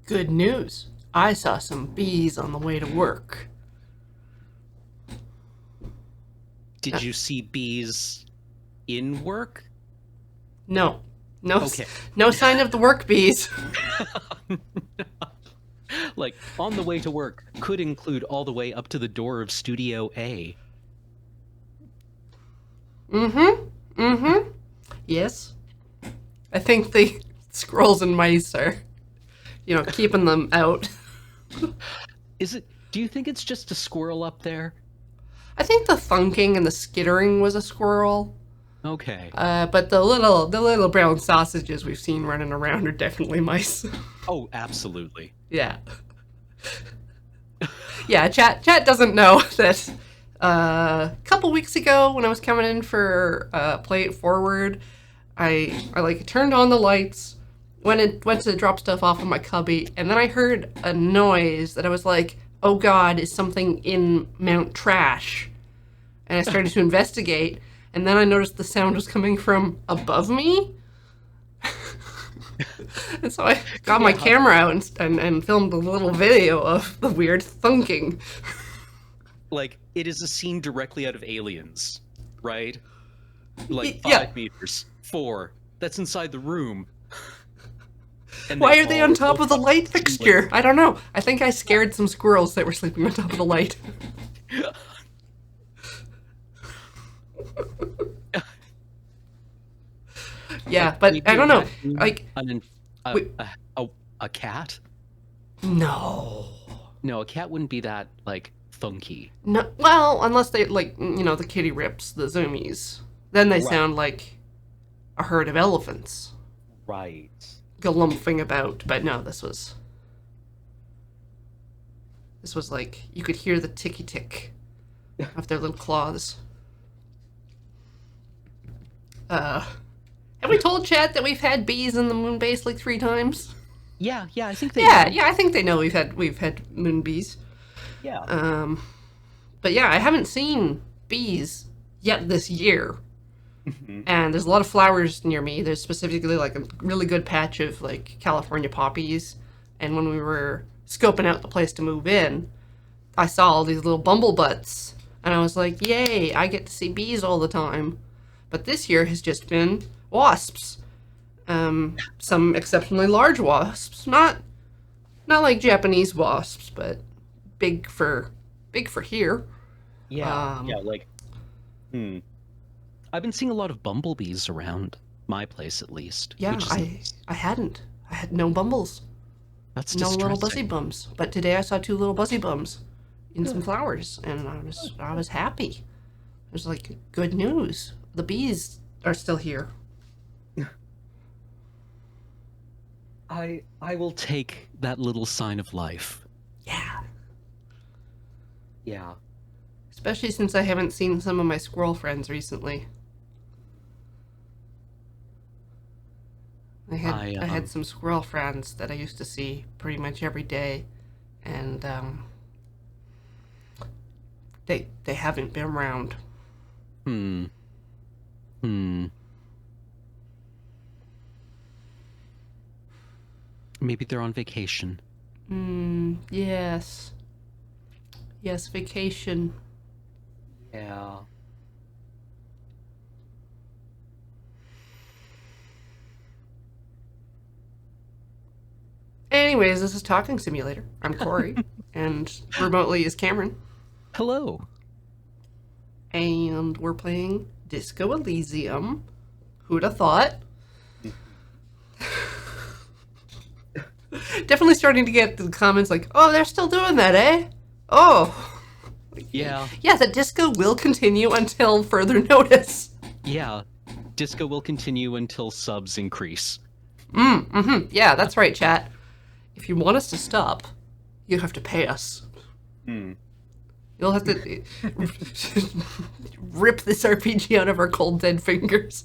Good news. I saw some bees on the way to work. Did you see bees in work? No. No, Okay. no sign of the work bees. Like, on the way to work could include all the way up to the door of Studio A. Yes. I think the squirrels and mice are, keeping them out. Do you think it's just a squirrel up there? I think the thunking and the skittering was a squirrel. Okay. But the little brown sausages we've seen running around are definitely mice. Oh, absolutely. Yeah. Yeah, chat doesn't know that a couple weeks ago when I was coming in for Play It Forward, I like turned on the lights, went to drop stuff off in my cubby, and then I heard a noise that I was like, oh god, is something in Mount Trash? And I started to investigate, and then I noticed the sound was coming from above me. And so I got my camera out and filmed a little video of the weird thunking. Like, it is a scene directly out of Aliens, right? Like, Yeah. 5 meters, 4, that's inside the room. And Why are they on top all of the light up fixture? I don't know. I think I scared some squirrels that were sleeping on top of the light. Yeah, but I don't know. Like, a cat? no. No, a cat wouldn't be that, like, funky. No, well, unless they, like, the kitty rips, the zoomies. Then they Right. sound like a herd of elephants Right. galumphing about. But no, this was like, you could hear the ticky-tick of their little claws. Have we told Chat that we've had bees in the moon base like 3 times? Yeah, I think they Yeah, know. yeah, I think they know we've had moon bees. Yeah. But yeah, I haven't seen bees yet this year. And there's a lot of flowers near me. There's specifically like a really good patch of like California poppies. And when we were scoping out the place to move in, I saw all these little bumblebutts. And I was like, yay, I get to see bees all the time. But this year has just been wasps. Some exceptionally large wasps. Not like Japanese wasps, but big for here. Yeah, like, I've been seeing a lot of bumblebees around my place, at least. Yeah, which is I hadn't. I had no bumbles. That's No little buzzy distressing. bums. But today I saw 2 little buzzy bums in some flowers, and I was happy. It was like good news. The bees are still here. I will take that little sign of life. Yeah. Yeah. Especially since I haven't seen some of my squirrel friends recently. I had some squirrel friends that I used to see pretty much every day, and they haven't been around. Maybe they're on vacation. Yes. Yes, vacation. Yeah. Anyways, this is Talking Simulator. I'm Corey, and remotely is Cameron. Hello. And we're playing Disco Elysium. Who'd have thought? Definitely starting to get the comments like, oh, they're still doing that, eh? Oh. Yeah. Yeah, the disco will continue until further notice. Yeah. Disco will continue until subs increase. Yeah, that's right, chat. If you want us to stop, you have to pay us. You'll have to rip this RPG out of our cold, dead fingers.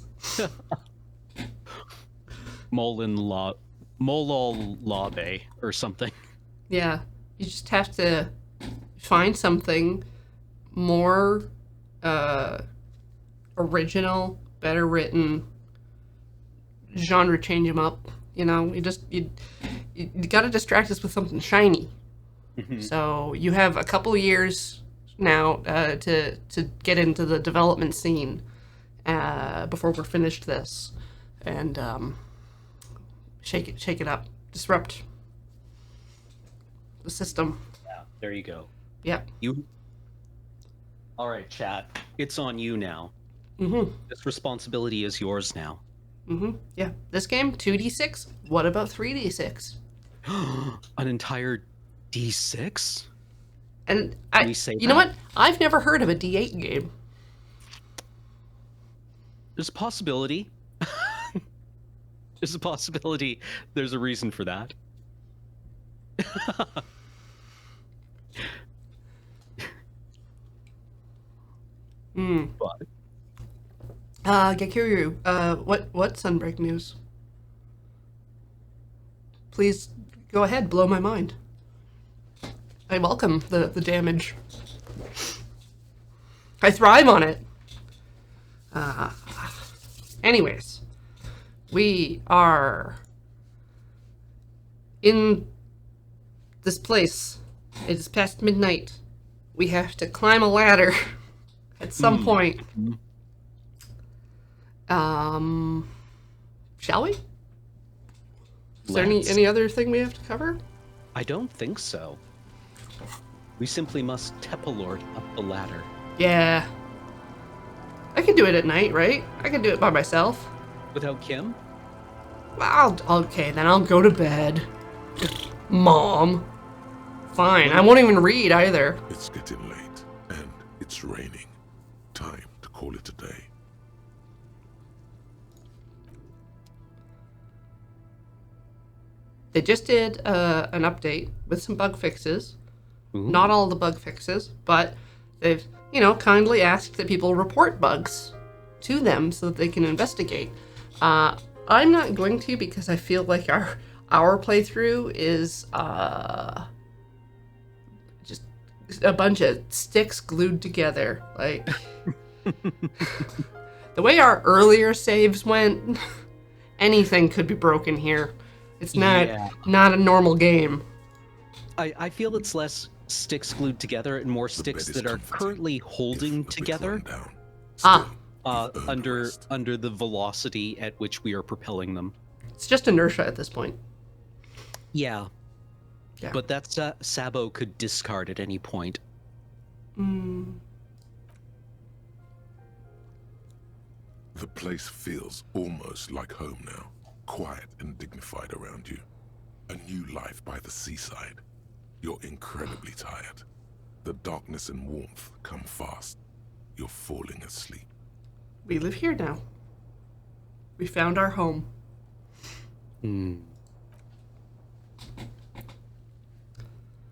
Molol Labe or something. Yeah, you just have to find something more original, better written, genre change them up. You you got to distract us with something shiny. So you have a couple of years now to get into the development scene before we're finished this, and shake it up, disrupt the system. Yeah, there you go. Yep. You. All right, chat. It's on you now. This responsibility is yours now. Yeah. This game 2d6. What about 3d6? An entire D6? And We say you know that? what? I've never heard of a d8 game. There's a possibility. There's a possibility. There's a reason for that. But Gekiryu, what Sunbreak news? Please go ahead, blow my mind. I welcome the damage. I thrive on it. Anyways, we are in this place. It is past midnight. We have to climb a ladder at some point. Shall we? Is there any other thing we have to cover? I don't think so. We simply must Tepalord up the ladder. Yeah. I can do it at night, right? I can do it by myself. Without Kim? Well, okay, then I'll go to bed. Mom. Fine, I won't even read either. It's getting late, and it's raining. Time to call it a day. They just did an update with some bug fixes. Ooh. Not all the bug fixes, but they've, kindly asked that people report bugs to them so that they can investigate. I'm not going to because I feel like our playthrough is just a bunch of sticks glued together. Like the way our earlier saves went, anything could be broken here. It's not a normal game. I feel it's less sticks glued together and more sticks that are currently holding together under the velocity at which we are propelling them. It's just inertia at this point. Yeah. But that's Sabo could discard at any point. The place feels almost like home now. Quiet and dignified around you. A new life by the seaside. You're incredibly tired. The darkness and warmth come fast. You're falling asleep. We live here now. We found our home.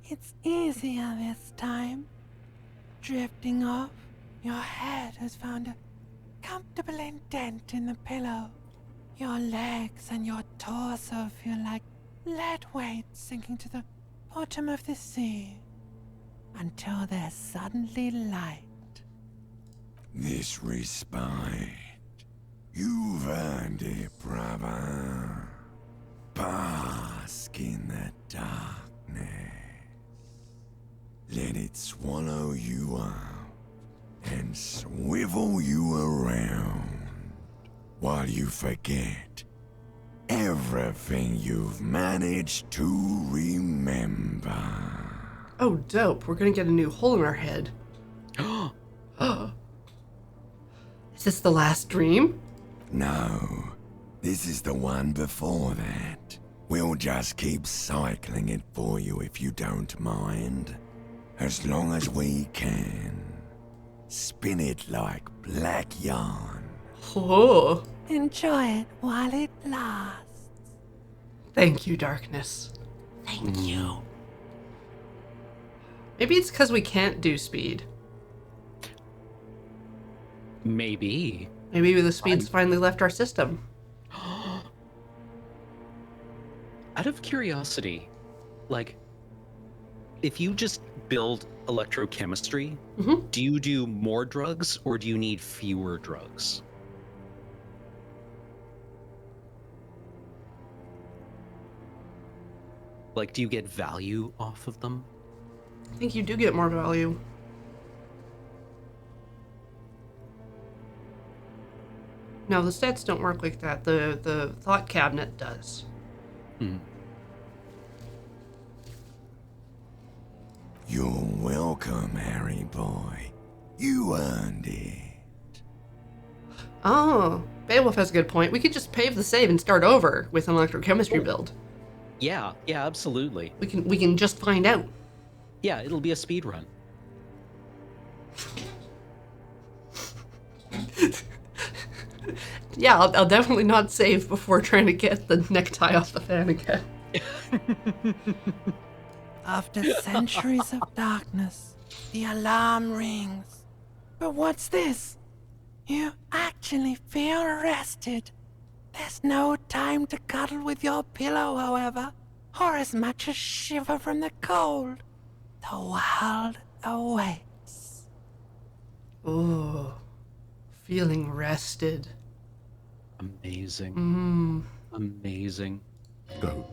It's easier this time. Drifting off, your head has found a comfortable indent in the pillow. Your legs and your torso feel like lead weights sinking to the bottom of the sea until they're suddenly light. This respite, you've earned it, brother. Bask in the darkness. Let it swallow you up and swivel you around while you forget everything you've managed to remember. Oh, dope. We're gonna get a new hole in our head. Is this the last dream? No, this is the one before that. We'll just keep cycling it for you if you don't mind. As long as we can. Spin it like black yarn. Oh, Enjoy it while it lasts. thank you, darkness. Thank you. Maybe it's because we can't do speed. Maybe. Maybe the speed's finally left our system. Out of curiosity, like, if you just build electrochemistry, do you do more drugs or do you need fewer drugs? Like, do you get value off of them? I think you do get more value. No, the stats don't work like that. The thought cabinet does. Hmm. You're welcome, Harry boy. You earned it. Oh, Beowulf has a good point. We could just pave the save and start over with an electrochemistry build. Yeah, absolutely. We can just find out. Yeah, it'll be a speed run. Yeah, I'll definitely not save before trying to get the necktie off the fan again. After centuries of darkness, the alarm rings. But what's this? You actually feel rested. There's no time to cuddle with your pillow, however, or as much as shiver from the cold. The world awaits. Ooh, feeling rested. Amazing. Amazing. Go.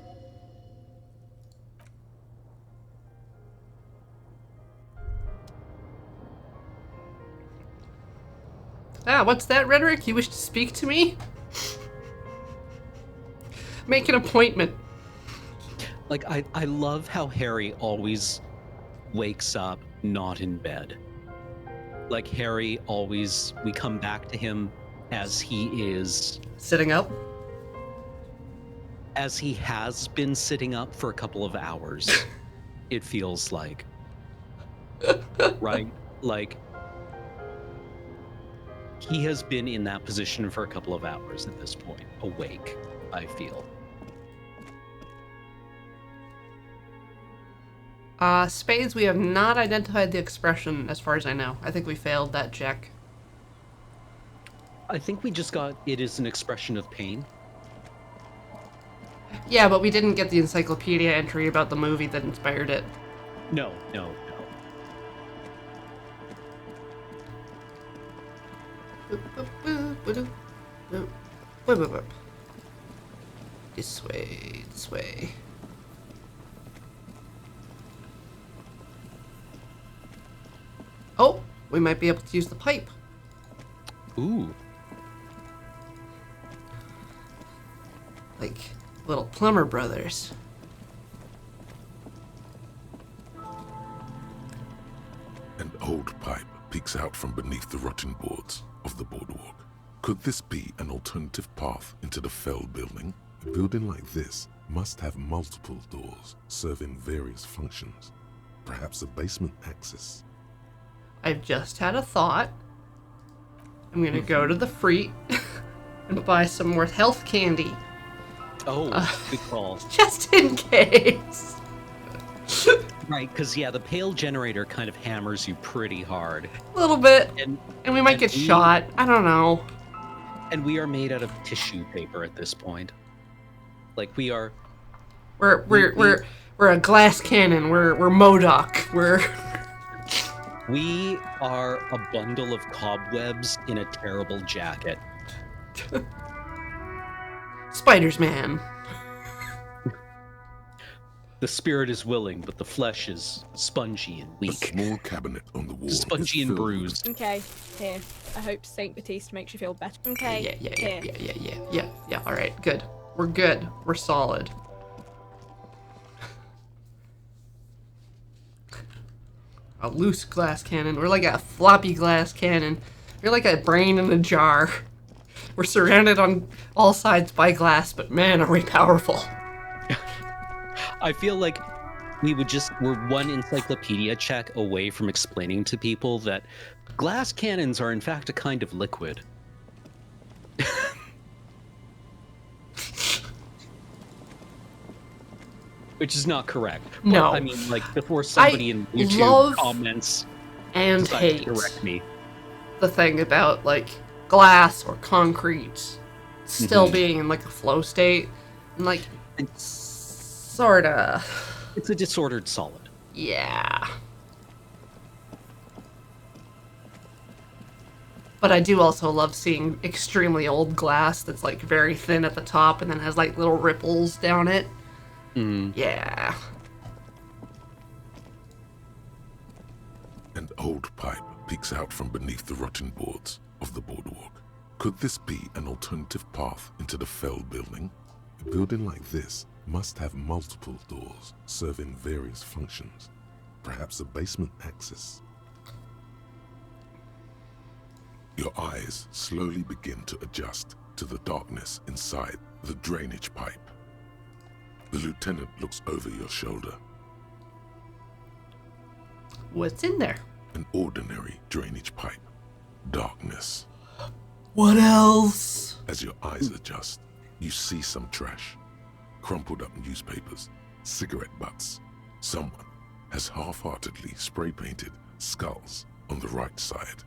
Ah, what's that, Rhetoric? You wish to speak to me? Make an appointment. Like, I love how Harry always wakes up not in bed. Like, Harry always, we come back to him as he is, Sitting up? as he has been sitting up for a couple of hours, it feels like. Right? Like, he has been in that position for a couple of hours at this point, awake, I feel. Spades, we have not identified the expression as far as I know. I think we failed that check. I think we just got, it is an expression of pain. Yeah, but we didn't get the encyclopedia entry about the movie that inspired it. No. This way, this way. Oh, we might be able to use the pipe. Ooh. Like little plumber brothers. An old pipe peeks out from beneath the rotting boards of the boardwalk. Could this be an alternative path into the Fell building? A building like this must have multiple doors serving various functions. Perhaps a basement access. I've just had a thought. I'm gonna go to the Freet and buy some more health candy. Oh, good call. Just in case. Right, because, yeah, the pale generator kind of hammers you pretty hard. A little bit. And we might and get shot. I don't know. And we are made out of tissue paper at this point. Like, we are... We're a glass cannon. We're MODOK. We are a bundle of cobwebs in a terrible jacket. Spiders, man. The spirit is willing, but the flesh is spongy and A weak. small cabinet on the wall. is Spongy and filled with bruised. Okay, here. I hope Saint Baptiste makes you feel better. Okay, Yeah. All right, good. We're good. We're solid. A loose glass cannon. We're like a floppy glass cannon. We're like a brain in a jar. We're surrounded on all sides by glass, but man, are we powerful. I feel like we're one encyclopedia check away from explaining to people that glass cannons are in fact a kind of liquid. Which is not correct. No. But, I mean, like, before somebody in YouTube love comments and decides hate to correct me. the thing about like glass or concrete still Mhm. being in like a flow state, and like sorta. It's a disordered solid. Yeah. But I do also love seeing extremely old glass that's like very thin at the top and then has like little ripples down it. Yeah. An old pipe peeks out from beneath the rotting boards of the boardwalk. Could this be an alternative path into the felled building? A building like this must have multiple doors serving various functions. Perhaps a basement access. Your eyes slowly begin to adjust to the darkness inside the drainage pipe. The lieutenant looks over your shoulder. What's in there? An ordinary drainage pipe. Darkness. What else? As your eyes adjust, you see some trash. Crumpled up newspapers, cigarette butts. Someone has half-heartedly spray-painted skulls on the right side.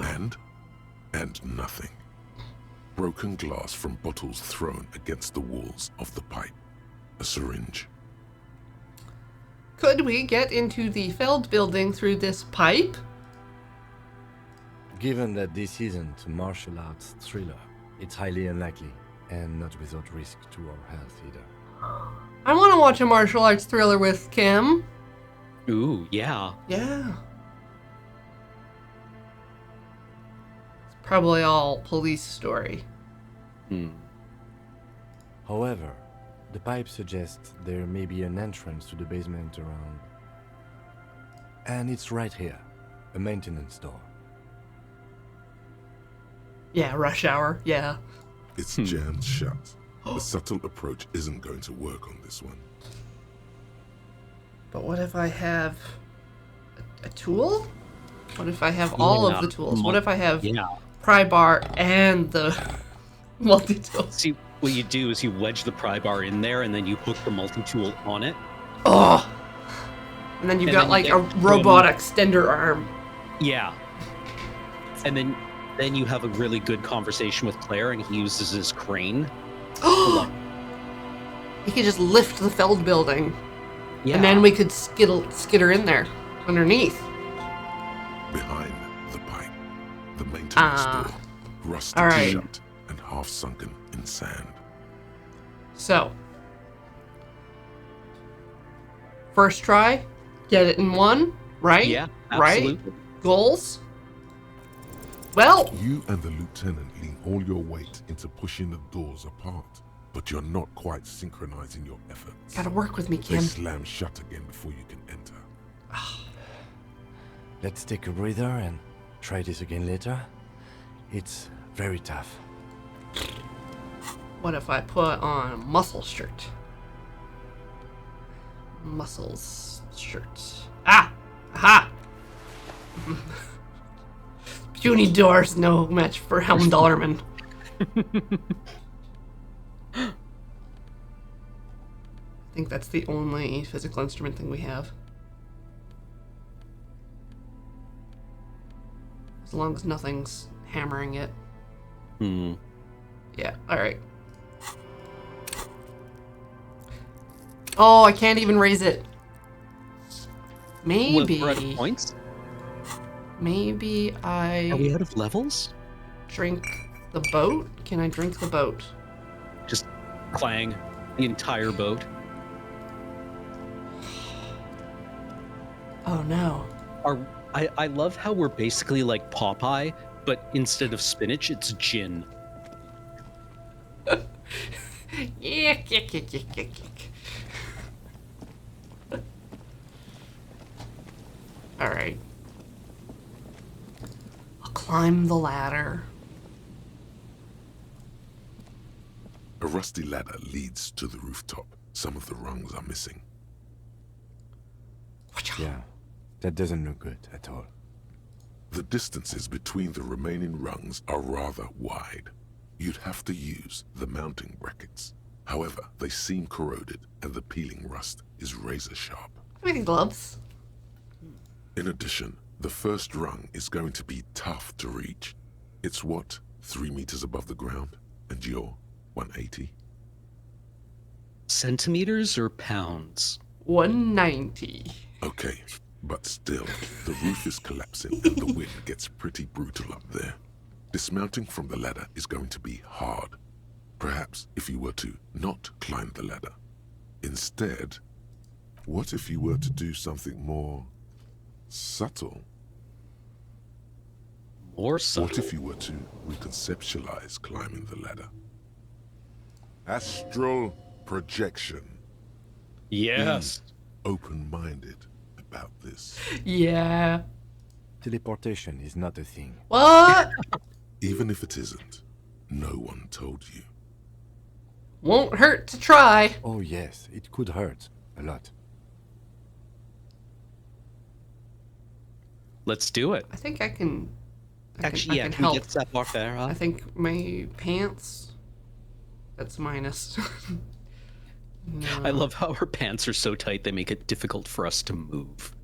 And nothing. Broken glass from bottles thrown against the walls of the pipe. A syringe. Could we get into the Feld building through this pipe? Given that this isn't a martial arts thriller, it's highly unlikely, and not without risk to our health either. I want to watch a martial arts thriller with Kim. Ooh, yeah. Yeah. It's probably all police story. However, the pipe suggests there may be an entrance to the basement around. And it's right here, a maintenance door. Yeah, rush hour. Yeah. It's jammed shut. The subtle approach isn't going to work on this one. But what if I have a tool? What if I have all of the tools? What if I have pry bar and the multi-tool? See, what you do is you wedge the pry bar in there, and then you hook the multi-tool on it. Oh! And then you've got then like you a get robot extender arm. Yeah. And then you have a really good conversation with Claire, and he uses his crane. He could just lift the Feld building. Yeah. And then we could skitter in there, underneath. Behind the pipe, the maintenance door, rusted all right. shut and half sunken in sand. So, first try, get it in one, right? Yeah, right? absolutely. Goals? Well, You and the lieutenant lean all your weight into pushing the doors apart, but you're not quite synchronizing your efforts. gotta work with me, They Kim. slam shut again before you can enter. Let's take a breather and try this again later. It's very tough. What if I put on a muscle shirt? Muscles shirt. Ah! Aha! Puny doors, no match for Helm Dollarman. I think that's the only physical instrument thing we have. As long as nothing's hammering it. Yeah, alright. Oh, I can't even raise it. Maybe. We're out of points? Maybe Are we I out of levels? drink the boat? Can I drink the boat? Just clang the entire boat. Oh no. I love how we're basically like Popeye, but instead of spinach, it's gin. Yuck, yuck, yuck, yuck, yuck, yuck. Alright. I'll climb the ladder. A rusty ladder leads to the rooftop. Some of the rungs are missing. Yeah, that doesn't look good at all. The distances between the remaining rungs are rather wide. You'd have to use the mounting brackets. However, they seem corroded and the peeling rust is razor sharp. Maybe gloves. In addition, the first rung is going to be tough to reach. It's what, 3 meters above the ground? And you're 180? Centimeters or pounds? 190. Okay, but still, the roof is collapsing and the wind gets pretty brutal up there. Dismounting from the ladder is going to be hard. Perhaps if you were to not climb the ladder, Instead, what if you were to do something more subtle? More subtle. What if you were to reconceptualize climbing the ladder? Astral projection. Yes. Open-minded about this. Yeah. Teleportation is not a thing. What? Even if it isn't, no one told you. Won't hurt to try. Oh yes, it could hurt a lot. Let's do it. I think I can. Actually, I yeah, can can we help. get that off there? I think my pants. That's minus. No. I love how her pants are so tight they make it difficult for us to move.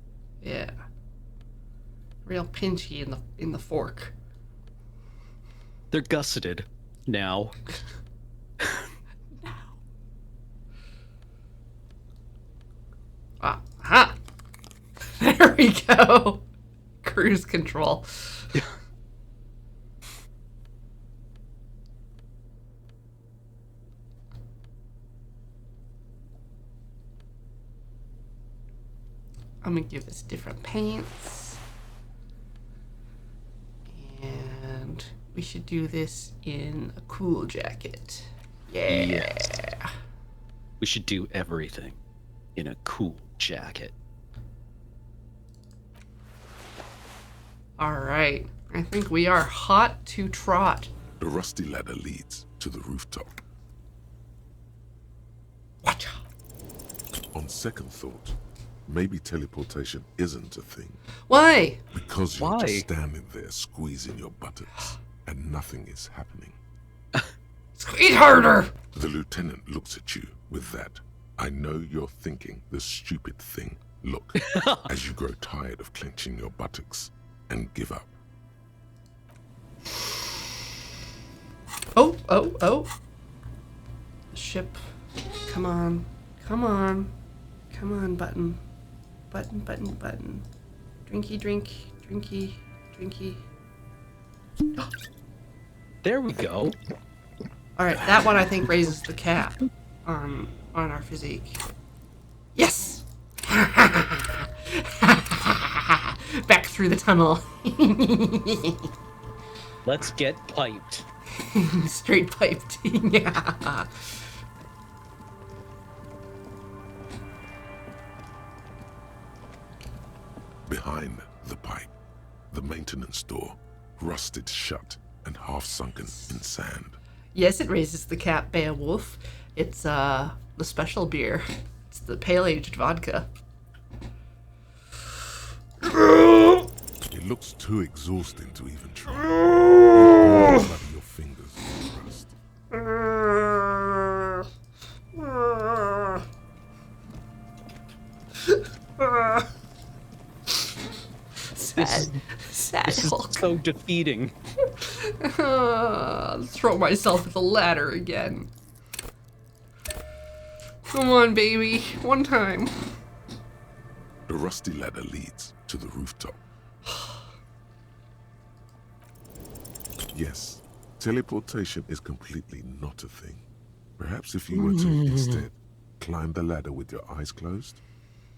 Yeah. Real pinchy in the fork. They're gusseted now. Aha! There we go. Cruise control. I'm gonna give this different paints. And we should do this in a cool jacket. Yeah. Yes. We should do everything in a cool jacket. All right. I think we are hot to trot. The rusty ladder leads to the rooftop. Watch. On second thought, maybe teleportation isn't a thing. Why? Because you're Why? just standing there squeezing your buttocks and nothing is happening. Squeeze harder. The lieutenant looks at you with that "I know you're thinking the stupid thing" look as you grow tired of clenching your buttocks and give up. Oh, oh, oh. The ship. Come on. Come on. Come on, button. Button, button, button. Drinky, drink. Drinky, drinky. There we go. Alright, that one I think raises the cap on our physique. Yes! Back through the tunnel. Let's get piped. Straight piped. Yeah. Behind the pipe, the maintenance door, rusted shut and half sunken in sand. Yes, it raises the cap, Beowulf. It's the special beer. It's the pale aged vodka. It looks too exhausting to even try. You blood your fingers in the rust. Sad This is Hulk. so defeating. Throw myself at the ladder again. Come on, baby. One time. The rusty ladder leads to the rooftop. Yes, teleportation is completely not a thing. Perhaps if you were to instead climb the ladder with your eyes closed,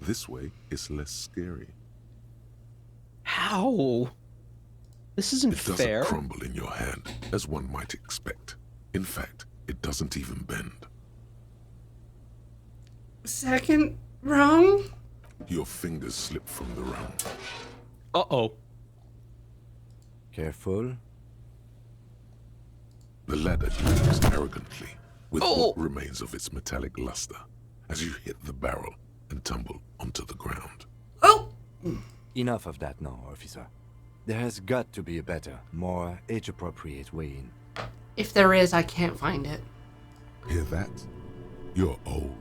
this way it's less scary. How? This isn't It doesn't fair. crumble in your hand, as one might expect. In fact, it doesn't even bend. Second wrong? Your fingers slip from the rung. Uh-oh. Careful. The ladder leans arrogantly, with Oh! what remains of its metallic luster, as you hit the barrel and tumble onto the ground. Oh! Enough of that now, officer. There has got to be a better, more age-appropriate way in. If there is, I can't find it. Hear that? You're old.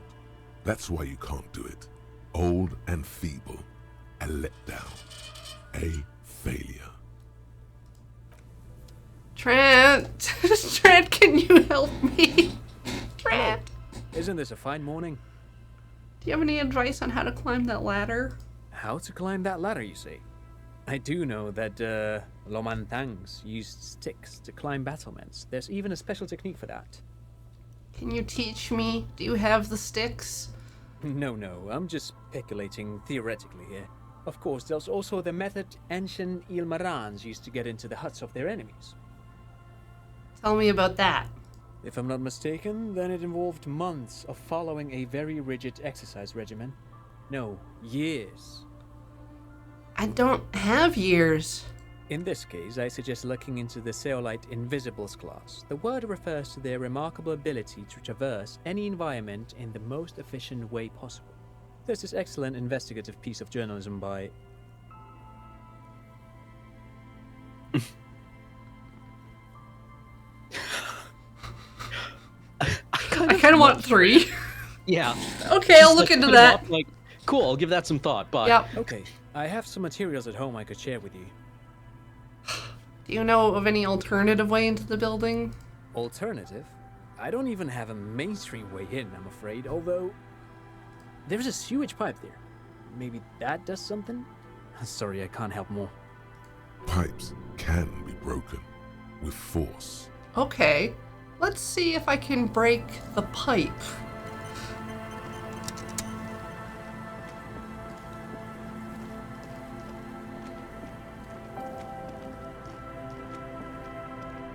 That's why you can't do it. Old and feeble. A letdown. A failure. Trent! Trent, can you help me? Trent! Isn't this a fine morning? Do you have any advice on how to climb that ladder? How to climb that ladder, you see? I do know that Lomantangs used sticks to climb battlements. There's even a special technique for that. Can you teach me? Do you have the sticks? No, I'm just speculating theoretically here. Of course, there's also the method ancient Ilmarans used to get into the huts of their enemies. Tell me about that. If I'm not mistaken, then it involved months of following a very rigid exercise regimen. No, years. I don't have years. In this case, I suggest looking into the Zeolite Invisibles class. The word refers to their remarkable ability to traverse any environment in the most efficient way possible. There's this excellent investigative piece of journalism by... I kind of want 3. Yeah. Okay, I'll Just, look like, into put 'em that. off, like, cool, I'll give that some thought, but... Yep. Okay, I have some materials at home I could share with you. Do you know of any alternative way into the building? Alternative? I don't even have a mainstream way in, I'm afraid, although... There's a sewage pipe there. Maybe that does something? Sorry, I can't help more. Pipes can be broken with force. Okay, let's see if I can break the pipe.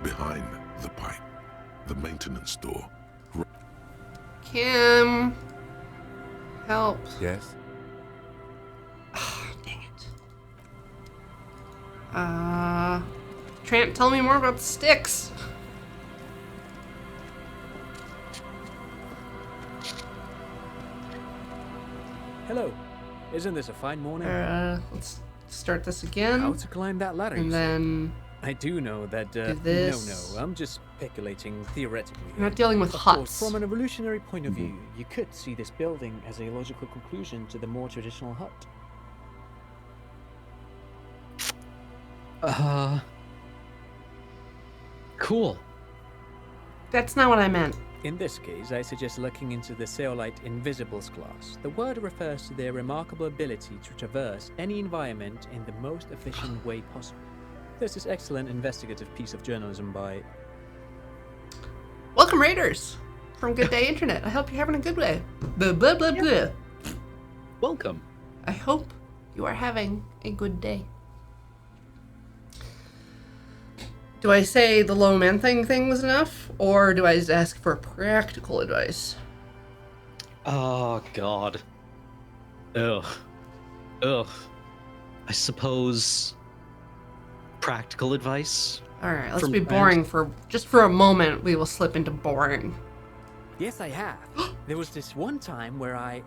Behind the pipe, the maintenance door. Kim, help. Yes? Dang it. Tramp, tell me more about the sticks. Hello. Isn't this a fine morning? Let's start this again. How to climb that ladder, you And say? then I do know that, do this. No, I'm just speculating theoretically. you're not dealing with Of course, huts. from an evolutionary point of view, you could see this building as a logical conclusion to the more traditional hut. Cool. That's not what I meant. In this case, I suggest looking into the Zeolite Invisibles class. The word refers to their remarkable ability to traverse any environment in the most efficient way possible. There's this excellent investigative piece of journalism by... Welcome, Raiders, from Good Day Internet. I hope you're having a good day. Blah, blah, blah, blah. Welcome. I hope you are having a good day. Do I say the low man thing was enough, or do I just ask for practical advice? Oh, God. Ugh. I suppose... practical advice? All right, let's From be boring for a moment. We will slip into boring. Yes, I have. There was this one time where I...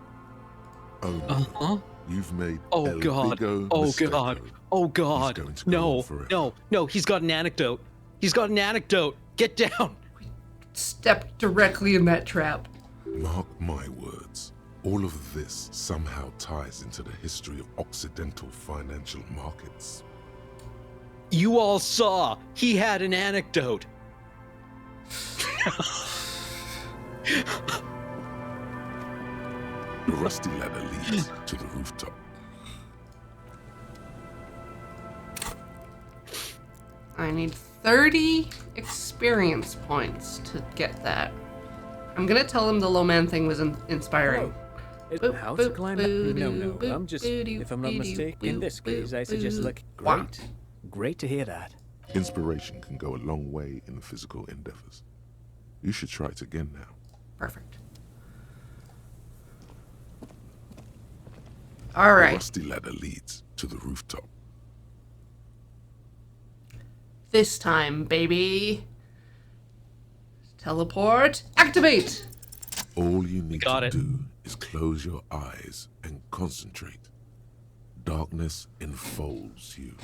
Oh, no. Uh-huh. You've made Oh, El God. Bigo Oh, mistake. God. Oh, God. He's going to go No, on forever. no, he's got an anecdote. He's got an anecdote. Get down. Step directly in that trap. Mark my words. All of this somehow ties into the history of Occidental financial markets. You all saw. He had an anecdote. The rusty ladder leads to the rooftop. I need 30 experience points to get that. I'm gonna tell him the low man thing was inspiring. Boop, How to boop, climb that? No, boop, I'm just... boop, If I'm not boop, mistaken, in this boop, case, I suggest boop. look... Wow. Great to hear that. Inspiration can go a long way in physical endeavors. You should try it again now. Perfect. All The right. rusty ladder leads to the rooftop. This time, baby. Teleport. Activate. All you need Got to it. do is close your eyes and concentrate. Darkness enfolds you.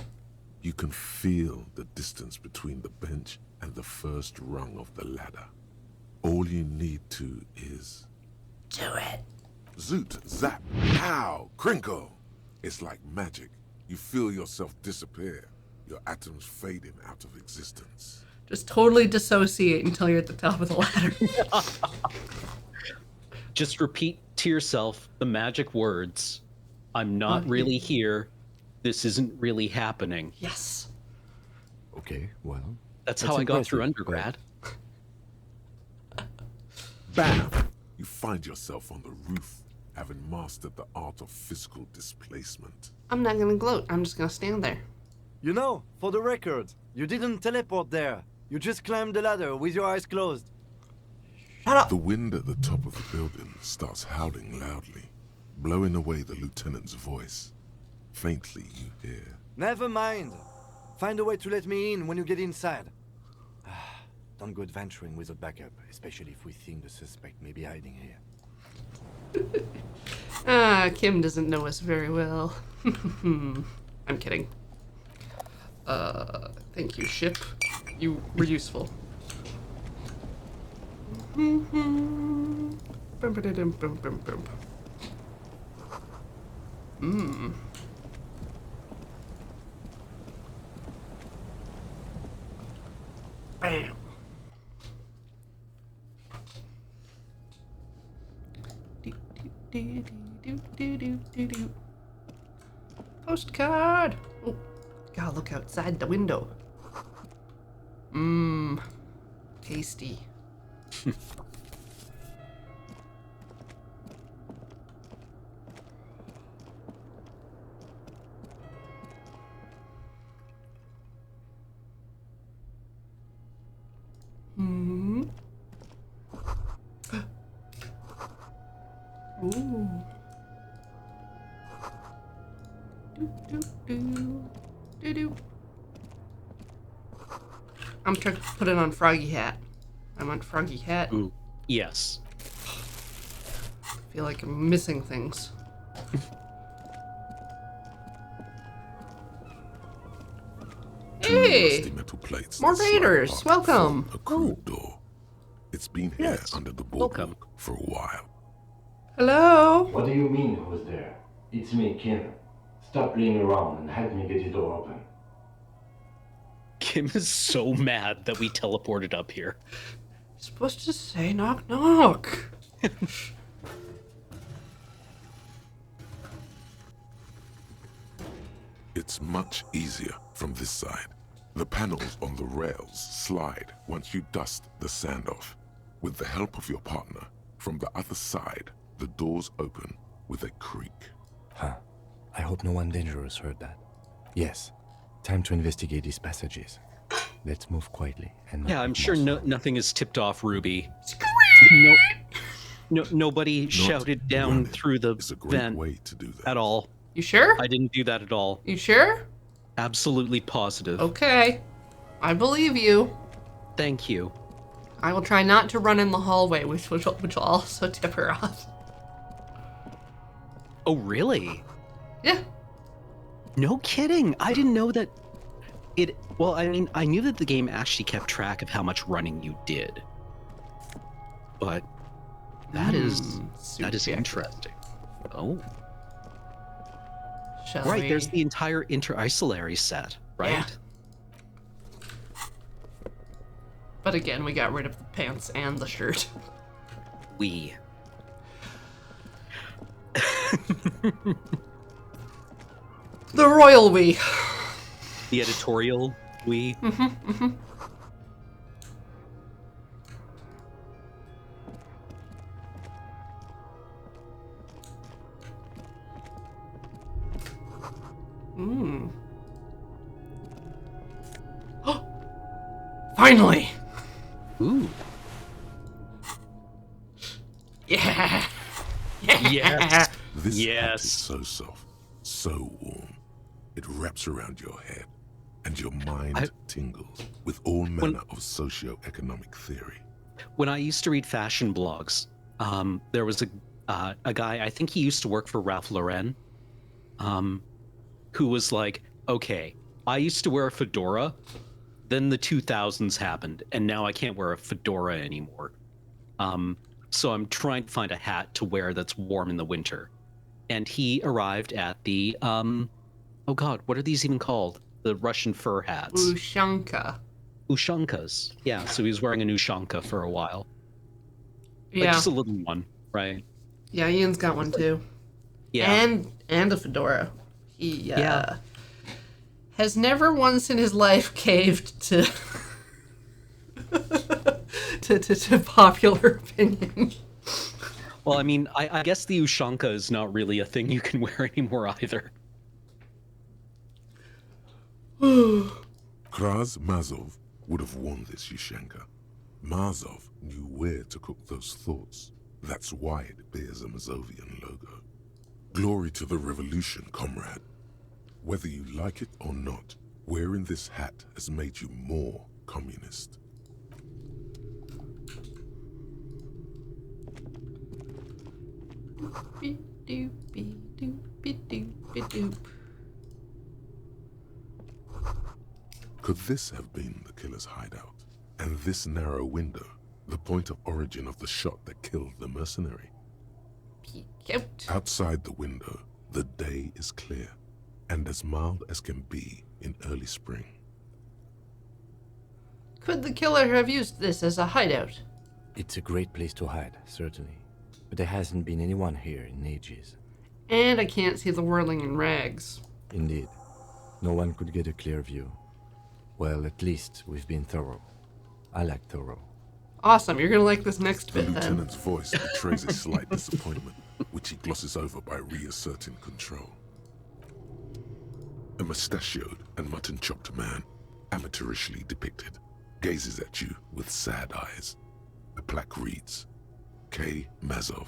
You can feel the distance between the bench and the first rung of the ladder. All you need to is... Do it. Zoot, zap, ow, crinkle. It's like magic. You feel yourself disappear, your atoms fading out of existence. Just totally dissociate until you're at the top of the ladder. Just repeat to yourself the magic words. I'm not really here. This isn't really happening. Yes. Okay, well. That's how I got through impressive, undergrad. Bam! You find yourself on the roof. having mastered the art of physical displacement. I'm not gonna gloat. I'm just gonna stand there. You know, for the record, you didn't teleport there. You just climbed the ladder with your eyes closed. Shut up. The wind at the top of the building starts howling loudly, blowing away the lieutenant's voice. Faintly you hear. Never mind. Find a way to let me in when you get inside. Don't go adventuring without backup, especially if we think the suspect may be hiding here. Kim doesn't know us very well. I'm kidding. Thank you, ship. You were useful. Bam. Postcard. Oh, gotta look outside the window. Mmm, tasty. Hmm. Ooh. Do. I'm trying to put it on Froggy Hat. I want Froggy Hat. Ooh, yes. I feel like I'm missing things. Hey! Rusty metal plates More that slide raiders! apart Welcome! form a crude door. It's been here Yes, under the welcome. boardwalk for a while. Hello? What do you mean, who's there? It's me, Kim. Stop playing around and help me get the door open. Kim is so mad that we teleported up here. You're supposed to say knock knock. It's much easier from this side. The panels on the rails slide once you dust the sand off. With the help of your partner, from the other side, the doors open with a creak. Huh. I hope no one dangerous heard that. Yes. Time to investigate these passages. Let's move quietly and not Yeah, I'm make sure more sound. nothing is tipped off Ruby. Nobody shouted down running through the It's a great vent way to do that. at all. You sure? I didn't do that at all. You sure? Absolutely positive. Okay. I believe you. Thank you. I will try not to run in the hallway, which will also tip her off. Oh, really? Yeah. No kidding. I didn't know that it. Well, I mean, I knew that the game actually kept track of how much running you did. But that is super interesting. Oh, Shall right. we? There's the entire inter-isolary set, right? Yeah. But again, we got rid of the pants and the shirt. We. The royal we. The editorial we. Finally! Ooh. Yeah! Yes. This hat Yes. is so soft, so warm. It wraps around your head, and your mind tingles with all manner of socio-economic theory. When I used to read fashion blogs, there was a guy, I think he used to work for Ralph Lauren, who was like, okay, I used to wear a fedora, then the 2000s happened, and now I can't wear a fedora anymore. So I'm trying to find a hat to wear that's warm in the winter. And he arrived at the, oh god, what are these even called? The Russian fur hats. Ushanka. Ushankas. Yeah, so he was wearing an Ushanka for a while. Like Yeah. just a little one, right? Yeah, Ian's got one too. Yeah. And a fedora. He has never once in his life caved to to popular opinion. Well, I mean, I guess the Ushanka is not really a thing you can wear anymore either. Kraz Mazov would have worn this Ushanka. Mazov knew where to cook those thoughts. That's why it bears a Mazovian logo. Glory to the revolution, comrade. Whether you like it or not, wearing this hat has made you more communist. Could this have been the killer's hideout? And this narrow window, the point of origin of the shot that killed the mercenary? Outside the window, the day is clear, and as mild as can be in early spring. Could the killer have used this as a hideout? It's a great place to hide, certainly. But there hasn't been anyone here in ages. And I can't see the whirling in rags. Indeed. No one could get a clear view. Well, at least we've been thorough. I like thorough. Awesome, you're gonna like this next The bit then. lieutenant's voice betrays a slight disappointment, which he glosses over by reasserting control. A mustachioed and mutton-chopped man, amateurishly depicted, gazes at you with sad eyes. The plaque reads, K. Mazov.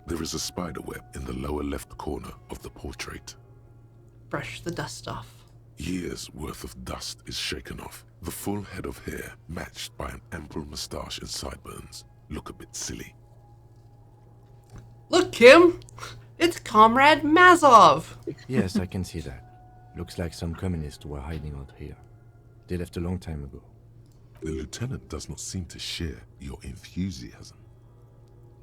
There is a spider web in the lower left corner of the portrait. Brush the dust off. Years' worth of dust is shaken off. The full head of hair, matched by an ample moustache and sideburns, look a bit silly. Look, Kim! It's Comrade Mazov! Yes, I can see that. Looks like some communists were hiding out here. They left a long time ago. The lieutenant does not seem to share your enthusiasm.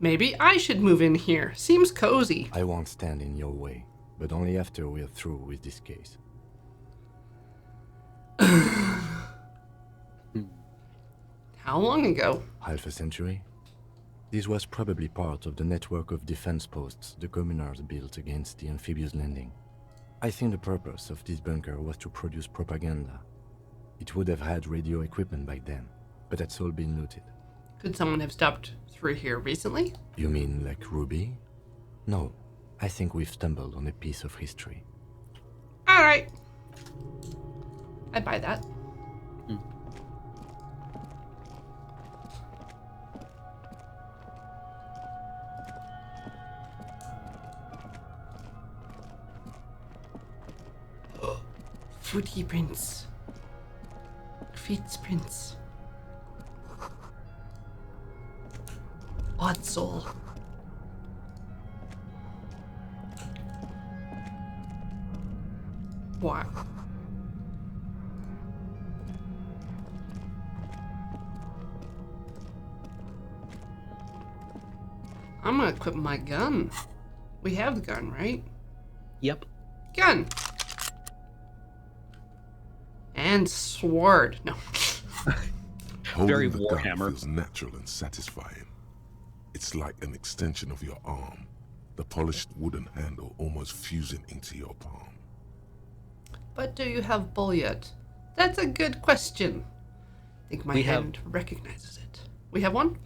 Maybe I should move in here. Seems cozy. I won't stand in your way, but only after we're through with this case. How long ago? Half a century? This was probably part of the network of defense posts the communards built against the amphibious landing. I think the purpose of this bunker was to produce propaganda. It would have had radio equipment back then, but that's all been looted. Could someone have stopped through here recently? You mean like Ruby? No, I think we've stumbled on a piece of history. Alright. I buy that. Footprints. Footprints. Odd soul. Wow. I'm gonna equip my gun. We have the gun, right? Yep. Gun! And sword. No. Very Holding the gun Warhammer. feels natural and satisfying. It's like an extension of your arm, the polished wooden handle almost fusing into your palm. But do you have bullet? That's a good question. I think my We have- hand recognizes it. We have one?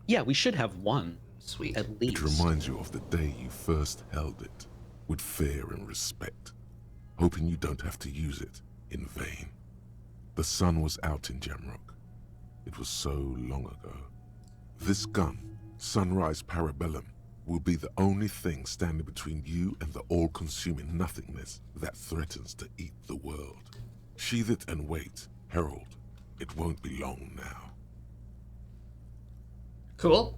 Yeah, we should have one, Sweet. at least. It reminds you of the day you first held it, with fear and respect, hoping you don't have to use it in vain. The sun was out in Jamrock. It was so long ago. This gun, Sunrise Parabellum, will be the only thing standing between you and the all-consuming nothingness that threatens to eat the world. Sheathe it and wait, Herald. It won't be long now. Cool.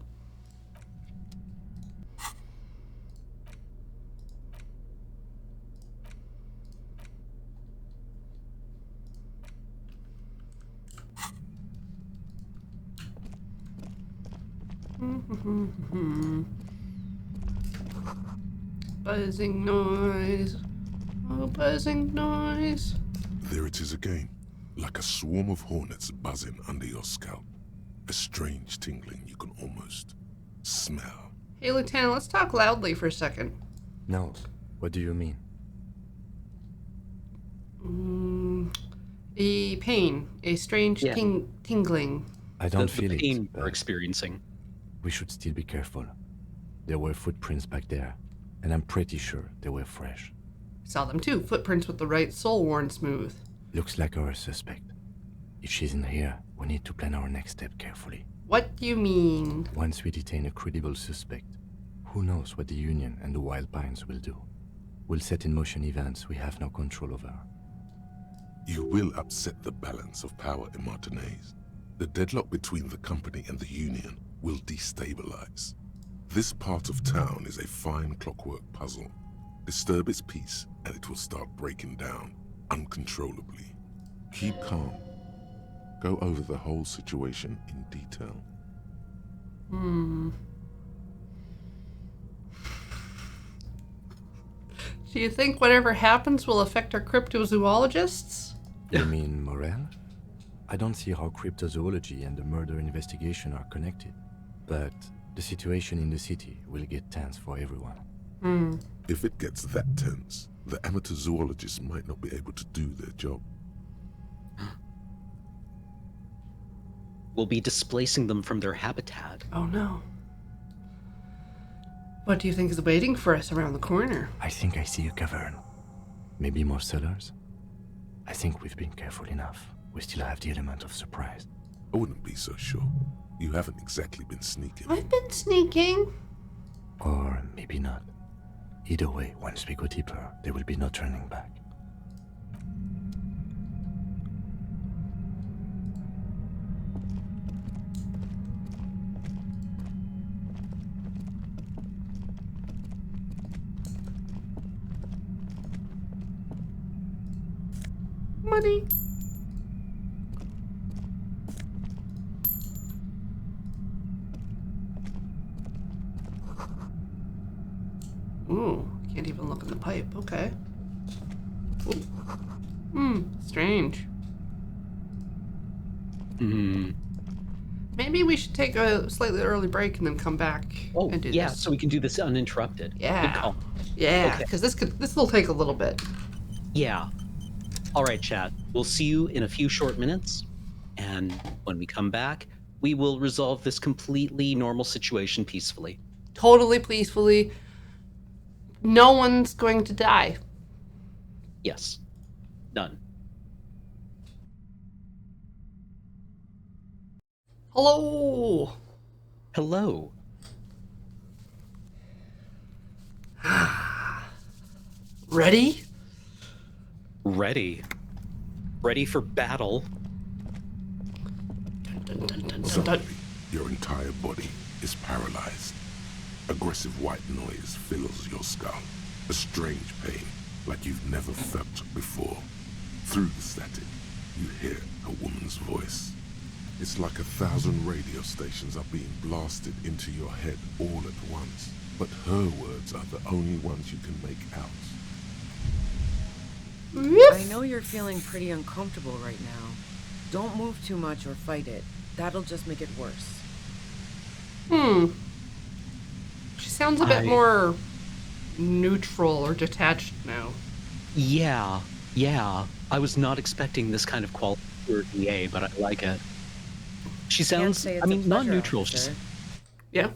Buzzing noise. Oh, buzzing noise. There it is again, like a swarm of hornets buzzing under your scalp. A strange tingling you can almost smell. Hey, Lieutenant, let's talk loudly for a second. No, what do you mean? A pain. A strange Yeah. tingling. I don't the feel pain it. we're experiencing. We should still be careful. there were footprints back there, and I'm pretty sure they were fresh. Saw them too. Footprints with the right sole worn smooth. Looks like our suspect. If she's in here, we need to plan our next step carefully. What do you mean? Once we detain a credible suspect, who knows what the Union and the Wild Pines will do? We'll set in motion events we have no control over. You will upset the balance of power in Martinez. The deadlock between the company and the Union will destabilize. This part of town is a fine clockwork puzzle. Disturb its peace, and it will start breaking down uncontrollably. Keep calm. Go over the whole situation in detail. Do you think whatever happens will affect our cryptozoologists? You mean Morel? I don't see how cryptozoology and the murder investigation are connected, but the situation in the city will get tense for everyone. If it gets that tense, the amateur zoologists might not be able to do their job. We'll be displacing them from their habitat. Oh no. What do you think is waiting for us around the corner? I think I see a cavern. Maybe more cellars? I think we've been careful enough. We still have the element of surprise. I wouldn't be so sure. You haven't exactly been sneaking. I've been sneaking. Or maybe not. Either way, once we go deeper, there will be no turning back. Money. Ooh, can't even look in the pipe. Okay. Strange. Maybe we should take a slightly early break and then come back and do this. So we can do this uninterrupted. Good Yeah. call. Yeah, Okay. because this will take a little bit. Yeah. All right, chat. We'll see you in a few short minutes. And when we come back, we will resolve this completely normal situation peacefully. Totally peacefully. No one's going to die. Yes. None. Hello. Hello. Ready? Ready. Ready for battle. Dun, dun, dun, dun, dun. Suddenly, your entire body is paralyzed. Aggressive white noise fills your skull. A strange pain, like you've never felt before. Through the static, you hear a woman's voice. It's like 1,000 radio stations are being blasted into your head all at once. But her words are the only ones you can make out. I know you're feeling pretty uncomfortable right now. Don't move too much or fight it. That'll just make it worse. She sounds a bit more neutral or detached now. Yeah. I was not expecting this kind of quality for DA, but I like it. She sounds, Can't say it's I mean, a not pleasure, neutral. officer. Yeah.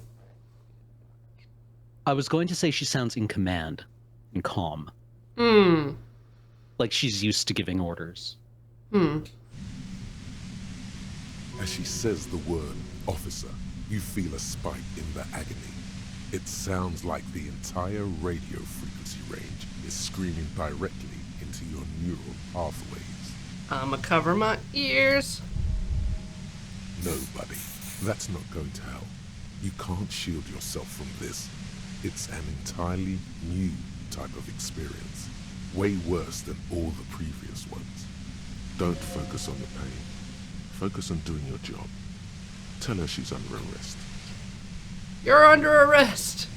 I was going to say she sounds in command and calm. Like she's used to giving orders. As she says the word officer, you feel a spike in the agony. It sounds like the entire radio frequency range is screaming directly into your neural pathways. I'ma cover my ears. No, buddy, that's not going to help. You can't shield yourself from this. It's an entirely new type of experience. Way worse than all the previous ones. Don't focus on the pain. Focus on doing your job. Tell her she's under arrest. You're under arrest.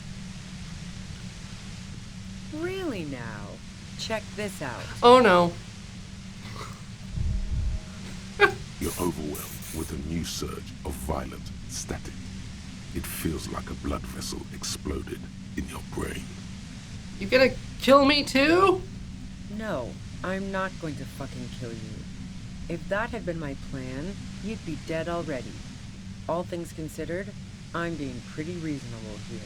Really now? Check this out. Oh no. You're overwhelmed with a new surge of violent static. It feels like a blood vessel exploded in your brain. You gonna kill me too? No, I'm not going to fucking kill you. If that had been my plan, you'd be dead already. All things considered, I'm being pretty reasonable here.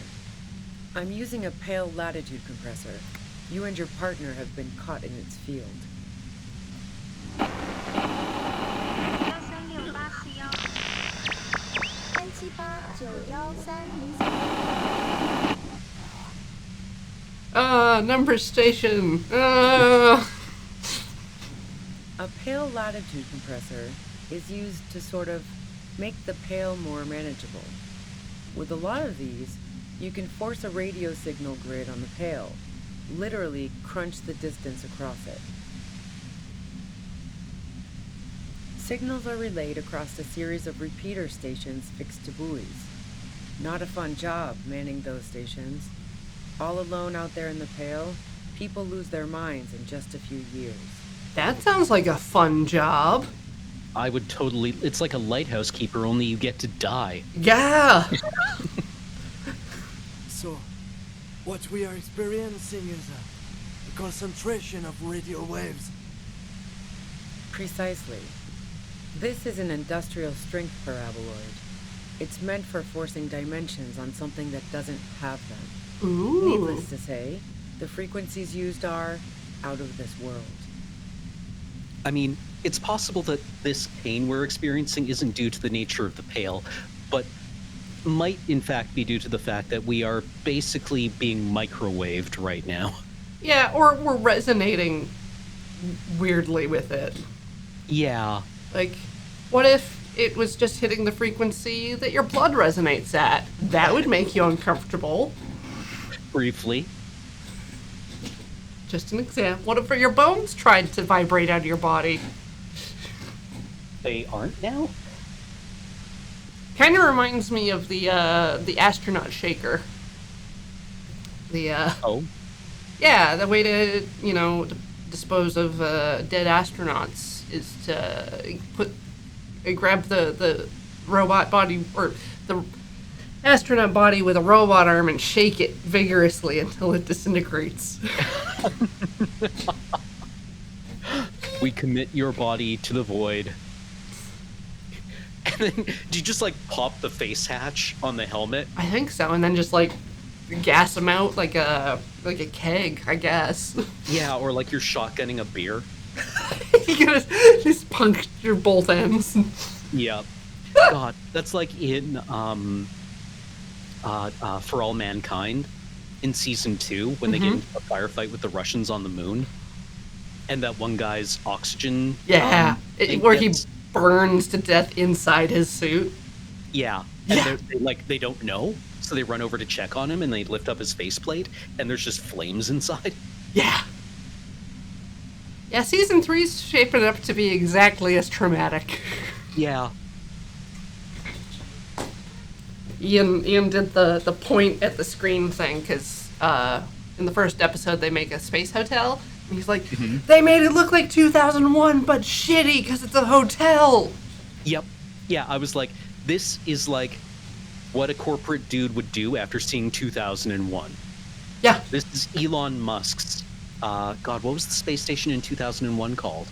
I'm using a pale latitude compressor. You and your partner have been caught in its field. Number station. A pale latitude compressor is used to sort of make the pale more manageable. With a lot of these, you can force a radio signal grid on the pale, literally crunch the distance across it. Signals are relayed across a series of repeater stations fixed to buoys. Not a fun job manning those stations. All alone out there in the pale, people lose their minds in just a few years. That sounds like a fun job. I would totally... It's like a lighthouse keeper, only you get to die. Yeah! So, what we are experiencing is a concentration of radio waves. Precisely. This is an industrial strength paraboloid. It's meant for forcing dimensions on something that doesn't have them. Ooh. Needless to say, the frequencies used are out of this world. I mean, it's possible that this pain we're experiencing isn't due to the nature of the pale, but might in fact be due to the fact that we are basically being microwaved right now. Yeah, or we're resonating weirdly with it. Yeah. Like, what if it was just hitting the frequency that your blood resonates at? That would make you uncomfortable. Briefly. Just an example. What if your bones tried to vibrate out of your body? They aren't now? Kind of reminds me of the astronaut shaker. Oh? Yeah, the way to, dispose of dead astronauts is to grab the robot body, or the astronaut body with a robot arm and shake it vigorously until it disintegrates. We commit your body to the void. And then, do you just, pop the face hatch on the helmet? I think so, and then just, gas them out like a keg, I guess. Yeah, or you're shotgunning a beer. You gotta just puncture both ends. Yeah. God, that's like in For All Mankind in season 2 when they get into a firefight with the Russians on the moon, and that one guy's oxygen. Yeah, where he burns to death inside his suit. Yeah, and they don't know, so they run over to check on him, and they lift up his faceplate, and there's just flames inside. Yeah. Yeah, season 3's shaping up to be exactly as traumatic. Yeah. Ian did the point at the screen thing, because in the first episode they make a space hotel, and he's like, they made it look like 2001, but shitty, because it's a hotel! Yep. Yeah, I was like, this is like what a corporate dude would do after seeing 2001. Yeah. This is Elon Musk's, God, what was the space station in 2001 called?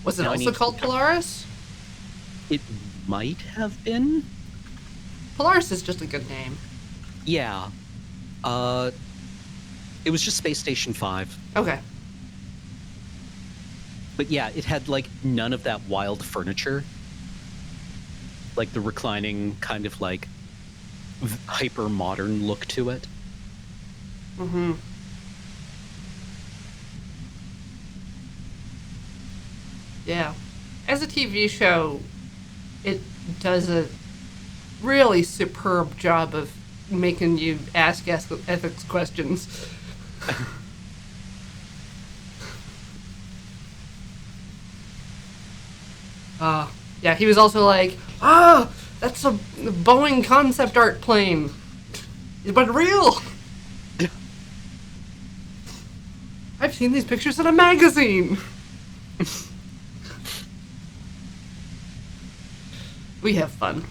Was it also called Polaris? It might have been. Polaris is just a good name. Yeah. It was just Space Station 5. Okay. But yeah, it had none of that wild furniture. Like the reclining kind of hyper modern look to it. Mm-hmm. Yeah. As a TV show, it does a really superb job of making you ask ethics questions. Yeah, he was also like, that's a Boeing concept art plane. But real! I've seen these pictures in a magazine! We have fun.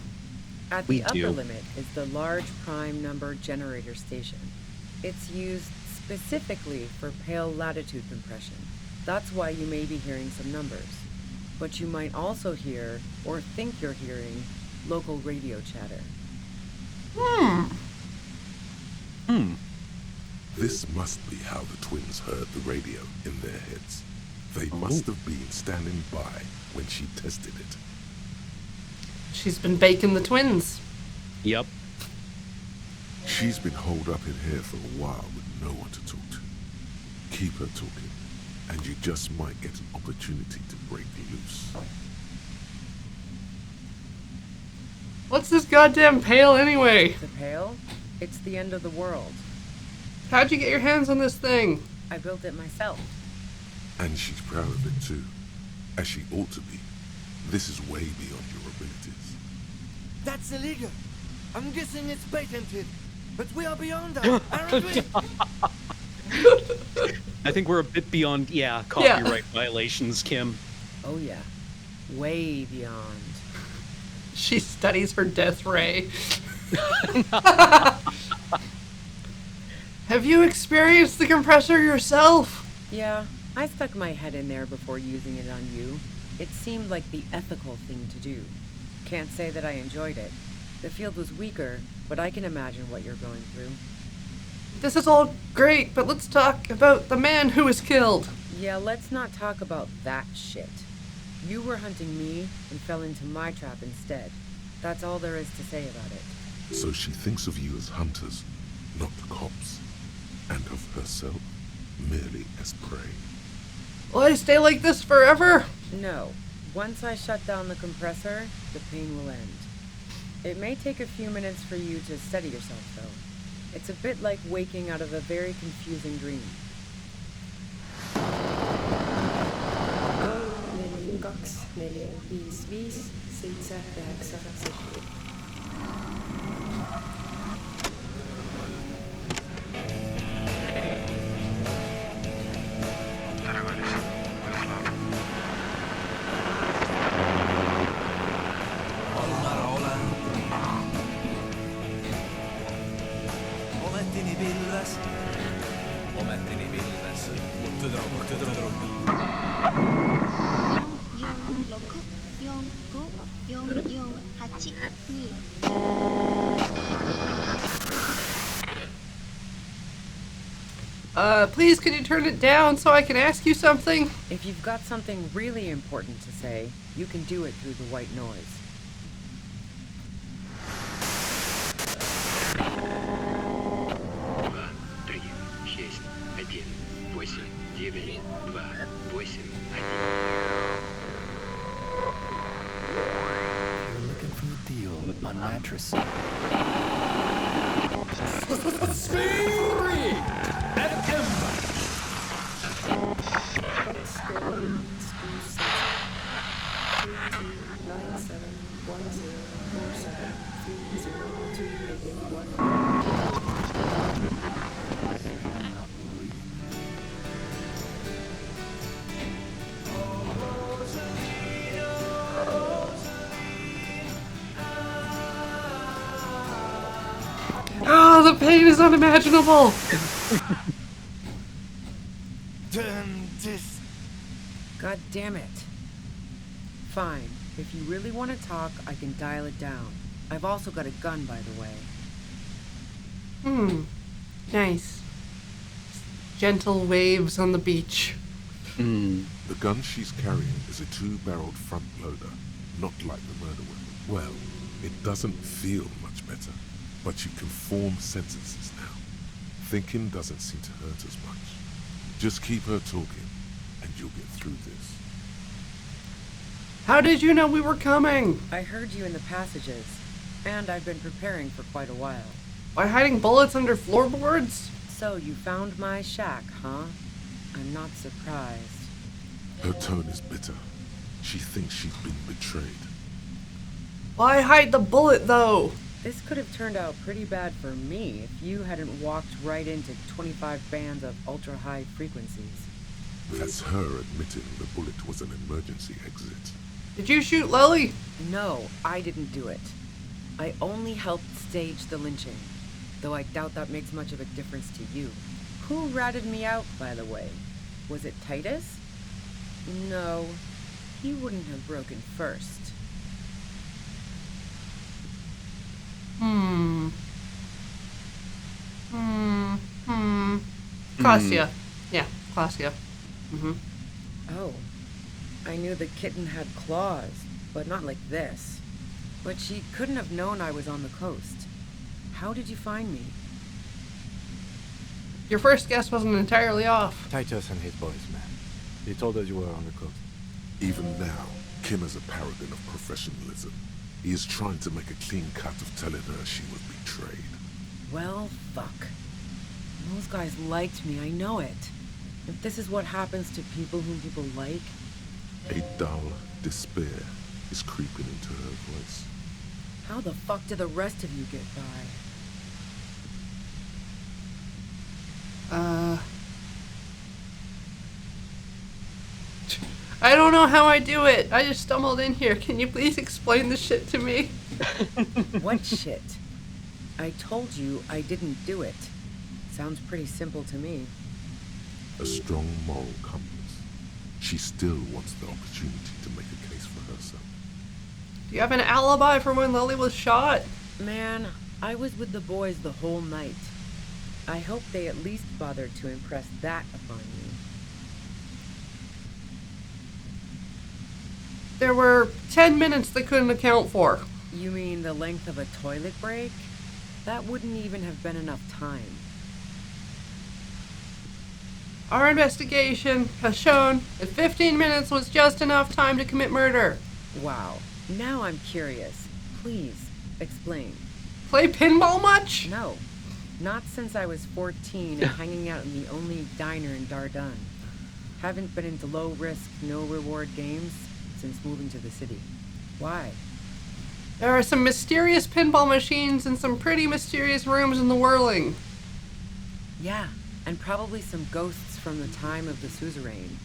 At the upper limit is the large prime number generator station. It's used specifically for pale latitude compression. That's why you may be hearing some numbers. But you might also hear, or think you're hearing, local radio chatter. This must be how the twins heard the radio in their heads. They must have been standing by when she tested it. She's been baking the twins. Yep. She's been holed up in here for a while with no one to talk to. Keep her talking, and you just might get an opportunity to break loose. What's this goddamn pail anyway? The pail? It's the end of the world. How'd you get your hands on this thing? I built it myself. And she's proud of it too, as she ought to be. This is way beyond your abilities. That's illegal. I'm guessing it's patented. But we are beyond that, aren't we? I think we're a bit beyond, copyright violations, Kim. Oh yeah. Way beyond. She studies her death ray. Have you experienced the compressor yourself? Yeah, I stuck my head in there before using it on you. It seemed like the ethical thing to do. Can't say that I enjoyed it. The field was weaker, but I can imagine what you're going through. This is all great, but let's talk about the man who was killed. Yeah, let's not talk about that shit. You were hunting me and fell into my trap instead. That's all there is to say about it. So she thinks of you as hunters, not cops, and of herself merely as prey. Will I stay like this forever? No. Once I shut down the compressor, the pain will end. It may take a few minutes for you to steady yourself, though. It's a bit like waking out of a very confusing dream. Please could you turn it down so I can ask you something? If you've got something really important to say, you can do it through the white noise. You're looking for a deal on mattress. Oh, the pain is unimaginable! Turn this. God damn it. Fine. If you really want to talk, I can dial it down. I've also got a gun, by the way. Nice. Gentle waves on the beach. The gun she's carrying is a two-barreled front loader, not like the murder weapon. Well, it doesn't feel much better, but you can form sentences now. Thinking doesn't seem to hurt as much. Just keep her talking, and you'll get through this. How did you know we were coming? I heard you in the passages, and I've been preparing for quite a while. By hiding bullets under floorboards? So you found my shack, huh? I'm not surprised. Her tone is bitter. She thinks she's been betrayed. Why hide the bullet, though? This could have turned out pretty bad for me if you hadn't walked right into 25 bands of ultra-high frequencies. That's her admitting the bullet was an emergency exit. Did you shoot Lily? No, I didn't do it. I only helped stage the lynching, though I doubt that makes much of a difference to you. Who ratted me out, by the way? Was it Titus? No, he wouldn't have broken first. Clausia. Yeah, Clausia. Mm-hmm. Oh, I knew the kitten had claws, but not like this. But she couldn't have known I was on the coast. How did you find me? Your first guess wasn't entirely off. Titus and his boys, man. They told us you were on the coast. Even now, Kim is a paragon of professionalism. He is trying to make a clean cut of telling her she was betrayed. Well, fuck. Those guys liked me, I know it. If this is what happens to people whom people like... A dull despair is creeping into her voice. How the fuck do the rest of you get by? I don't know how I do it. I just stumbled in here. Can you please explain this shit to me? What shit? I told you I didn't do it. Sounds pretty simple to me. A strong moral compass. She still wants the opportunity to make a case for herself. Do you have an alibi for when Lily was shot? Man, I was with the boys the whole night. I hope they at least bothered to impress that upon you. There were 10 minutes they couldn't account for. You mean the length of a toilet break? That wouldn't even have been enough time. Our investigation has shown that 15 minutes was just enough time to commit murder. Wow. Now I'm curious. Please, explain. Play pinball much? No. Not since I was 14 and hanging out in the only diner in Dardun. Haven't been into low-risk, no-reward games since moving to the city. Why? There are some mysterious pinball machines in some pretty mysterious rooms in the Whirling. Yeah, and probably some ghosts from the time of the suzerain.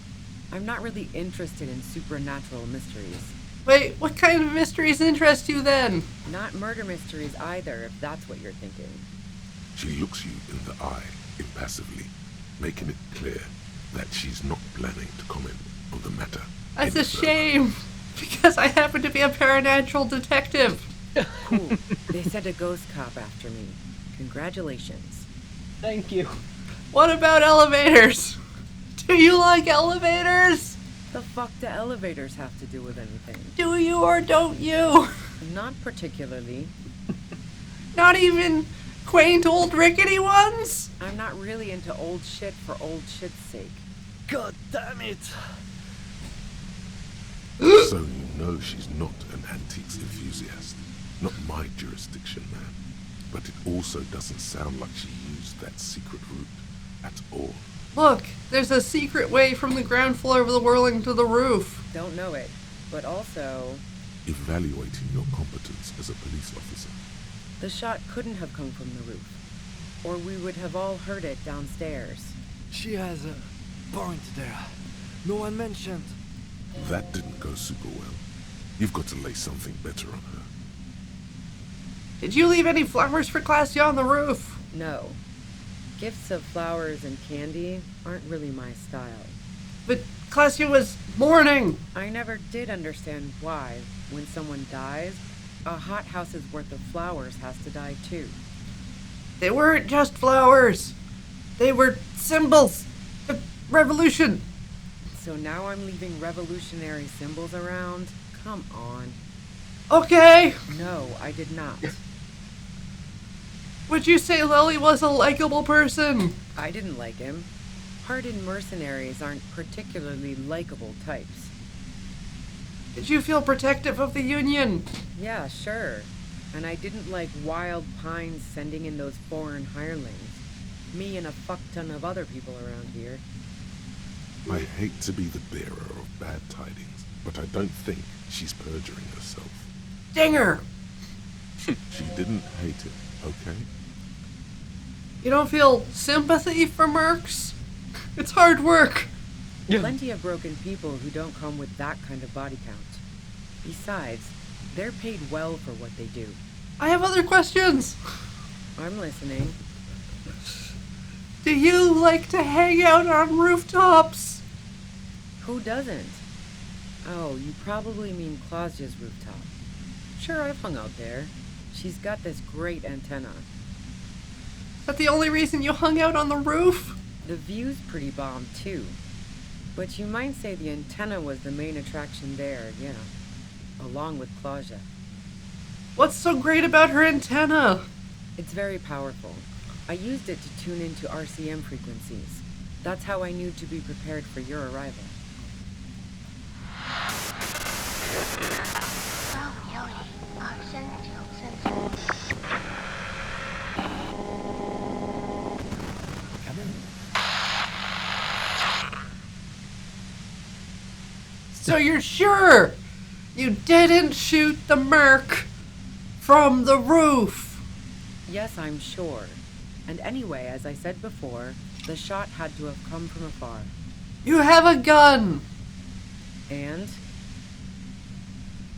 I'm not really interested in supernatural mysteries. Wait, what kind of mysteries interest you then? Not murder mysteries either, if that's what you're thinking. She looks you in the eye, impassively, making it clear that she's not planning to comment on the matter. That's a shame, because I happen to be a paranatural detective. Cool. They sent a ghost cop after me. Congratulations. Thank you. What about elevators? Do you like elevators? The fuck do elevators have to do with anything? Do you or don't you? Not particularly. Not even quaint old rickety ones? I'm not really into old shit for old shit's sake. God damn it! So you know she's not an antiques enthusiast. Not my jurisdiction, man. But it also doesn't sound like she used that secret route at all. Look, there's a secret way from the ground floor of the Whirling to the roof. Don't know it, but also... Evaluating your competence as a police officer. The shot couldn't have come from the roof, or we would have all heard it downstairs. She has a point there. No one mentioned. That didn't go super well. You've got to lay something better on her. Did you leave any flowers for Clausia on the roof? No. Gifts of flowers and candy aren't really my style. But Clausia was mourning. I never did understand why, when someone dies, a hothouse's worth of flowers has to die too. They weren't just flowers. They were symbols of revolution. So now I'm leaving revolutionary symbols around? Come on. Okay. No, I did not. Would you say Lily was a likable person? I didn't like him. Hardened mercenaries aren't particularly likable types. Did you feel protective of the Union? Yeah, sure. And I didn't like Wild Pines sending in those foreign hirelings. Me and a fuck ton of other people around here. I hate to be the bearer of bad tidings, but I don't think she's perjuring herself. Dinger! She didn't hate it, okay? You don't feel sympathy for mercs? It's hard work. Plenty of broken people who don't come with that kind of body count. Besides, they're paid well for what they do. I have other questions. I'm listening. Do you like to hang out on rooftops? Who doesn't? Oh, you probably mean Clausia's rooftop. Sure, I've hung out there. She's got this great antenna. Is that the only reason you hung out on the roof? The view's pretty bomb, too. But you might say the antenna was the main attraction there, yeah. Along with Claudia. What's so great about her antenna? It's very powerful. I used it to tune into RCM frequencies. That's how I knew to be prepared for your arrival. So you're sure you didn't shoot the merc from the roof? Yes, I'm sure. And anyway, as I said before, the shot had to have come from afar. You have a gun. And?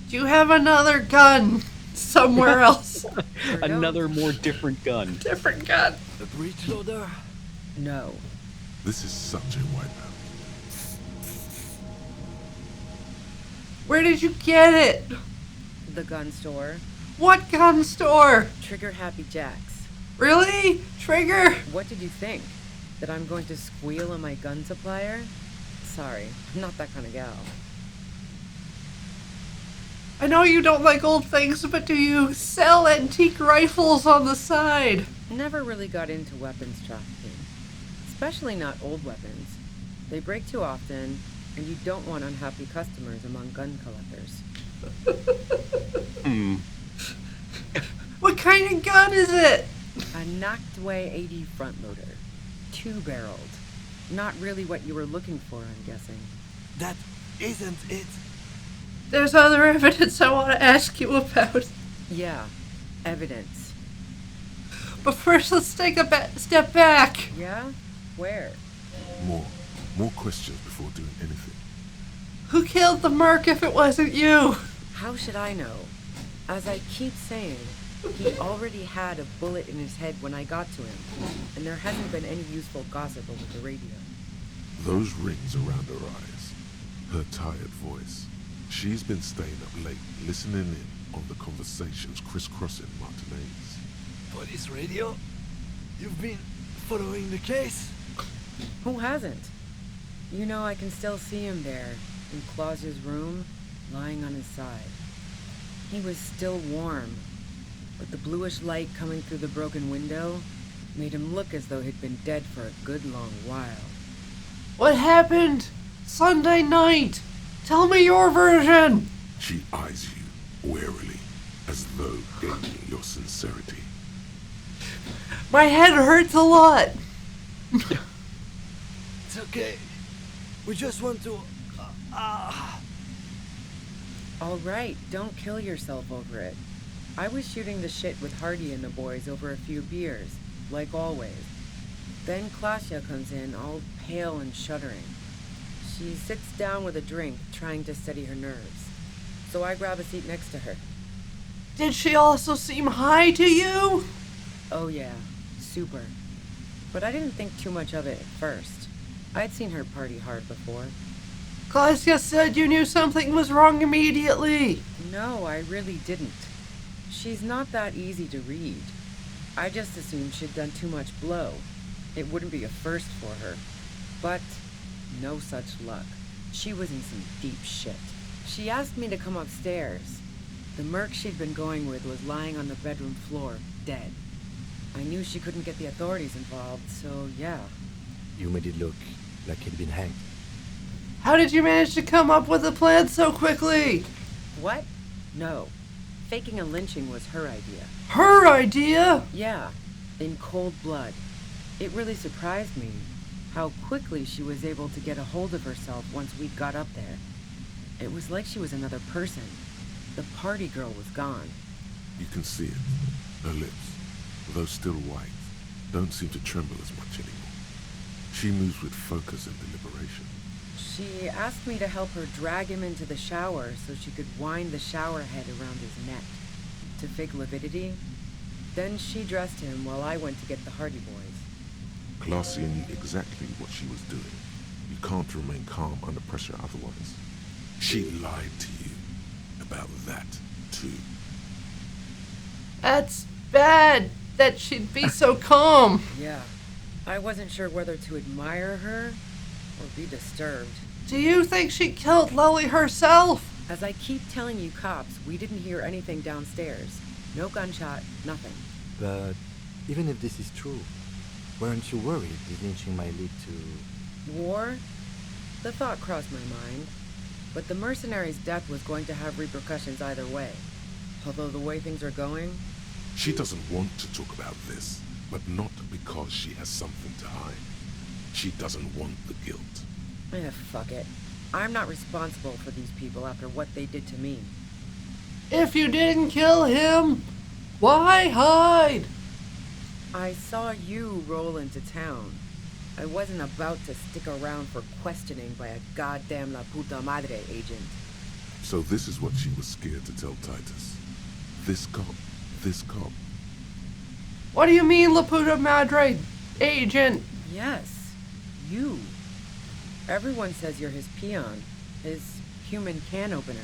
Do you have another gun somewhere else? Another more different gun. Different gun. A breech loader? No. This is such a wipeout. Where did you get it? The gun store. What gun store? Trigger Happy Jacks. Really? Trigger? What did you think? That I'm going to squeal on my gun supplier? Sorry, I'm not that kind of gal. I know you don't like old things, but do you sell antique rifles on the side? Never really got into weapons trafficking. Especially not old weapons. They break too often, and you don't want unhappy customers among gun collectors. What kind of gun is it? A knocked-away 80 front-loader. Two-barreled. Not really what you were looking for, I'm guessing. That isn't it. There's other evidence I want to ask you about. Yeah, evidence. But first, let's take a step back. Yeah? Where? More questions before doing anything. Who killed the merc if it wasn't you? How should I know? As I keep saying, he already had a bullet in his head when I got to him, and there hasn't been any useful gossip over the radio. Those rings around her eyes, her tired voice. She's been staying up late, listening in on the conversations crisscrossing Martinez. Police radio? You've been following the case? Who hasn't? You know, I can still see him there, in Claus's room, lying on his side. He was still warm, but the bluish light coming through the broken window made him look as though he'd been dead for a good long while. What happened? Sunday night. Tell me your version. She eyes you warily, as though gaining your sincerity. My head hurts a lot. It's okay. We just want to... All right, don't kill yourself over it. I was shooting the shit with Hardy and the boys over a few beers, like always. Then Klasia comes in, all pale and shuddering. She sits down with a drink, trying to steady her nerves. So I grab a seat next to her. Did she also seem high to you? Oh yeah, super. But I didn't think too much of it at first. I'd seen her party hard before. Klasia said you knew something was wrong immediately. No, I really didn't. She's not that easy to read. I just assumed she'd done too much blow. It wouldn't be a first for her. But no such luck. She was in some deep shit. She asked me to come upstairs. The merc she'd been going with was lying on the bedroom floor, dead. I knew she couldn't get the authorities involved, so yeah. You made it look like he'd been hanged. How did you manage to come up with a plan so quickly? What? No. Faking a lynching was her idea. Her idea? Yeah, in cold blood. It really surprised me how quickly she was able to get a hold of herself once we got up there. It was like she was another person. The party girl was gone. You can see it. Her lips, though still white, don't seem to tremble as much anymore. She moves with focus and deliberation. She asked me to help her drag him into the shower so she could wind the shower head around his neck to fake lividity. Then she dressed him while I went to get the Hardy Boys. Klasia knew exactly what she was doing. You can't remain calm under pressure otherwise. She lied to you about that, too. That's bad that she'd be so calm. Yeah. I wasn't sure whether to admire her or be disturbed. Do you think she killed Lily herself? As I keep telling you cops, we didn't hear anything downstairs. No gunshot, nothing. But even if this is true, weren't you worried the lynching might lead to... War? The thought crossed my mind. But the mercenary's death was going to have repercussions either way. Although the way things are going... She doesn't want to talk about this, but not because she has something to hide. She doesn't want the guilt. Fuck it. I'm not responsible for these people after what they did to me. If you didn't kill him, why hide? I saw you roll into town. I wasn't about to stick around for questioning by a goddamn la puta madre agent. So this is what she was scared to tell Titus. This cop. What do you mean, La Puta Madre agent? Yes, you. Everyone says you're his peon, his human can opener.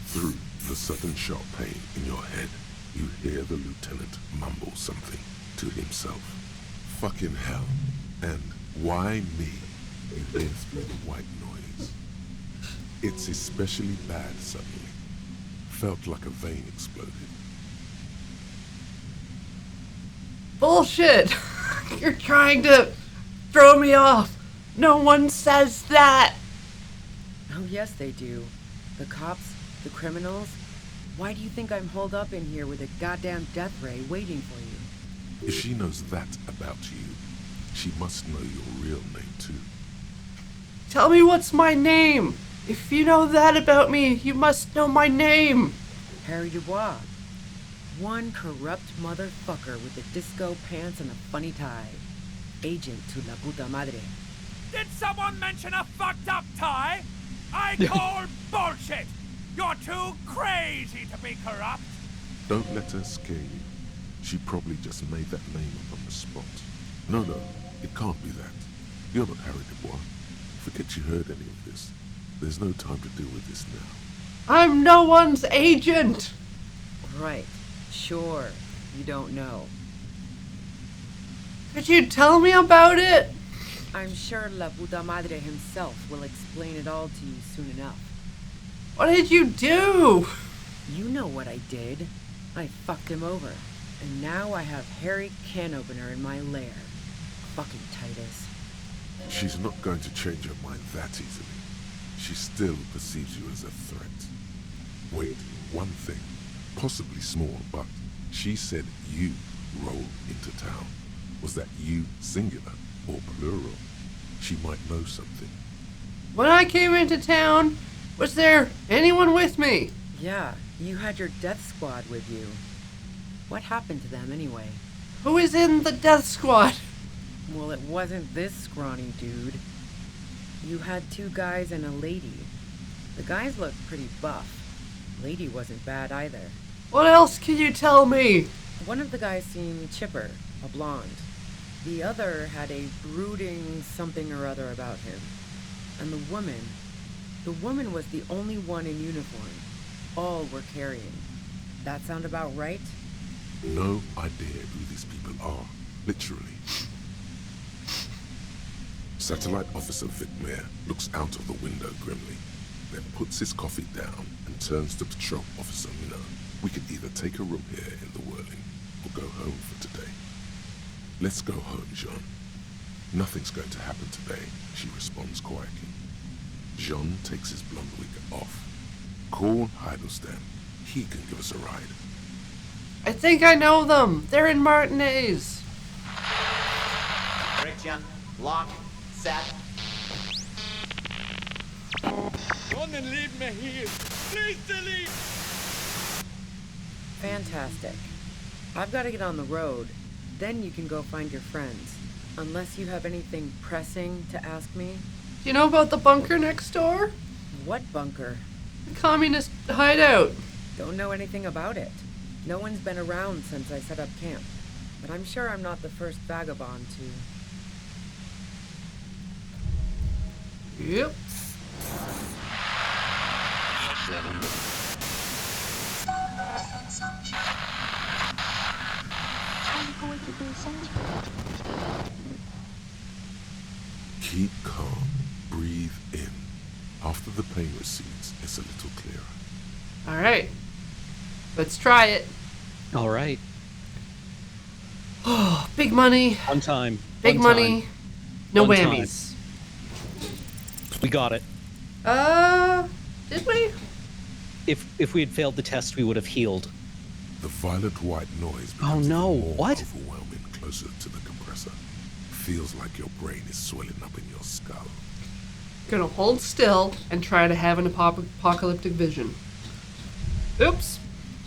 Through the sudden sharp pain in your head, you hear the lieutenant mumble something to himself. Fucking hell. And why me? You hear through the white noise. It's especially bad suddenly. Felt like a vein exploded. Bullshit! You're trying to throw me off. No one says that. Oh, yes, they do. The cops, the criminals. Why do you think I'm holed up in here with a goddamn death ray waiting for you? If she knows that about you, she must know your real name too. Tell me what's my name. If you know that about me, you must know my name. Harry Dubois. One corrupt motherfucker with the disco pants and a funny tie. Agent to la puta madre. Did someone mention a fucked up tie? I call bullshit! You're too crazy to be corrupt! Don't let her scare you. She probably just made that name up on the spot. No, it can't be that. You're not Harry Dubois. Forget you heard any of this. There's no time to deal with this now. I'm no one's agent! Right. Sure. You don't know. Could you tell me about it? I'm sure La Puta Madre himself will explain it all to you soon enough. What did you do? You know what I did. I fucked him over. And now I have Harry Can Opener in my lair. Fucking Titus. She's not going to change her mind that easily. She still perceives you as a threat. Wait, one thing. Possibly small, but she said you rolled into town. Was that you singular or plural? She might know something. When I came into town, was there anyone with me? Yeah, you had your death squad with you. What happened to them anyway? Who is in the death squad? Well, it wasn't this scrawny dude. You had 2 guys and a lady. The guys looked pretty buff. Lady wasn't bad either. What else can you tell me? One of the guys seemed chipper, a blonde. The other had a brooding something or other about him. And the woman was the only one in uniform. All were carrying. That sound about right? No idea who these people are, literally. Satellite Officer Vic Mayer looks out of the window grimly, then puts his coffee down and turns to Patrol Officer Minot. We could either take a room here in the Whirling or go home for today. Let's go home, Jean. Nothing's going to happen today, she responds quietly. Jean takes his blonde wig off. Call Heidelstein. He can give us a ride. I think I know them. They're in Martinez. Friction, lock, set. Don't leave me here. Please delete. Fantastic. I've got to get on the road. Then you can go find your friends. Unless you have anything pressing to ask me. Do you know about the bunker next door? What bunker? The communist hideout. Don't know anything about it. No one's been around since I set up camp. But I'm sure I'm not the first vagabond to... Yep. Keep calm. Breathe in. After the pain recedes, it's a little clearer. All right. Let's try it. All right. Oh, big money. On time. Big On money. time. No On whammies. We got it. Did we? If we had failed the test, we would have healed. The violet-white noise Oh becomes no, even more what? overwhelming closer to the compressor. Feels like your brain is swelling up in your skull. Gonna hold still and try to have an apocalyptic vision. Oops.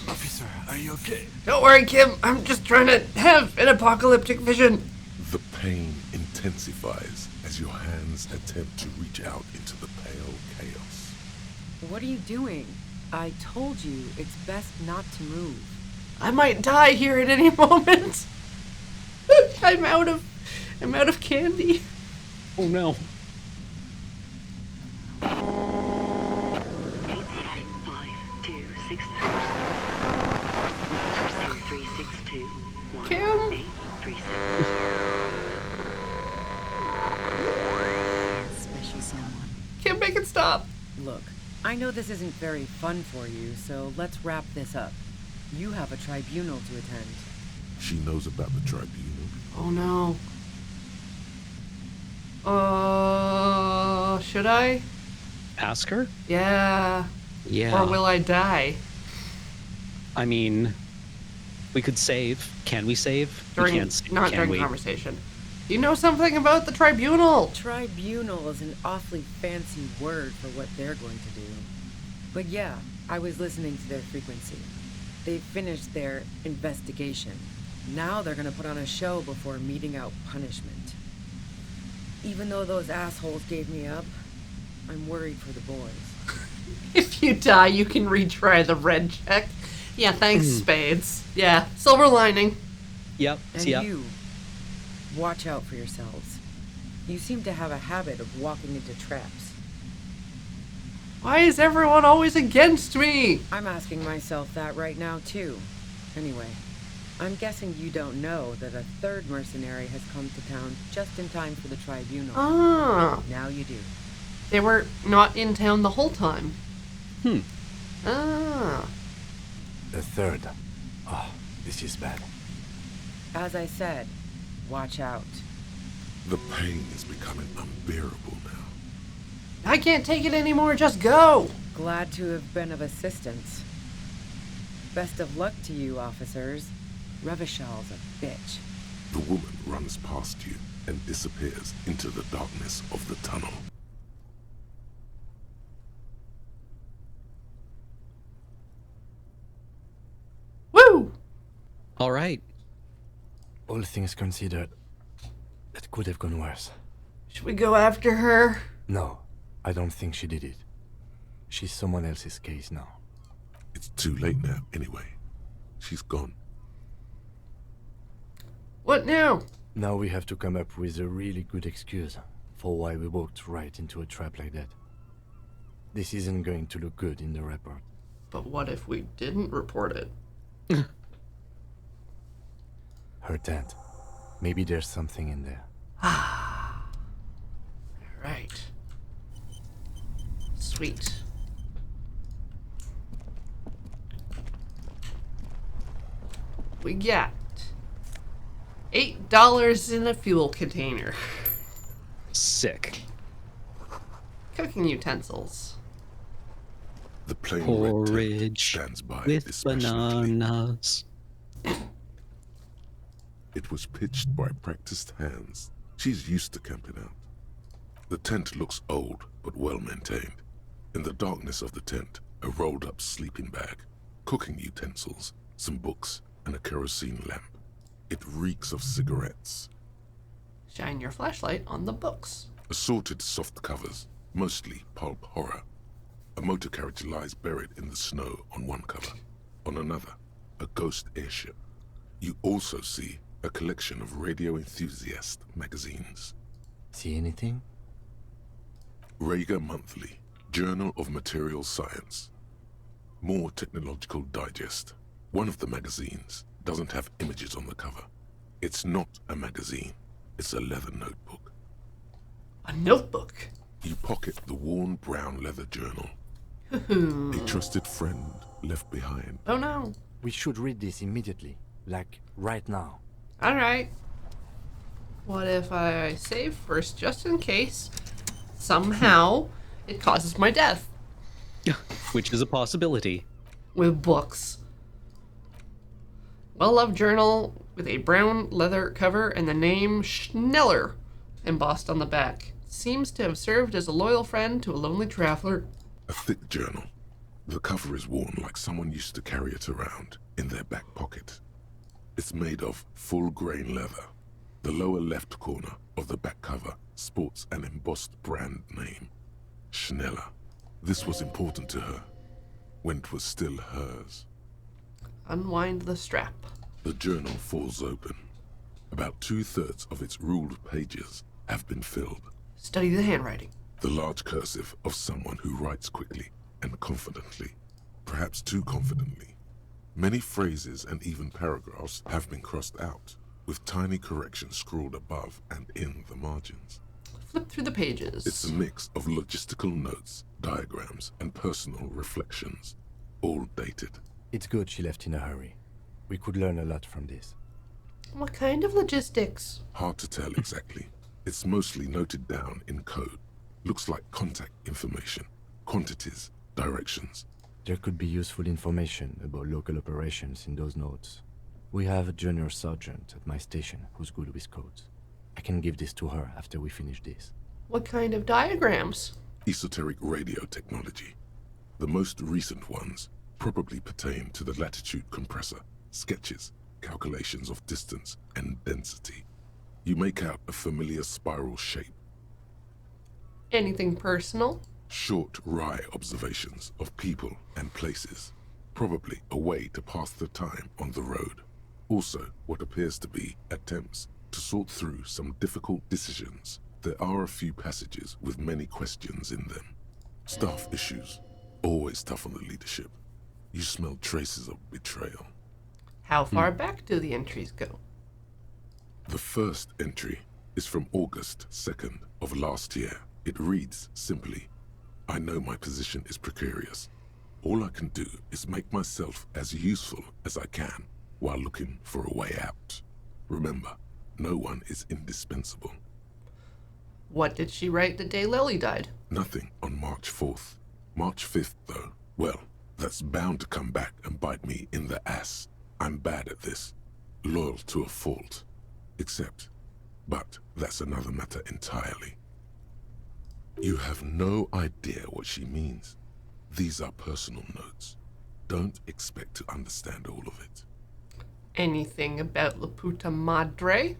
Officer, are you okay? Don't worry, Kim. I'm just trying to have an apocalyptic vision. The pain intensifies as your hands attempt to reach out into the pale chaos. What are you doing? I told you it's best not to move. I might die here at any moment. I'm out of candy. Oh no. Kim? Especially someone. Kim, make it stop. Look, I know this isn't very fun for you, so let's wrap this up. You have a tribunal to attend. She knows about the tribunal. Oh no. Should I? Ask her? Yeah. Yeah. Or will I die? I mean, we could save. Can we save? During, we can't save, not can during we? conversation. You know something about the tribunal? Tribunal is an awfully fancy word for what they're going to do. But yeah, I was listening to their frequency. They finished their investigation. Now they're gonna put on a show before meting out punishment. Even though those assholes gave me up, I'm worried for the boys. If you die, you can retry the red check. Yeah, thanks, Spades. Yeah, silver lining. Yep. And Yep. you, watch out for yourselves. You seem to have a habit of walking into traps. Why is everyone always against me? I'm asking myself that right now, too. Anyway, I'm guessing you don't know that a third mercenary has come to town just in time for the tribunal. Ah. Now you do. They were not in town the whole time. Ah. A third. Oh, this is bad. As I said, watch out. The pain is becoming unbearable now. I can't take it anymore, just go! Glad to have been of assistance. Best of luck to you, officers. Revishal's a bitch. The woman runs past you and disappears into the darkness of the tunnel. Woo! All right. All things considered, it could have gone worse. Should we go after her? No, I don't think she did it. She's someone else's case now. It's too late now, anyway. She's gone. What now? Now we have to come up with a really good excuse for why we walked right into a trap like that. This isn't going to look good in the report. But what if we didn't report it? Her tent. Maybe there's something in there. Right. Sweet. We got $8 in a fuel container. Sick. Cooking utensils. The plain red Porridge tent stands by with dispassionately. bananas. It was pitched by practiced hands. She's used to camping out. The tent looks old, but well maintained. In the darkness of the tent, a rolled up sleeping bag, cooking utensils, some books, and a kerosene lamp. It reeks of cigarettes. Shine your flashlight on the books. Assorted soft covers, mostly pulp horror. A motor carriage lies buried in the snow on one cover. On another, a ghost airship. You also see a collection of radio enthusiast magazines. See anything? Rager Monthly, Journal of Material Science. More Technological Digest. One of the magazines doesn't have images on the cover. It's not a magazine. It's a leather notebook. A notebook. You pocket the worn brown leather journal. A trusted friend left behind. Oh no. We should read this immediately. Like, right now. Alright. What if I save first, just in case somehow it causes my death? Which is a possibility. With books. Well-loved journal with a brown leather cover and the name Schneller embossed on the back. Seems to have served as a loyal friend to a lonely traveler. A thick journal. The cover is worn like someone used to carry it around in their back pocket. It's made of full-grain leather. The lower left corner of the back cover sports an embossed brand name, Schneller. This was important to her, when it was still hers. Unwind the strap. The journal falls open. About 2/3 of its ruled pages have been filled. Study the handwriting. The large cursive of someone who writes quickly and confidently, perhaps too confidently. Many phrases and even paragraphs have been crossed out, with tiny corrections scrawled above and in the margins. Flip through the pages. It's a mix of logistical notes, diagrams, and personal reflections, all dated. It's good she left in a hurry. We could learn a lot from this. What kind of logistics? Hard to tell exactly. It's mostly noted down in code. Looks like contact information, quantities, directions. There could be useful information about local operations in those notes. We have a junior sergeant at my station who's good with codes. I can give this to her after we finish this. What kind of diagrams? Esoteric radio technology. The most recent ones probably pertain to the latitude compressor, sketches, calculations of distance and density. You make out a familiar spiral shape. Anything personal? Short, wry observations of people and places. Probably a way to pass the time on the road. Also, what appears to be attempts to sort through some difficult decisions. There are a few passages with many questions in them. Staff issues. Always tough on the leadership. You smell traces of betrayal. How far back do the entries go? The first entry is from August 2nd of last year. It reads simply, I know my position is precarious. All I can do is make myself as useful as I can while looking for a way out. Remember, no one is indispensable. What did she write the day Lily died? Nothing on March 4th. March 5th, though, well, that's bound to come back and bite me in the ass. I'm bad at this. Loyal to a fault. But that's another matter entirely. You have no idea what she means. These are personal notes. Don't expect to understand all of it. Anything about La Puta Madre?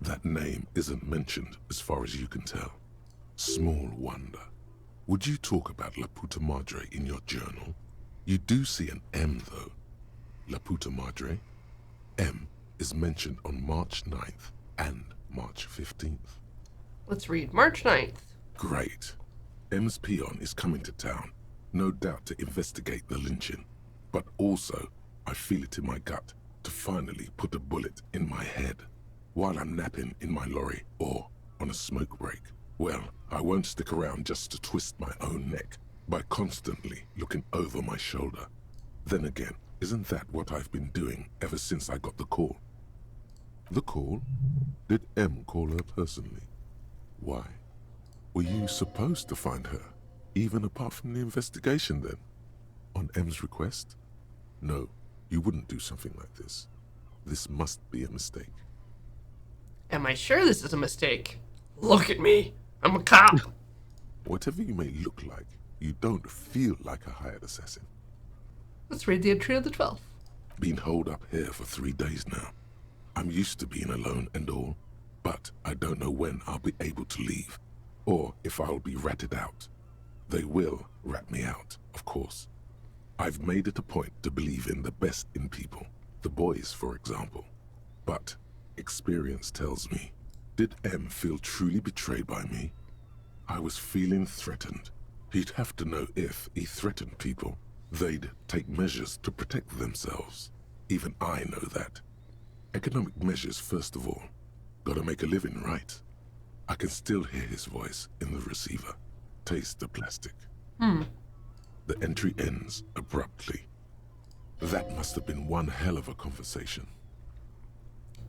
That name isn't mentioned as far as you can tell. Small wonder. Would you talk about La Puta Madre in your journal? You do see an M, though. La Puta Madre. M is mentioned on March 9th and March 15th. Let's read March 9th. Great. M's peon is coming to town, no doubt to investigate the lynching. But also, I feel it in my gut to finally put a bullet in my head while I'm napping in my lorry or on a smoke break. Well, I won't stick around just to twist my own neck by constantly looking over my shoulder. Then again, isn't that what I've been doing ever since I got the call? The call? Did M call her personally? Why? Were you supposed to find her, even apart from the investigation then? On M's request? No, you wouldn't do something like this. This must be a mistake. Am I sure this is a mistake? Look at me. I'm a cop. Whatever you may look like, you don't feel like a hired assassin. Let's read the entry of the 12th. Been holed up here for 3 days now. I'm used to being alone and all, but I don't know when I'll be able to leave, or if I'll be ratted out. They will rat me out, of course. I've made it a point to believe in the best in people, the boys, for example. But experience tells me, did M feel truly betrayed by me? I was feeling threatened. He'd have to know if he threatened people, they'd take measures to protect themselves. Even I know that. Economic measures first of all. Gotta make a living, right? I can still hear his voice in the receiver. Taste the plastic. The entry ends abruptly. That must have been one hell of a conversation.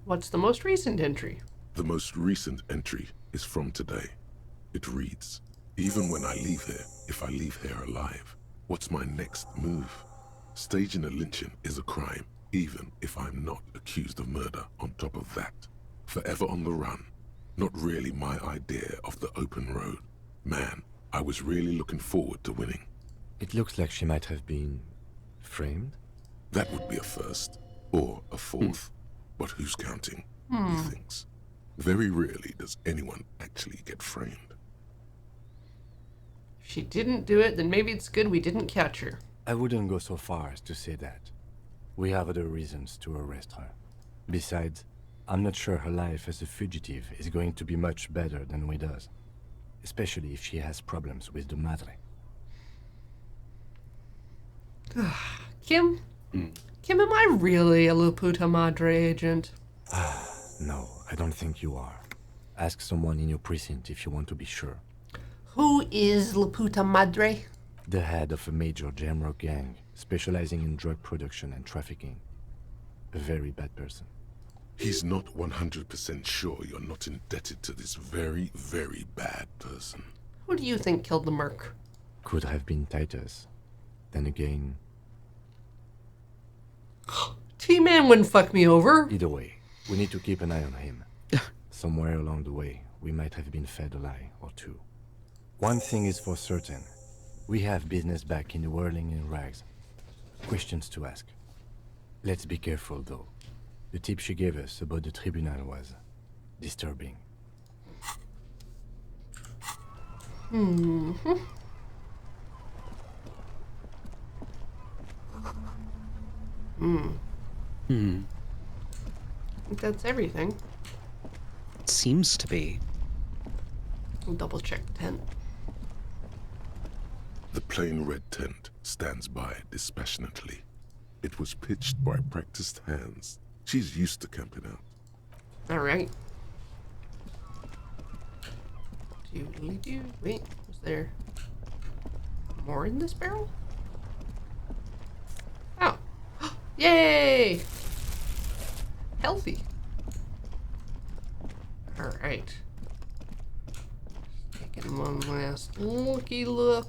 What's the most recent entry? The most recent entry is from today. It reads, even when I leave here, if I leave here alive, what's my next move? Staging a lynching is a crime, even if I'm not accused of murder on top of that. Forever on the run. Not really my idea of the open road. Man, I was really looking forward to winning. It looks like she might have been framed. That would be a first, or a fourth. But who's counting? He thinks. Very rarely does anyone actually get framed. If she didn't do it, then maybe it's good we didn't catch her. I wouldn't go so far as to say that. We have other reasons to arrest her. Besides, I'm not sure her life as a fugitive is going to be much better than we does. Especially if she has problems with the Madre. Kim? Kim, am I really a La Puta Madre agent? No, I don't think you are. Ask someone in your precinct if you want to be sure. Who is La Puta Madre? The head of a major Jamrock gang, specializing in drug production and trafficking. A very bad person. He's not 100% sure you're not indebted to this very, very bad person. Who do you think killed the Merc? Could have been Titus. Then again... T-Man wouldn't fuck me over. Either way, we need to keep an eye on him. Somewhere along the way, we might have been fed a lie or two. One thing is for certain. We have business back in the whirling in rags. Questions to ask. Let's be careful, though. The tip she gave us about the tribunal was disturbing. I think that's everything. Seems to be. I'll double check the tent. The plain red tent stands by dispassionately. It was pitched by practiced hands. She's used to camping out. Alright. Doodly-doo. Wait, was there more in this barrel? Oh. Yay! Healthy. Alright. Taking one last looky look.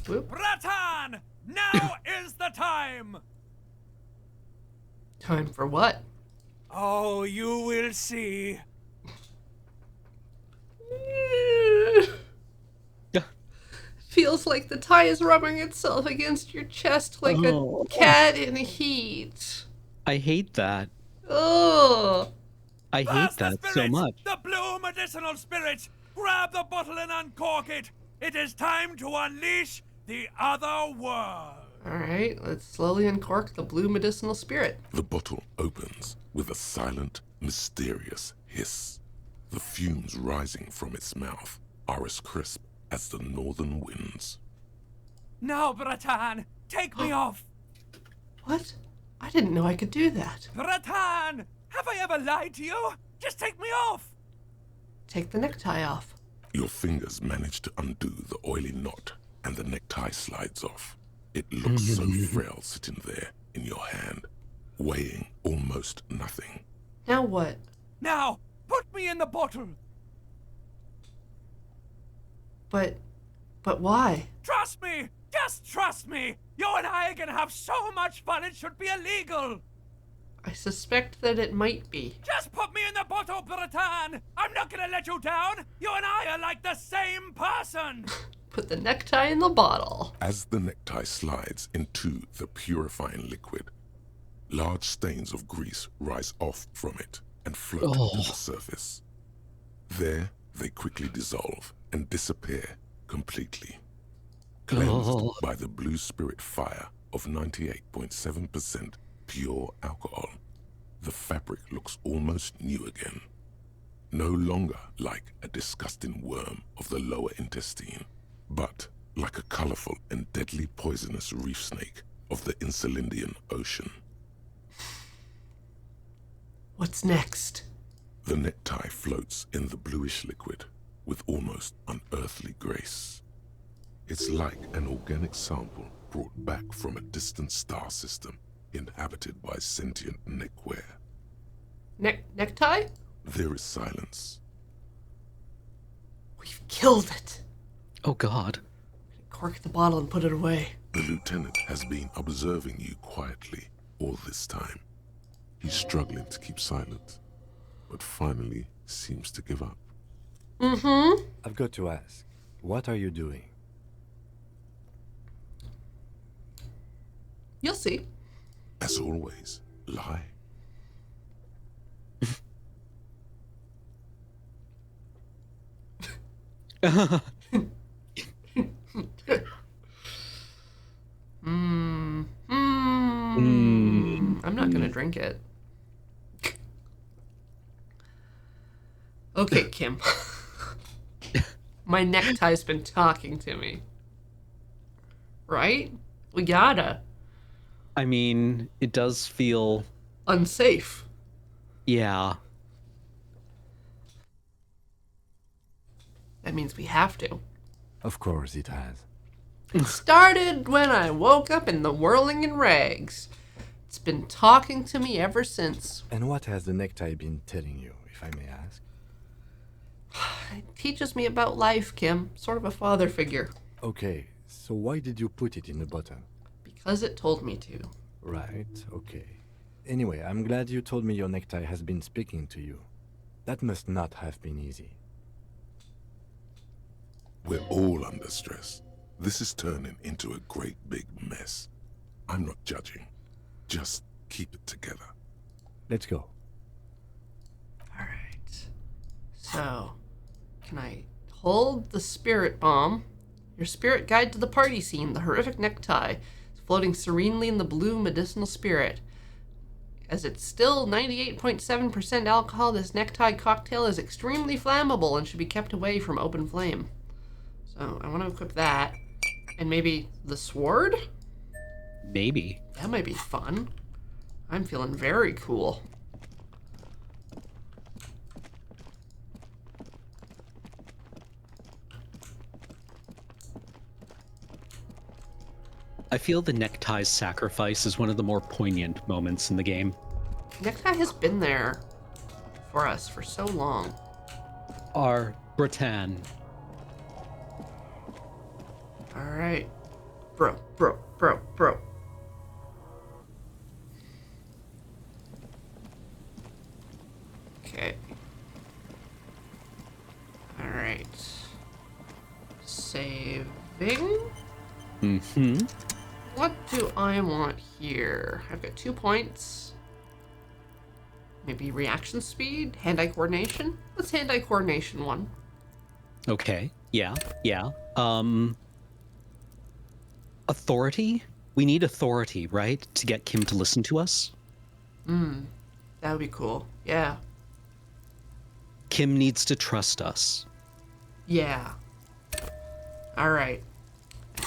Whoop. Ratan! Now is the time! Time for what? Oh, you will see. Feels like the tie is rubbing itself against your chest like a cat in heat. I hate that. Oh. I hate that so much. The blue medicinal spirit! Grab the bottle and uncork it! It is time to unleash the other world! Alright, let's slowly uncork the blue medicinal spirit. The bottle opens with a silent, mysterious hiss. The fumes rising from its mouth are as crisp as the northern winds. Now, Bratan, take me off! What? I didn't know I could do that. Bratan! Have I ever lied to you? Just take me off! Take the necktie off. Your fingers manage to undo the oily knot, and the necktie slides off. It looks so frail sitting there in your hand, weighing almost nothing. Now what? Now, put me in the bottle! But why? Trust me! Just trust me! You and I are gonna have so much fun it should be illegal! I suspect that it might be. Just put me in the bottle, Bratan! I'm not gonna let you down! You and I are like the same person! Put the necktie in the bottle. As the necktie slides into the purifying liquid, large stains of grease rise off from it and float to the surface. There, they quickly dissolve and disappear completely. Cleansed by the blue spirit fire of 98.7% pure alcohol, the fabric looks almost new again. No longer like a disgusting worm of the lower intestine, but like a colorful and deadly poisonous reef snake of the Insulindian Ocean. What's next? The necktie floats in the bluish liquid with almost unearthly grace. It's like an organic sample brought back from a distant star system inhabited by sentient neckwear. Necktie? There is silence. We've killed it. Oh God. Cork the bottle and put it away. The lieutenant has been observing you quietly all this time. He's struggling to keep silent, but finally seems to give up. Mm-hmm. I've got to ask, what are you doing? You'll see. As always, lie. I'm not gonna drink it. Okay, Kim. My necktie's been talking to me. Right? We gotta. I mean, it does feel unsafe. Yeah. That means we have to. Of course it has. It started when I woke up in the whirling in rags. It's been talking to me ever since. And what has the necktie been telling you, if I may ask? It teaches me about life, Kim. Sort of a father figure. Okay, so why did you put it in the bottle? Because it told me to. Right, okay. Anyway, I'm glad you told me your necktie has been speaking to you. That must not have been easy. We're all under stress. This is turning into a great big mess. I'm not judging. Just keep it together. Let's go. Alright. So, can I hold the spirit bomb? Your spirit guide to the party scene, the horrific necktie, is floating serenely in the blue medicinal spirit. As it's still 98.7% alcohol, this necktie cocktail is extremely flammable and should be kept away from open flame. So, I want to equip that. And maybe the sword? Maybe. That might be fun. I'm feeling very cool. I feel the necktie's sacrifice is one of the more poignant moments in the game. Necktie has been there for us for so long. Our Bratan. Alright. Bro. Okay. Alright. Saving. Mm-hmm. What do I want here? I've got 2 points. Maybe reaction speed? Hand-eye coordination? Let's hand-eye coordination one. Okay. Yeah. Authority? We need authority, right? To get Kim to listen to us? That would be cool. Yeah. Kim needs to trust us. Yeah. Alright.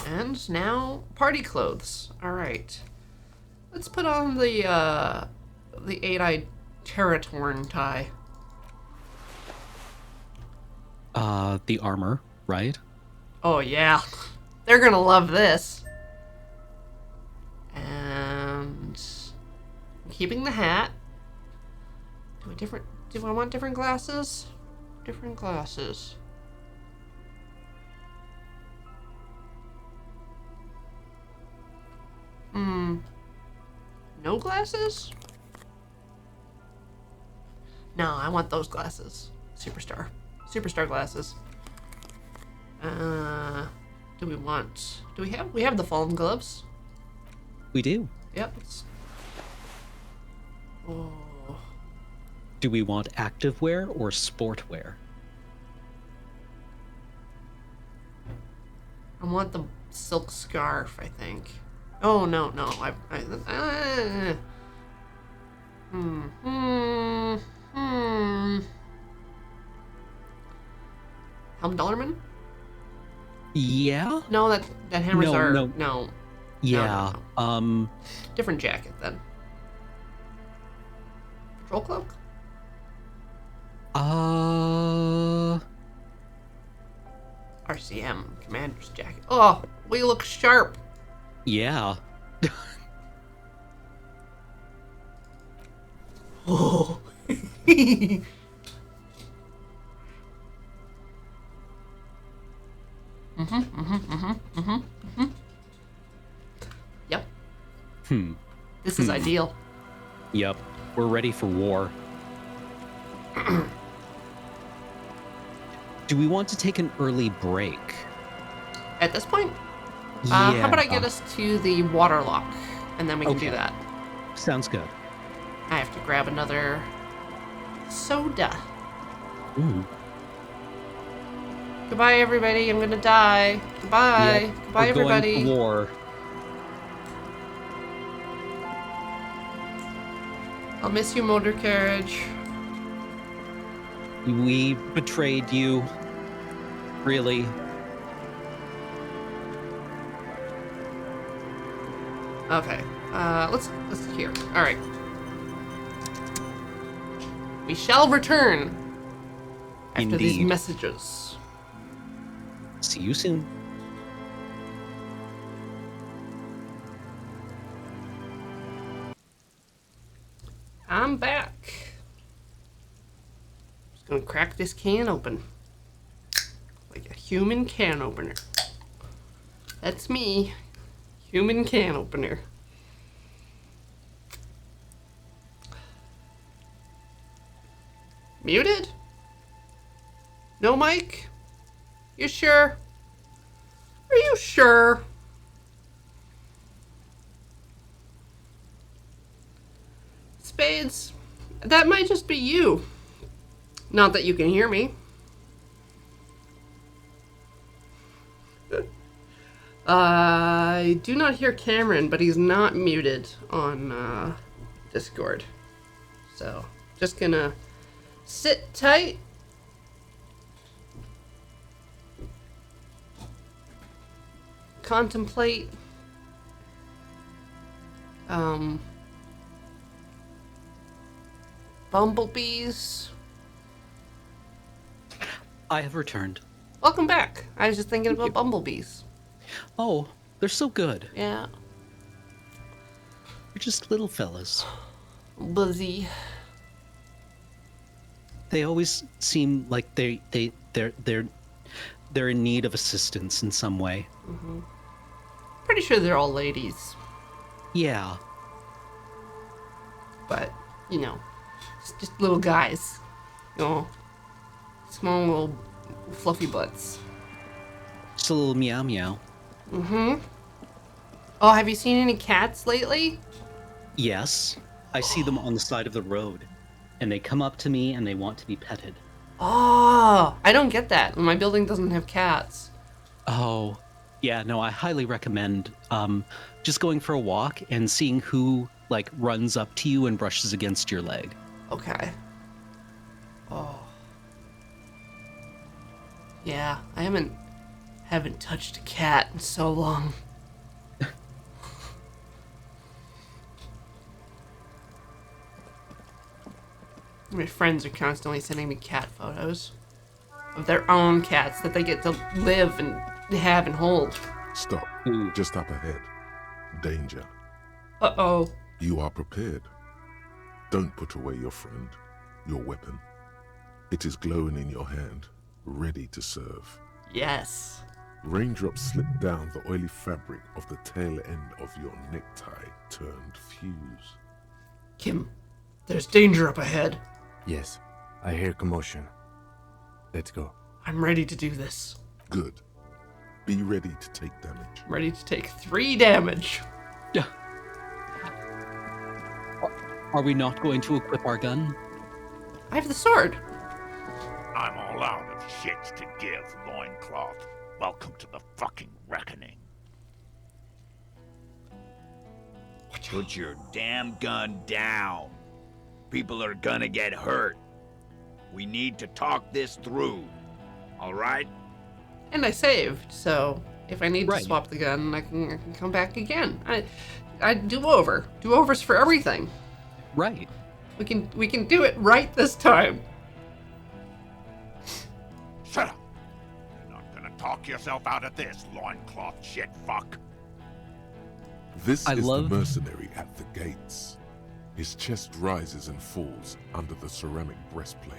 And now, party clothes. Alright. Let's put on the 8-eyed Terratorn tie. The armor, right? Oh, yeah. They're gonna love this. And keeping the hat. Do I want different glasses? Different glasses. No glasses? No, I want those glasses. Superstar glasses. We have the fallen gloves. We do. Yep. Oh. Do we want active wear or sport wear? I want the silk scarf, I think. Oh, no. Helmdollerman? Yeah? No, that hammers are... No. No. Yeah. No. Different jacket, then. Patrol cloak? RCM, commander's jacket. Oh, we look sharp. Yeah. Oh. Yep. This is ideal. Yep. We're ready for war. Do we want to take an early break? At this point? Yeah. How about I get us to the water lock, and then we can do that. Sounds good. I have to grab another soda. Ooh. Goodbye, everybody. I'm gonna die. Goodbye. Yep. Goodbye, We're everybody. Going to war. I'll miss you, motor carriage. We betrayed you. Really. Okay. Let's here. All right. We shall return after these Indeed. messages. See you soon. I'm back. Just gonna crack this can open. Like a human can opener. That's me. Human can opener. Muted? No mic? You sure? Are you sure? Spades, that might just be you. Not that you can hear me. I do not hear Cameron, but he's not muted on Discord. So, just gonna sit tight. Contemplate. Bumblebees. I have returned. Welcome back. I was just thinking about bumblebees. Oh, they're so good. Yeah. They're just little fellas. Buzzy. They always seem like they're in need of assistance in some way. Mm-hmm. Pretty sure they're all ladies. Yeah. But, you know, it's just little guys. You know, small little fluffy butts. Just a little meow meow. Mm-hmm. Oh, have you seen any cats lately? Yes. I see them on the side of the road. And they come up to me and they want to be petted. Oh, I don't get that. My building doesn't have cats. Oh, yeah, no, I highly recommend just going for a walk and seeing who, like, runs up to you and brushes against your leg. Okay. Oh. Yeah, I haven't touched a cat in so long. My friends are constantly sending me cat photos of their own cats that they get to live and have and hold. Stop. Just up ahead. Danger. Uh-oh. You are prepared. Don't put away your friend, your weapon. It is glowing in your hand, ready to serve. Yes. Raindrops slip down the oily fabric of the tail end of your necktie turned fuse. Kim, there's danger up ahead. Yes, I hear commotion. Let's go. I'm ready to do this. Good. Be ready to take damage. I'm ready to take 3 damage. Yeah. Are we not going to equip our gun? I have the sword. I'm all out of shits to give, loincloth. Welcome to the fucking reckoning. Put your damn gun down. People are gonna get hurt. We need to talk this through. All right? And I saved, so if I need to swap the gun, I can come back again. I do over. Do overs for everything. Right. We can do it right this time. Talk yourself out of this, loincloth shit fuck. This is love- the mercenary at the gates. His chest rises and falls under the ceramic breastplate.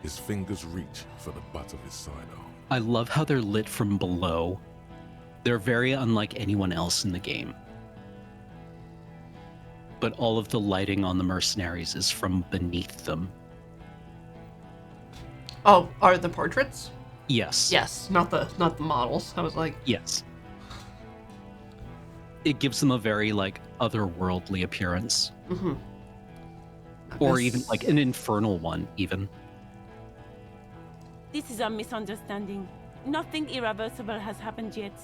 His fingers reach for the butt of his sidearm. I love how they're lit from below. They're very unlike anyone else in the game. But all of the lighting on the mercenaries is from beneath them. Oh, are the portraits? Yes. Yes, not the models. I was like, Yes. It gives them a very, like, otherworldly appearance. mm-hmm. Or even, like, an infernal one, even. This is a misunderstanding. Nothing irreversible has happened yet.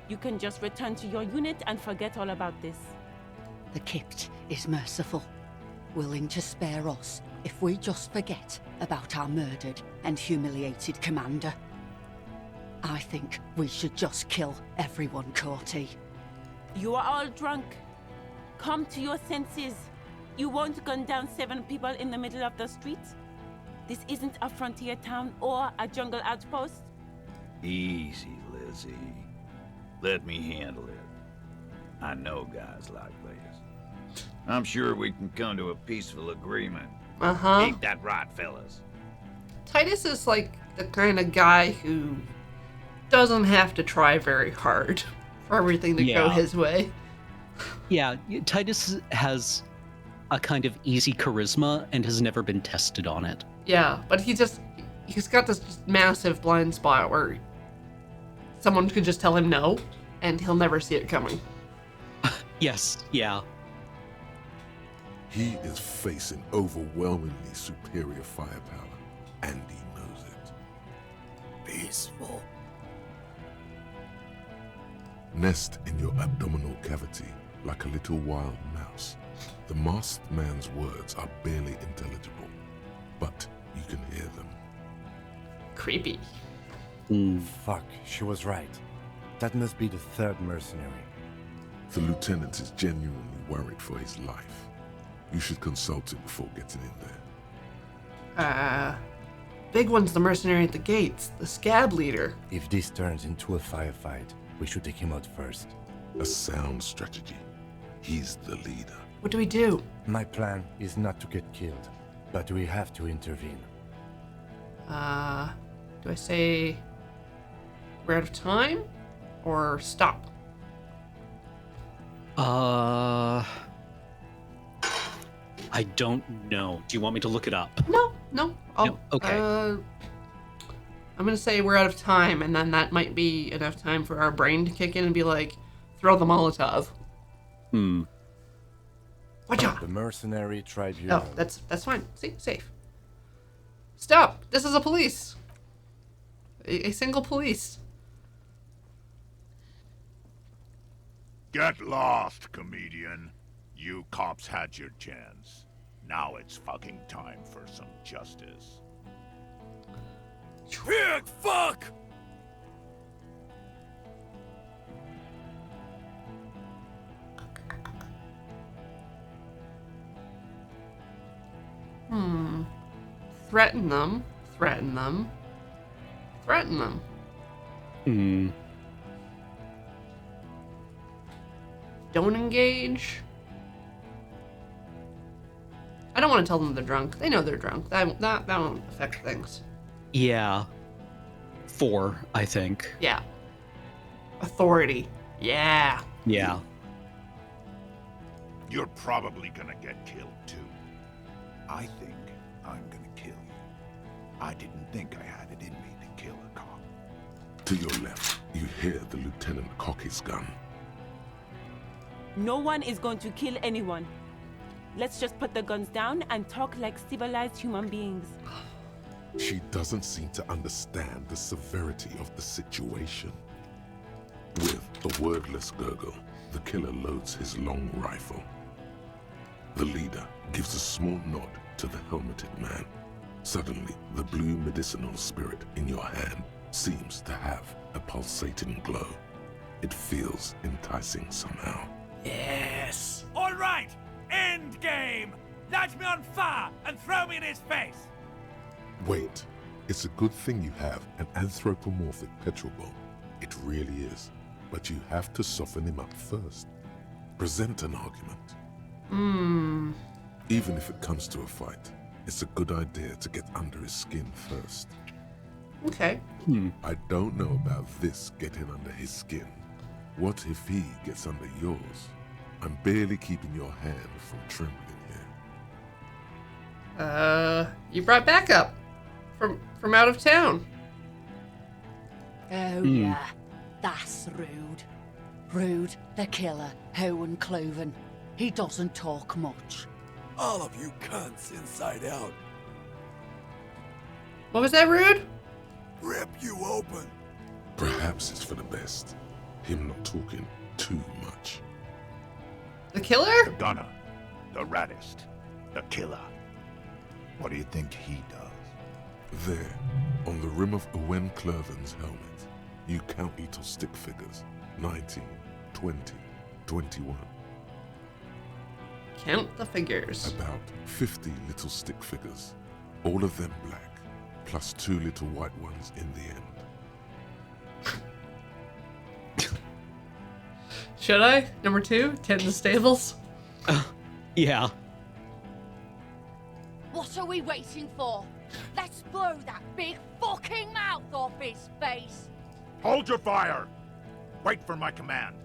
You can just return to your unit and forget all about this. The Kypt is merciful, willing to spare us if we just forget about our murdered and humiliated commander. I think we should just kill everyone, Corty. You are all drunk. Come to your senses. You won't gun down 7 people in the middle of the street. This isn't a frontier town or a jungle outpost. Easy, Lizzie. Let me handle it. I know guys like this. I'm sure we can come to a peaceful agreement. Uh-huh. Ain't that right, fellas? Titus is like the kind of guy who doesn't have to try very hard for everything to go his way. Yeah, Titus has a kind of easy charisma and has never been tested on it. Yeah, but he's got this just massive blind spot where someone could just tell him no, and he'll never see it coming. Yes, yeah. He is facing overwhelmingly superior firepower, and he knows it. Peaceful. Nest in your abdominal cavity like a little wild mouse. The masked man's words are barely intelligible, but you can hear them. Creepy. Fuck, she was right. That must be the third mercenary. The lieutenant is genuinely worried for his life. You should consult him before getting in there. Big one's the mercenary at the gates, the scab leader. If this turns into a firefight, we should take him out first. A sound strategy. He's the leader. What do we do? My plan is not to get killed, but we have to intervene. Do I say we're out of time or stop? I don't know. Do you want me to look it up? No. Okay. I'm gonna say we're out of time, and then that might be enough time for our brain to kick in and be like, throw the Molotov. Watch out! The mercenary tribunal. Oh, that's fine. See, safe. Stop! This is a police. A single police. Get lost, comedian. You cops had your chance. Now it's fucking time for some justice. Pig fuck! Threaten them. Threaten them. Threaten them. Don't engage. I don't want to tell them they're drunk. They know they're drunk. That won't affect things. Yeah. 4, I think. Yeah. Authority. Yeah. Yeah. You're probably gonna get killed too. I think I'm gonna kill you. I didn't think I had it in me to kill a cop. To your left, you hear the lieutenant cock his gun. No one is going to kill anyone. Let's just put the guns down and talk like civilized human beings. She doesn't seem to understand the severity of the situation. With a wordless gurgle, the killer loads his long rifle. The leader gives a small nod to the helmeted man. Suddenly, the blue medicinal spirit in your hand seems to have a pulsating glow. It feels enticing somehow. Yes. All right, end game. Light me on fire and throw me in his face. Wait, It's a good thing you have an anthropomorphic petrol bomb. It really is. But you have to soften him up first. Present an argument. Even if it comes to a fight, it's a good idea to get under his skin first. Okay. I don't know about this getting under his skin. What if he gets under yours? I'm barely keeping your hand from trembling here. You brought backup from out of town. Oh yeah, that's Rude. Rude, the killer, Owen Cloven. He doesn't talk much. All of you cunts inside out. What was that, Rude? Rip you open. Perhaps it's for the best. Him not talking too much. The killer? The gunner. The raddest. The killer. What do you think he does? There, on the rim of Owen Cloven's helmet, you count little stick figures. 19, 20, 21. Count the figures. About 50 little stick figures. All of them black, plus 2 little white ones in the end. Should I? Number 2, tend the stables? Yeah. What are we waiting for? Let's blow that big fucking mouth off his face. Hold your fire! Wait for my command.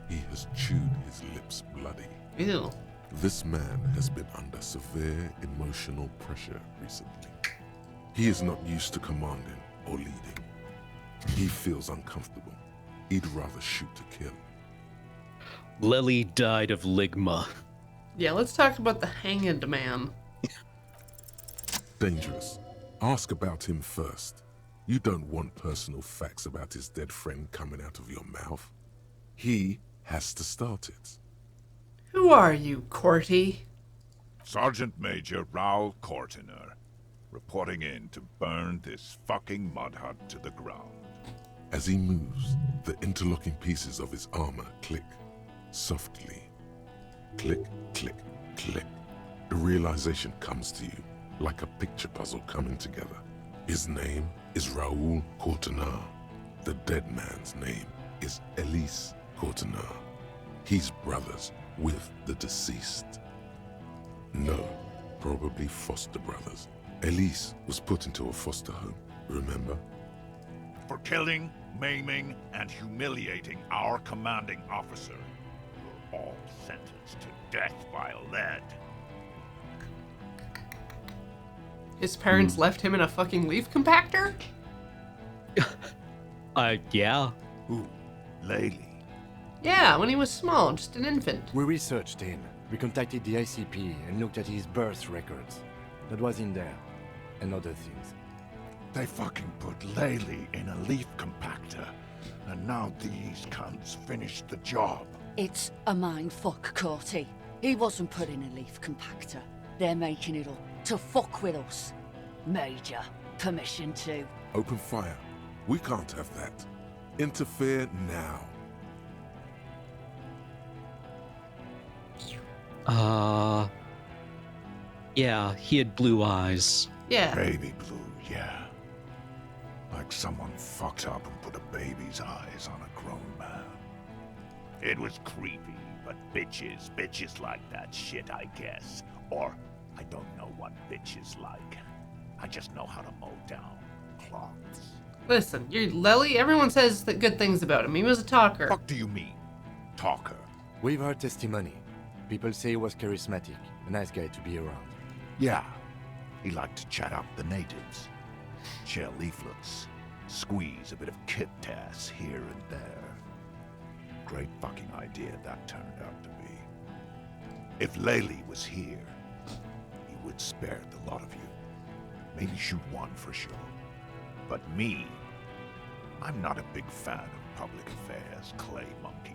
He has chewed his lips bloody. Ew. This man has been under severe emotional pressure recently. He is not used to commanding or leading. He feels uncomfortable. He'd rather shoot to kill. Lily died of ligma. Yeah, let's talk about the hanged man. Dangerous. Ask about him first. You don't want personal facts about his dead friend coming out of your mouth. He has to start it. Who are you, Corty? Sergeant Major Raoul Cortiner, reporting in to burn this fucking mud hut to the ground. As he moves, the interlocking pieces of his armor click, softly. Click, click, click. The realization comes to you, like a picture puzzle coming together. His name is Raoul Cortiner. The dead man's name is Elise Cortiner. He's brothers with the deceased. No, probably foster brothers. Elise was put into a foster home, remember? For killing, maiming, and humiliating our commanding officer, you're all sentenced to death by lead. His parents left him in a fucking leaf compactor? Yeah. Who? Laylee? Yeah, when he was small, just an infant. We researched him. We contacted the ICP and looked at his birth records. That was in there. And other things. They fucking put Laylee in a leaf compactor, and now these cunts finished the job. It's a mindfuck, Corty. He wasn't put in a leaf compactor. They're making it up to fuck with us. Major, permission to. Open fire. We can't have that. Interfere now. Yeah, he had blue eyes. Yeah. Baby blue, yeah. Like someone fucked up and put a baby's eyes on a grown man. It was creepy, but bitches like that shit, I guess. Or, I don't know what bitches like. I just know how to mow down cloths. Listen, you're Lily. Everyone says that good things about him. He was a talker. What do you mean, talker? We've heard testimony. People say he was charismatic, a nice guy to be around. Yeah, he liked to chat up the natives. Share leaflets, squeeze a bit of kit tass here and there. Great fucking idea that turned out to be. If Laylee was here, he would spare the lot of you. Maybe shoot one for sure. But me, I'm not a big fan of public affairs, Clay Monkey.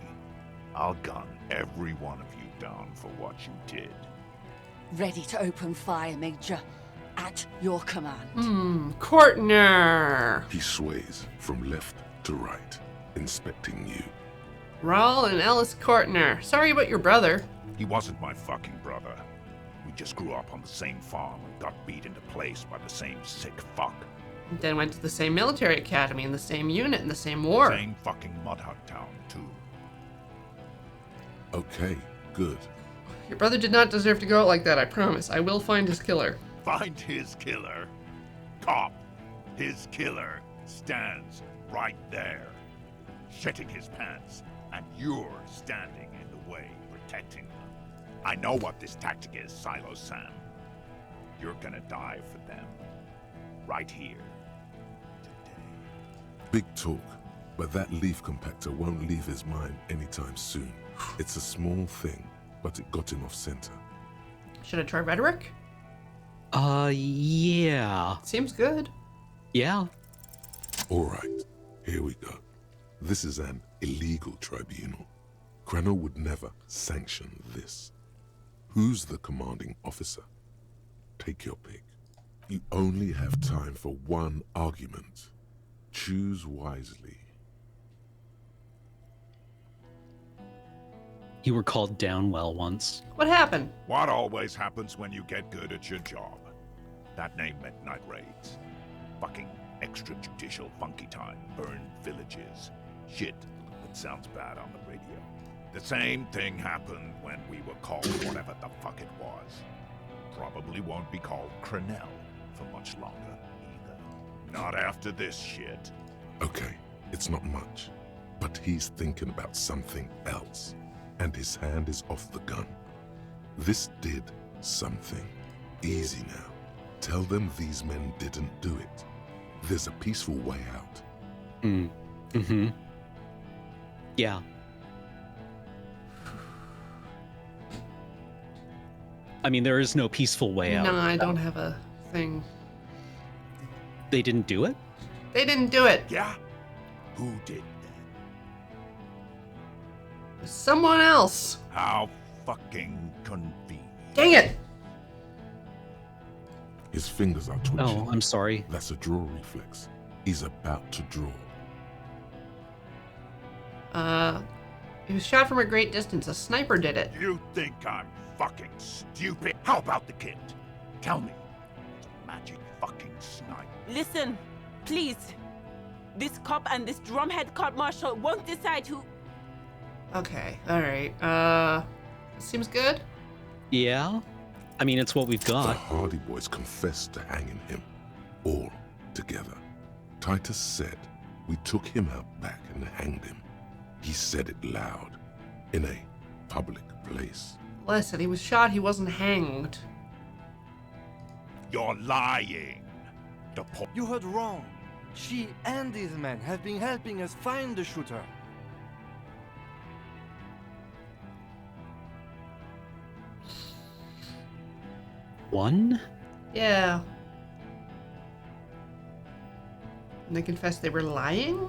I'll gun every one of you down for what you did. Ready to open fire, Major. At your command. Cortner. He sways from left to right, inspecting you. Raul and Ellis Cortner. Sorry about your brother. He wasn't my fucking brother. We just grew up on the same farm and got beat into place by the same sick fuck. Then went to the same military academy in the same unit in the same war. Same fucking mud hut town, too. Okay, good. Your brother did not deserve to go out like that, I promise. I will find his killer. Find his killer. Cop, his killer, stands right there, shitting his pants, and you're standing in the way, protecting them. I know what this tactic is, Silo Sam. You're gonna die for them. Right here. Big talk, but that leaf compactor won't leave his mind anytime soon. It's a small thing, but it got him off center. Should I try rhetoric? Yeah. Seems good. Yeah. All right, here we go. This is an illegal tribunal. Krenner would never sanction this. Who's the commanding officer? Take your pick. You only have time for one argument. Choose wisely. You were called down well once. What happened? What always happens when you get good at your job? That name meant night raids. Fucking extrajudicial funky time. Burn villages. Shit that sounds bad on the radio. The same thing happened when we were called whatever the fuck it was. Probably won't be called Crenell for much longer, either. Not after this shit. Okay, it's not much, but he's thinking about something else, and his hand is off the gun. This did something. Easy now. Tell them these men didn't do it. There's a peaceful way out. Mm-hmm. Yeah. I mean, there is no peaceful way out. No, I don't have a thing. They didn't do it? They didn't do it. Yeah? Who did Someone else. How fucking convenient. Dang it! His fingers are twitching. Oh, I'm sorry. That's a draw reflex. He's about to draw. He was shot from a great distance. A sniper did it. You think I'm fucking stupid? How about the kid? Tell me. It's a magic fucking snipe. Listen, please. This cop and this drumhead court marshal won't decide who... Okay, alright. Seems good? Yeah? I mean, it's what we've The got. Hardy Boys confessed to hanging him. All together. Titus said we took him out back and hanged him. He said it loud. In a public place. Listen, he was shot, he wasn't hanged. You're lying. You heard wrong. She and these men have been helping us find the shooter. One? Yeah. And they confessed they were lying?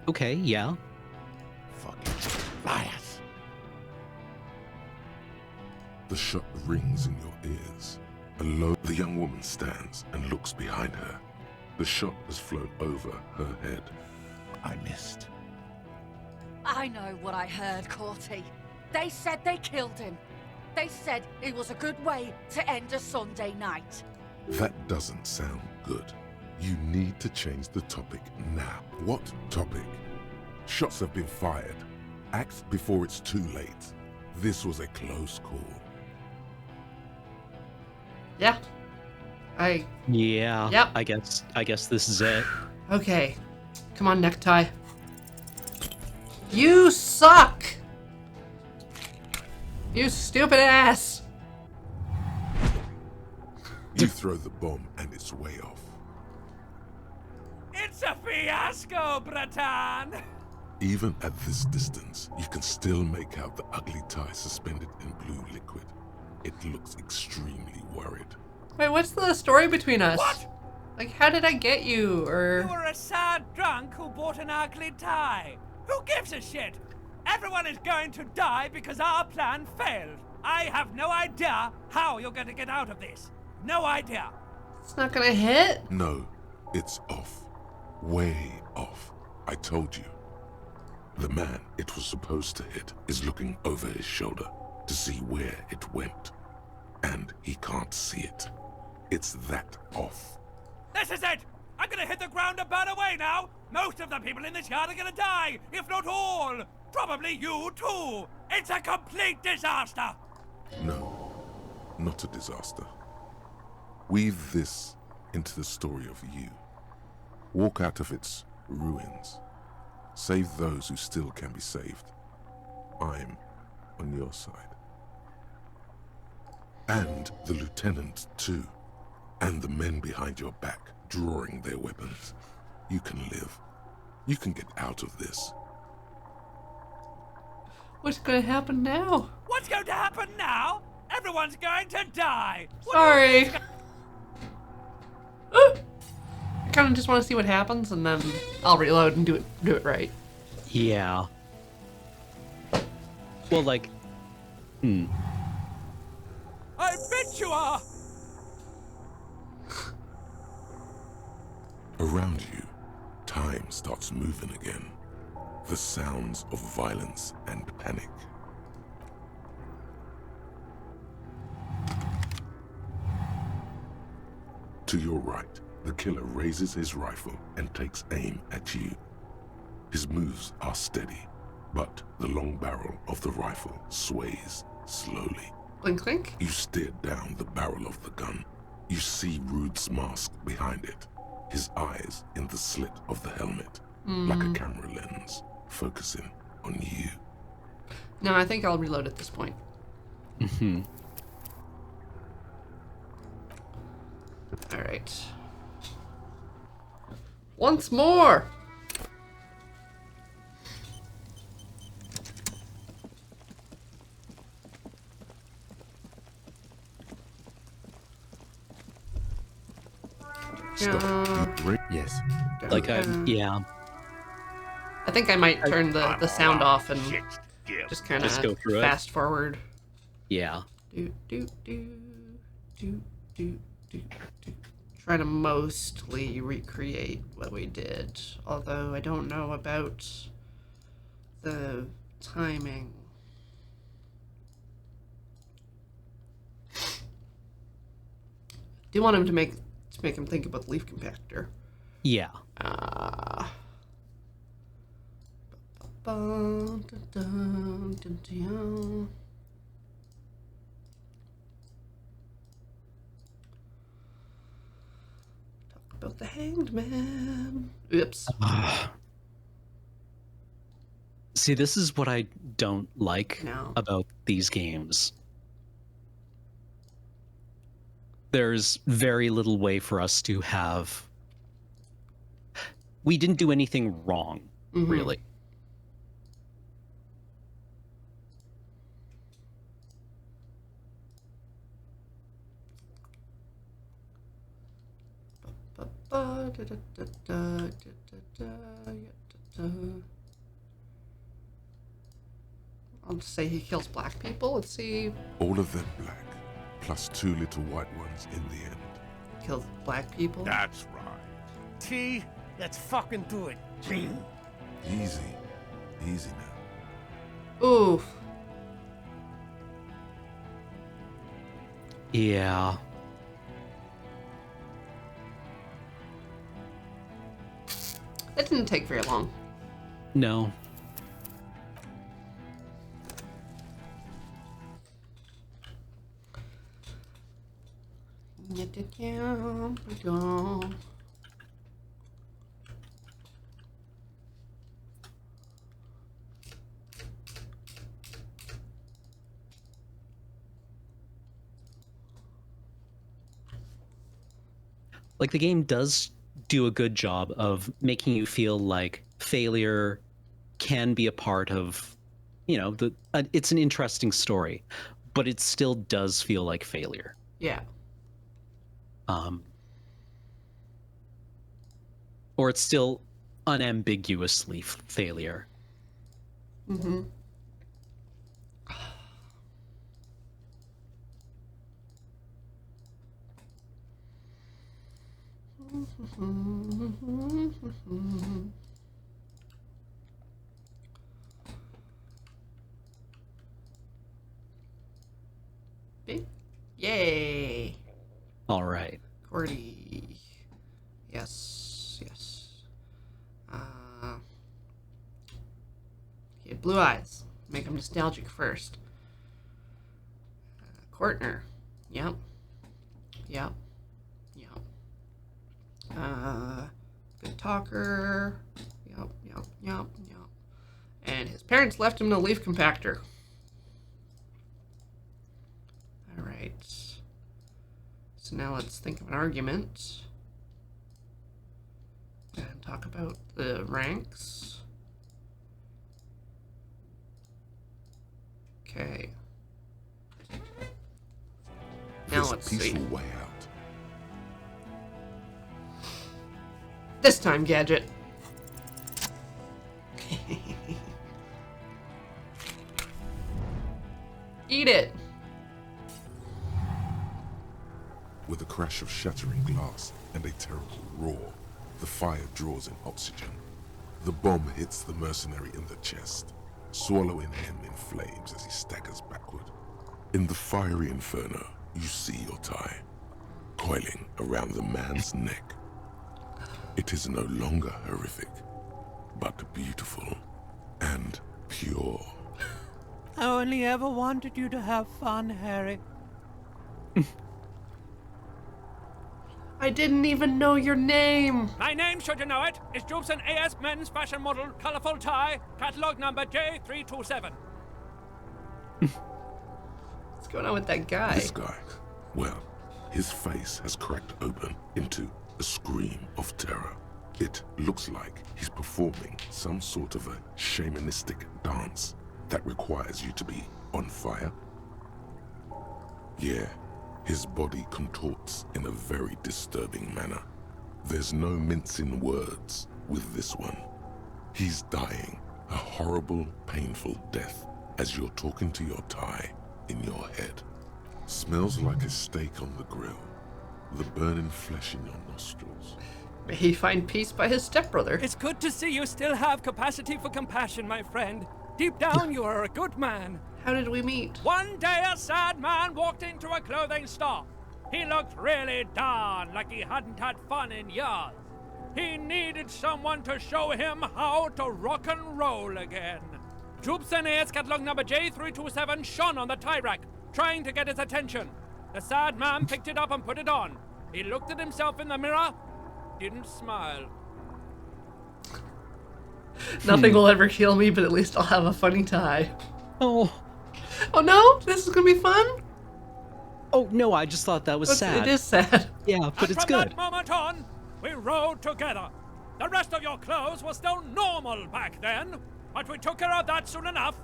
Okay, yeah. Fucking liars. The shot rings in your ears. Alone, the young woman stands and looks behind her. The shot has flown over her head. I missed. I know what I heard, Corty. They said they killed him. They said it was a good way to end a Sunday night. That doesn't sound good. You need to change the topic now. What topic? Shots have been fired. Act before it's too late. This was a close call. Yeah. Yeah. Yep. I guess this is it. Okay. Come on, Necktie. You suck! You stupid ass! You throw the bomb and it's way off. It's a fiasco, Bratan! Even at this distance, you can still make out the ugly tie suspended in blue liquid. It looks extremely worried. Wait, what's the story between us? What? Like, how did I get you, or... You were a sad drunk who bought an ugly tie. Who gives a shit? Everyone is going to die because our plan failed. I have no idea how you're going to get out of this. No idea. It's not gonna hit? No, it's off. Way off. I told you. The man it was supposed to hit is looking over his shoulder to see where it went. And he can't see it. It's that off. This is it! I'm gonna hit the ground and burn away now! Most of the people in this yard are gonna die, if not all! Probably you too! It's a complete disaster! No, not a disaster. Weave this into the story of you. Walk out of its ruins. Save those who still can be saved. I'm on your side. And the lieutenant, too. And the men behind your back, drawing their weapons. You can live. You can get out of this. What's gonna happen now? What's going to happen now? Everyone's going to die! Sorry. I kind of just want to see what happens, and then I'll reload and do it right. Yeah. Well, like, I bet you are! Around you, time starts moving again. The sounds of violence and panic. To your right, the killer raises his rifle and takes aim at you. His moves are steady, but the long barrel of the rifle sways slowly. Blink, blink. You stare down the barrel of the gun. You see Rude's mask behind it, his eyes in the slit of the helmet, like a camera lens, focusing on you. No, I think I'll reload at this point. Mm-hmm. All right. Once more. Yes. Like, yeah. I think I might turn the sound off and just kind Just go of through it. fast forward. Yeah. Do, do, do, do, do, do, do. Try to mostly recreate what we did, although I don't know about the timing. Do want him to make him think about the leaf compactor. Yeah. Talk about the hanged man. Oops. See, this is what I don't like about these games. There's very little way for us to have... We didn't do anything wrong, really. I'll just say he kills black people. Let's see. All of them black, plus 2 little white ones in the end. Kills black people? That's right. T, let's fucking do it. G. Easy. Easy now. Oof. Yeah. That didn't take very long. No. Like, the game does do a good job of making you feel like failure can be a part of, you know, it's an interesting story, but it still does feel like failure. Yeah. Or it's still unambiguously failure. Mm-hmm. Big. Yay. All right. Gordy. Yes. Yes. He had blue eyes. Make him nostalgic first. Courtner. Yep. Yep. Yep. Good talker. Yep. Yep. Yep. Yep. And his parents left him in a leaf compactor. All right. So now let's think of an argument. And talk about the ranks. Okay. Now There's let's a peaceful see. way out. This time, Gadget. Eat it. With a crash of shattering glass and a terrible roar, the fire draws in oxygen. The bomb hits the mercenary in the chest, swallowing him in flames as he staggers backward. In the fiery inferno, you see your tie, coiling around the man's neck. It is no longer horrific, but beautiful and pure. I only ever wanted you to have fun, Harry. I didn't even know your name. My name, should you know it, is Jubson AS Men's Fashion Model, Colorful Tie, Catalog Number J327. What's going on with that guy? This guy, well, his face has cracked open into a scream of terror. It looks like he's performing some sort of a shamanistic dance that requires you to be on fire. Yeah, his body contorts in a very disturbing manner. There's no mincing words with this one. He's dying a horrible, painful death as you're talking to your tie in your head. Smells like a steak on the grill. The burning flesh in your nostrils. May he find peace by his stepbrother. It's good to see you still have capacity for compassion, my friend. Deep down, you are a good man. How did we meet? One day, a sad man walked into a clothing store. He looked really darn like he hadn't had fun in years. He needed someone to show him how to rock and roll again. Jubson AS Catalog Number J327 shone on the tie rack, trying to get his attention. The sad man picked it up and put it on. He looked at himself in the mirror, didn't smile. Nothing will ever kill me, but at least I'll have a funny tie. Oh. Oh no? This is gonna be fun? Oh, no, I just thought that was sad. It is sad. Yeah, but And it's from good. that moment on, we rode together. The rest of your clothes were still normal back then, but we took care of that soon enough.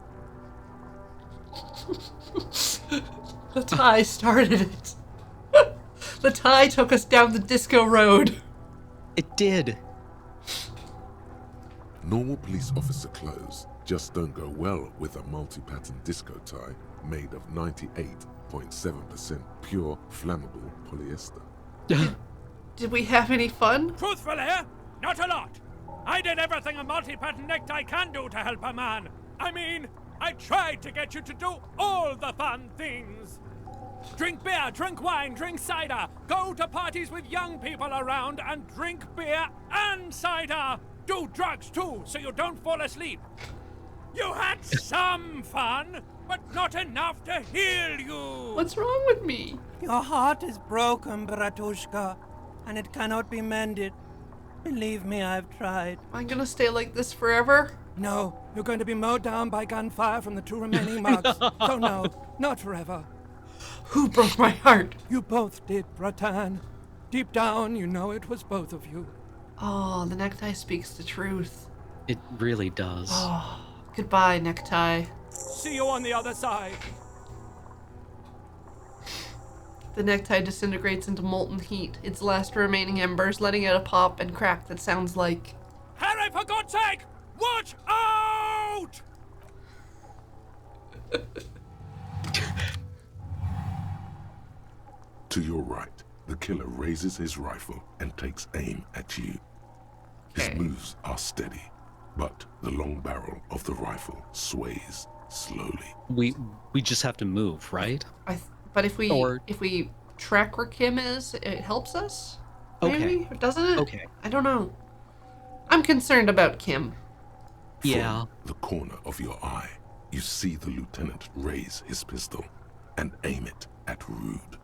The tie started it. The tie took us down the disco road. It did. Normal police officer clothes just don't go well with a multi-pattern disco tie made of 98.7% pure flammable polyester. Did we have any fun? Truthfully, not a lot. I did everything a multi-pattern necktie can do to help a man. I mean, I tried to get you to do all the fun things. Drink beer, drink wine, drink cider. Go to parties with young people around and drink beer and cider. Do drugs too, so you don't fall asleep. You had some fun, but not enough to heal you. What's wrong with me? Your heart is broken, Bratushka, and it cannot be mended. Believe me, I've tried. Am I gonna stay like this forever? No, you're going to be mowed down by gunfire from the two remaining mugs. So no, not forever. Who broke my heart? You both did, Bratan. Deep down, you know it was both of you. Oh, the necktie speaks the truth. It really does. Oh, goodbye, necktie. See you on the other side. The necktie disintegrates into molten heat, its last remaining embers letting out a pop and crack that sounds like... Harry, for God's sake! Watch out! To your right, the killer raises his rifle and takes aim at you. His moves are steady, but the long barrel of the rifle sways slowly. We just have to move, right? But if we track where Kim is, it helps us? Maybe? Okay. Doesn't it? Okay. I don't know. I'm concerned about Kim. Yeah. From the corner of your eye, you see the lieutenant raise his pistol and aim it at Rude.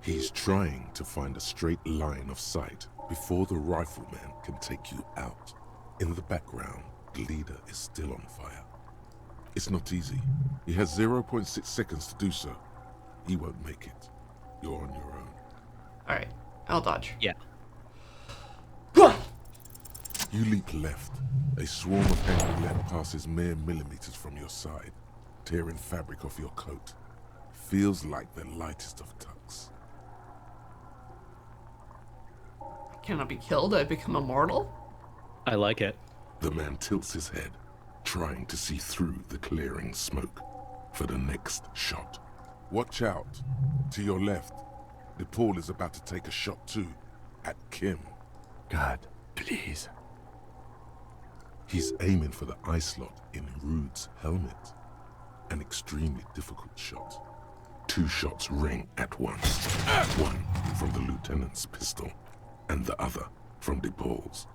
He's trying to find a straight line of sight before the rifleman can take you out. In the background, the leader is still on fire. It's not easy. He has 0.6 seconds to do so. He won't make it. You're on your own. Alright, I'll dodge. Yeah. You leap left. A swarm of enemy lead passes mere millimeters from your side, tearing fabric off your coat. Feels like the lightest of tucks. I cannot be killed. I become immortal. I like it. The man tilts his head, trying to see through the clearing smoke for the next shot. Watch out. To your left, DePaul is about to take a shot too, at Kim. God, please. He's aiming for the eye slot in Rude's helmet. An extremely difficult shot. 2 shots ring at once. One from the lieutenant's pistol, and the other from DePaul's.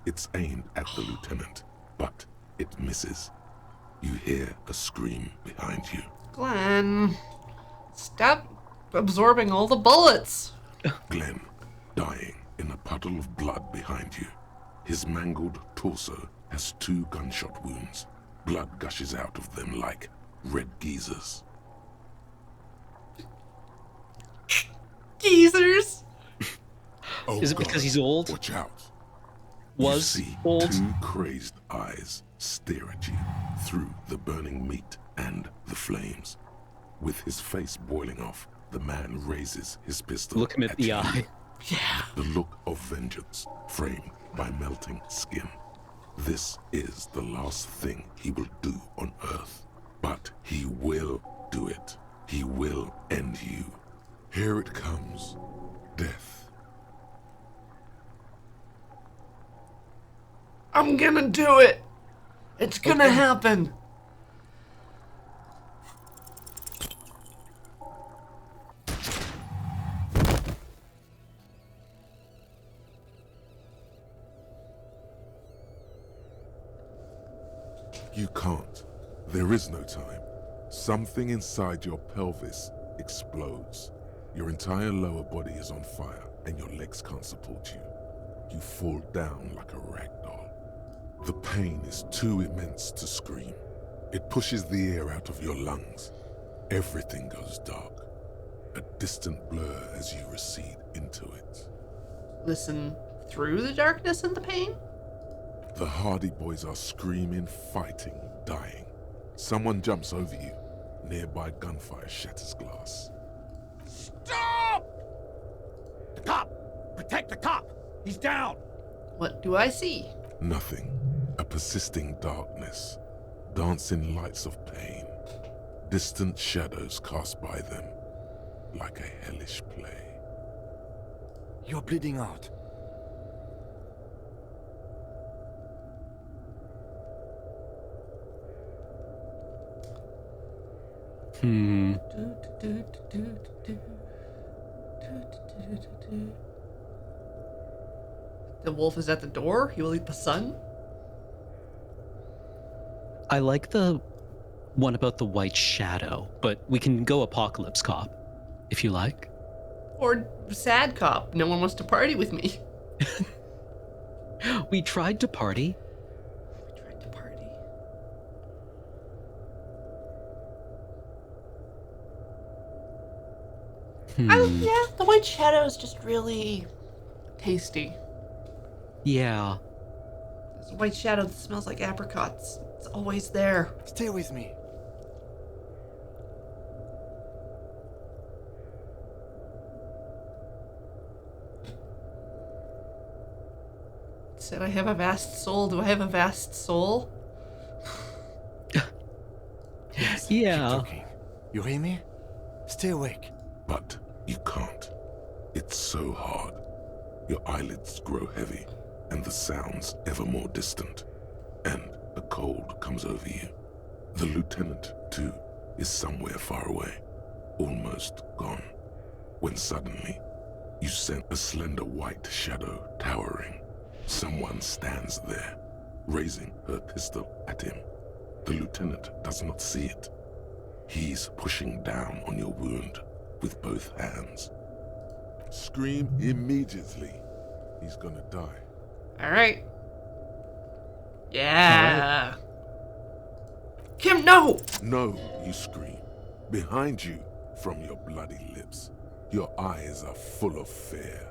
It's aimed at the lieutenant, but it misses. You hear a scream behind you. Glenn, stop absorbing all the bullets. Glenn, dying in a puddle of blood behind you. His mangled torso has 2 gunshot wounds. Blood gushes out of them like red geysers. Geezers? Oh, Is it God. because he's old? Watch out. Was you see old? 2 crazed eyes stare at you through the burning meat and the flames. With his face boiling off, the man raises his pistol. Look him at the you. eye. Yeah. The look of vengeance framed by melting skin. This is the last thing he will do on Earth. But he will do it. He will end you. Here it comes. Death. I'm gonna do it. It's gonna happen. You can't. There is no time. Something inside your pelvis explodes. Your entire lower body is on fire and your legs can't support you. You fall down like a rag doll. The pain is too immense to scream. It pushes the air out of your lungs. Everything goes dark. A distant blur as you recede into it. Listen through the darkness and the pain? The Hardy Boys are screaming, fighting, dying. Someone jumps over you. Nearby gunfire shatters glass. Stop! The cop! Protect the cop! He's down! What do I see? Nothing. A persisting darkness. Dancing lights of pain. Distant shadows cast by them. Like a hellish play. You're bleeding out. The wolf is at the door. He will eat the sun. I like the one about the white shadow, but we can go Apocalypse Cop, if you like. Or sad cop. No one wants to party with me. We tried to party. Yeah, the white shadow is just really tasty. Yeah. There's a white shadow that smells like apricots. It's always there. Stay with me. It said I have a vast soul. Do I have a vast soul? Yes. Yeah. Keep talking. You hear me? Stay awake. But you can't. It's so hard. Your eyelids grow heavy, and the sounds ever more distant. And a cold comes over you. The lieutenant, too, is somewhere far away, almost gone. When suddenly, you sense a slender white shadow towering, Someone stands there, raising her pistol at him. The lieutenant does not see it. He's pushing down on your wound with both hands. Scream immediately. He's gonna die. Alright. Yeah. Kim, no! No, you scream. Behind you, from your bloody lips, your eyes are full of fear.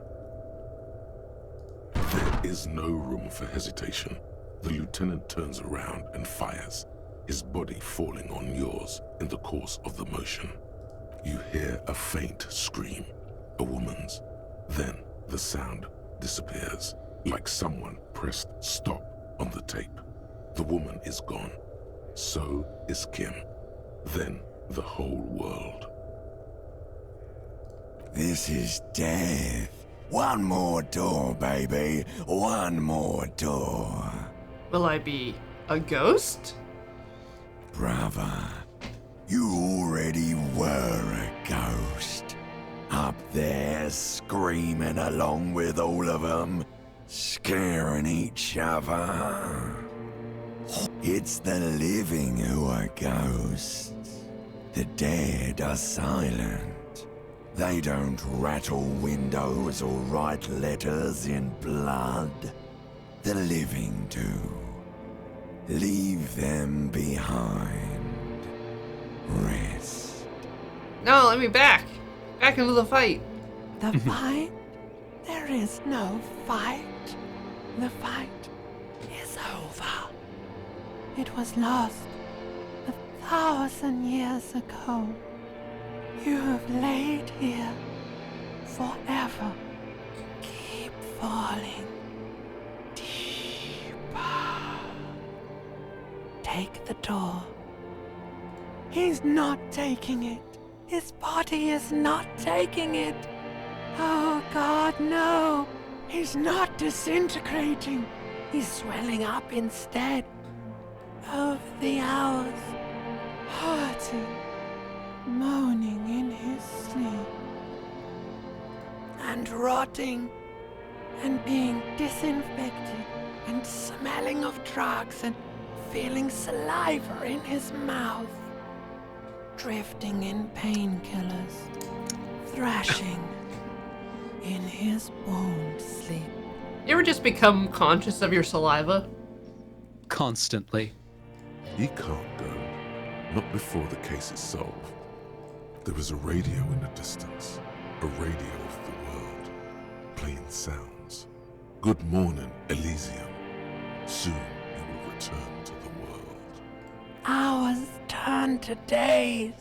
There is no room for hesitation. The lieutenant turns around and fires, his body falling on yours in the course of the motion. You hear a faint scream, a woman's. Then the sound disappears, like someone pressed stop on the tape. The woman is gone. So is Kim. Then the whole world. This is death. One more door, baby. One more door. Will I be a ghost? Brother, you already were a ghost. Up there screaming along with all of them, scaring each other. It's the living who are ghosts. The dead are silent. They don't rattle windows or write letters in blood. The living do. Leave them behind. Rest. No, let me back. Back into the fight. The fight? There is no fight. The fight is over. It was lost 1,000 years ago. You have laid here forever. Keep falling deeper. Take the door. He's not taking it. His body is not taking it. Oh God, no. He's not disintegrating. He's swelling up instead. Over the hours, hurting, moaning in his sleep, and rotting, and being disinfected, and smelling of drugs, and feeling saliva in his mouth, drifting in painkillers, thrashing in his wound sleep. You ever just become conscious of your saliva? Constantly. He can't go. Not before the case is solved. There is a radio in the distance. A radio of the world. Playing sounds. Good morning, Elysium. Soon you will return to the world. Hours turn to days.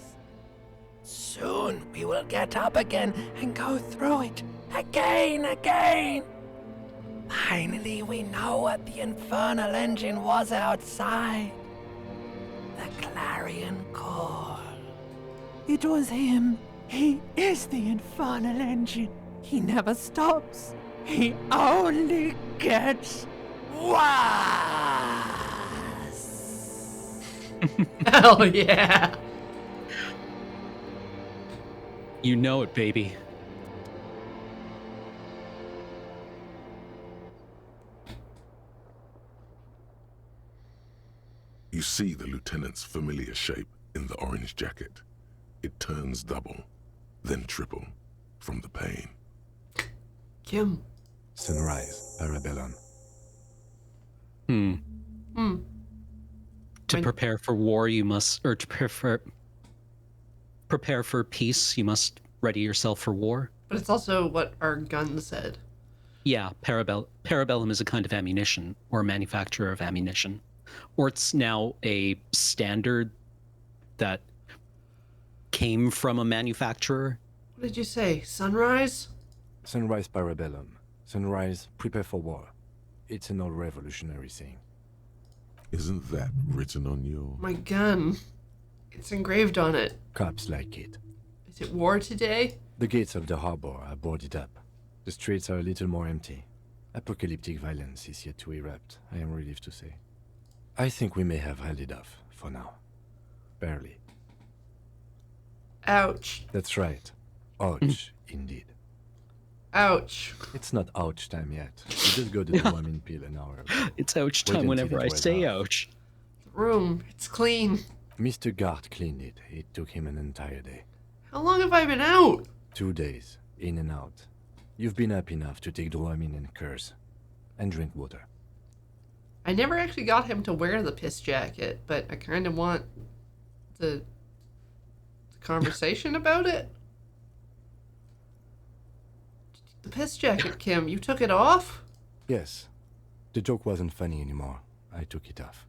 Soon we will get up again and go through it again. Finally, we know what the infernal engine was outside. The clarion call. It was him. He is the infernal engine. He never stops. He only gets worse. Hell yeah. You know it, baby. You see the lieutenant's familiar shape in the orange jacket. It turns double, then triple, from the pain. Kim. Sunrise, Parabellum. To prepare for war, you must, or to prepare for peace, you must ready yourself for war. But it's also what our gun said. Yeah, parabellum is a kind of ammunition, or a manufacturer of ammunition. Or it's now a standard that came from a manufacturer. What did you say? Sunrise? Sunrise Parabellum. Sunrise, prepare for war. It's an old revolutionary saying. Isn't that written on your... My gun. It's engraved on it. Cops like it. Is it war today? The gates of the harbor are boarded up. The streets are a little more empty. Apocalyptic violence is yet to erupt, I am relieved to say. I think we may have held it off, for now. Barely. Ouch. That's right. Ouch, indeed. Ouch. It's not ouch time yet. We just got the dopamine pill an hour ago. It's ouch Wait time until whenever it I wears say off. ouch. The room, it's clean. Mr. Gart cleaned it. It took him an entire day. How long have I been out? 2 days, in and out. You've been up enough to take Dramamine and curse. And drink water. I never actually got him to wear the piss jacket, but I kind of want the conversation about it. The piss jacket, Kim, you took it off? Yes. The joke wasn't funny anymore. I took it off.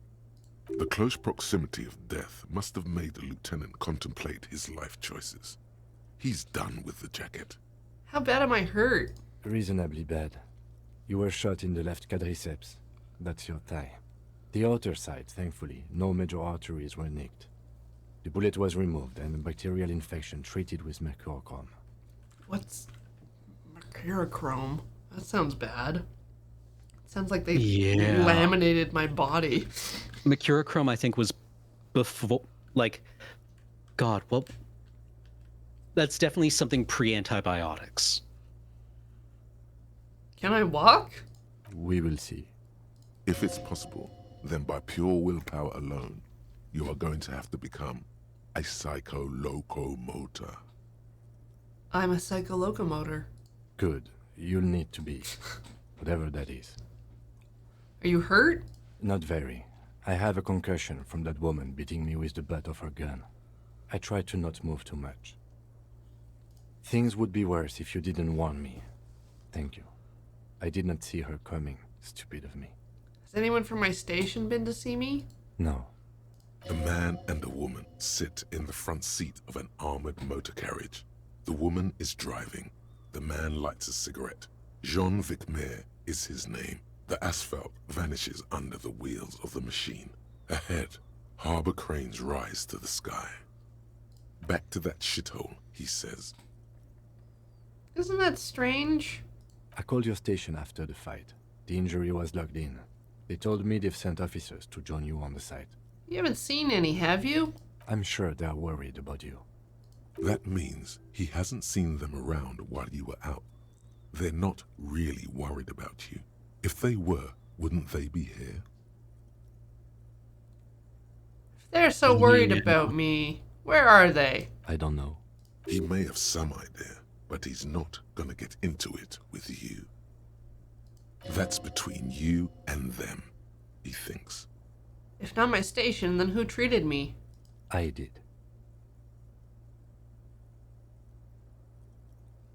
The close proximity of death must have made the lieutenant contemplate his life choices. He's done with the jacket. How bad am I hurt? Reasonably bad. You were shot in the left quadriceps. That's your thigh. The outer side, thankfully, no major arteries were nicked. The bullet was removed and a bacterial infection treated with mercurochrome. What's mercurochrome? That sounds bad. Sounds like they Yeah. laminated my body. Mercurochrome, I think, was before, like, God, well, that's definitely something pre-antibiotics. Can I walk? We will see. If it's possible, then by pure willpower alone, you are going to have to become a psycho-locomotor. I'm a psycholocomotor. Good. You'll need to be. Whatever that is. Are you hurt? Not very. I have a concussion from that woman beating me with the butt of her gun. I tried to not move too much. Things would be worse if you didn't warn me. Thank you. I did not see her coming. Stupid of me. Has anyone from my station been to see me? No. A man and a woman sit in the front seat of an armored motor carriage. The woman is driving. The man lights a cigarette. Jean Vicmer is his name. The asphalt vanishes under the wheels of the machine. Ahead, harbor cranes rise to the sky. Back to that shithole, he says. Isn't that strange? I called your station after the fight. The injury was logged in. They told me they've sent officers to join you on the site. You haven't seen any, have you? I'm sure they're worried about you. That means he hasn't seen them around while you were out. They're not really worried about you. If they were, wouldn't they be here? If they're so worried about me, where are they? I don't know. He may have some idea, but he's not gonna get into it with you. That's between you and them, he thinks. If not my station, then who treated me? I did.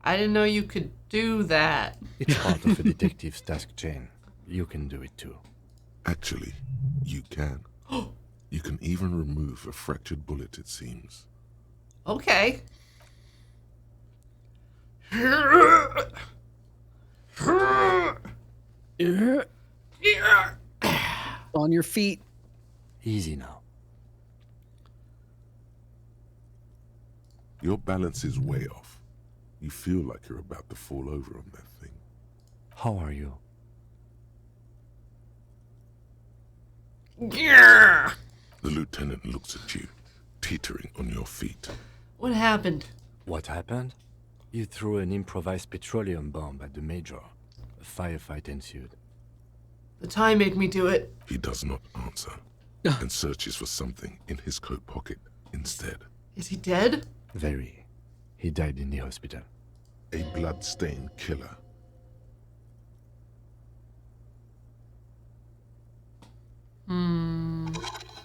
I didn't know you could do that. It's part of a detective's task chain. You can do it too. Actually, you can. You can even remove a fractured bullet, it seems. Okay. On your feet. Easy now. Your balance is way off. You feel like you're about to fall over on that thing. How are you? Yeah. The lieutenant looks at you, teetering on your feet. What happened? What happened? You threw an improvised petroleum bomb at the major. A firefight ensued. The time made me do it. He does not answer, and searches for something in his coat pocket instead. Is he dead? Very. He died in the hospital. A blood-stained killer.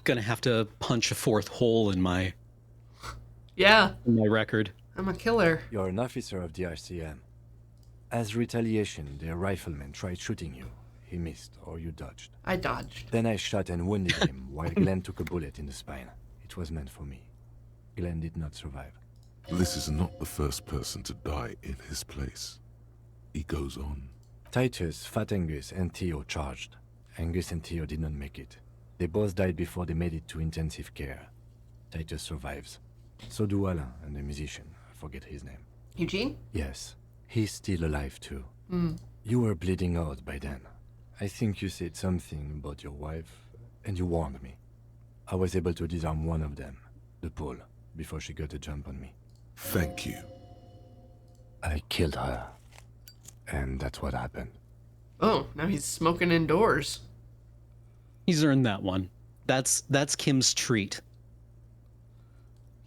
Gonna have to punch a fourth hole in my record. I'm a killer. You're an officer of the RCM. As retaliation, the rifleman tried shooting you. He missed, or you dodged. I dodged. Then I shot and wounded him, while Glenn took a bullet in the spine. It was meant for me. Glenn did not survive. This is not the first person to die in his place. He goes on. Titus, Fat Angus, and Theo charged. Angus and Theo did not make it. They both died before they made it to intensive care. Titus survives. So do Alain and the musician. I forget his name. Eugene? Yes. He's still alive too. Mm. You were bleeding out by then. I think you said something about your wife, and you warned me. I was able to disarm one of them, the Pole, before she got a jump on me. Thank you. I killed her. And that's what happened. Oh, now he's smoking indoors. He's earned that one. That's Kim's treat.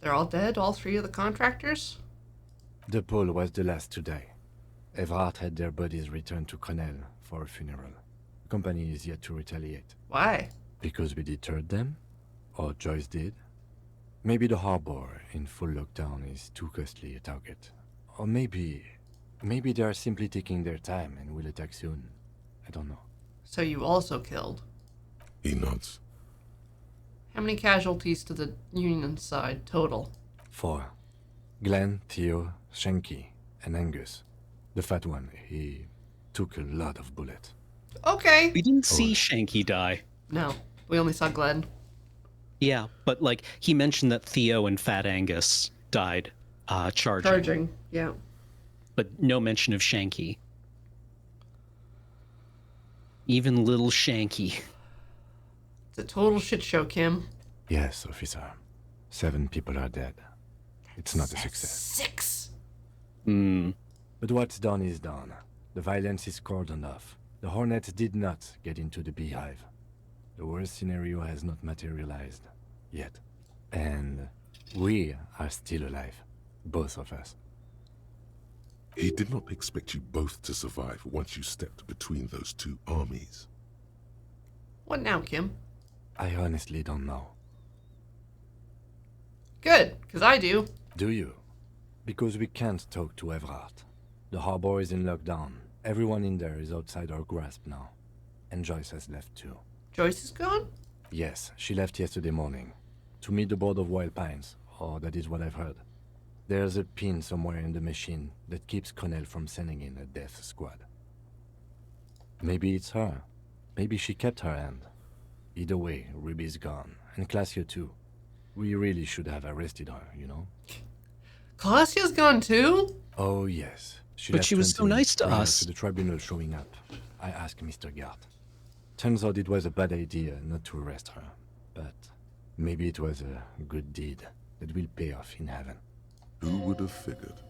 They're all dead, all 3 of the contractors? The pole was the last to die. Everard had their bodies returned to Connell for a funeral. The company is yet to retaliate. Why? Because we deterred them? Or Joyce did? Maybe the harbor in full lockdown is too costly a target. Or maybe they are simply taking their time and will attack soon. I don't know. So you also killed? He nods. How many casualties to the Union side total? 4. Glenn, Theo, Shanky, and Angus. The fat one, he took a lot of bullets. Okay. We didn't see Shanky die. No, we only saw Glenn. Yeah, but like he mentioned that Theo and Fat Angus died charging. Yeah. But no mention of Shanky. Even little Shanky. It's a total shit show, Kim. Yes, officer. 7 people are dead. It's not a success. 6! But what's done is done. The violence is cordoned off. The Hornets did not get into the beehive. The worst scenario has not materialized. Yet. And we are still alive. Both of us. He did not expect you both to survive once you stepped between those 2 armies. What now, Kim? I honestly don't know. Good, because I do. Do you? Because we can't talk to Everard. The harbor is in lockdown. Everyone in there is outside our grasp now. And Joyce has left too. Joyce is gone? Yes, she left yesterday morning. To meet the board of Wild Pines, or that is what I've heard. There's a pin somewhere in the machine that keeps Connell from sending in a death squad. Maybe it's her. Maybe she kept her hand. Either way, Ruby's gone, and Claudia too. We really should have arrested her, you know? Claudia's gone too? Oh yes. But she was so nice to us. To the tribunal showing up. I asked Mr. Gart. Turns out it was a bad idea not to arrest her. But maybe it was a good deed that will pay off in heaven. Who would have figured?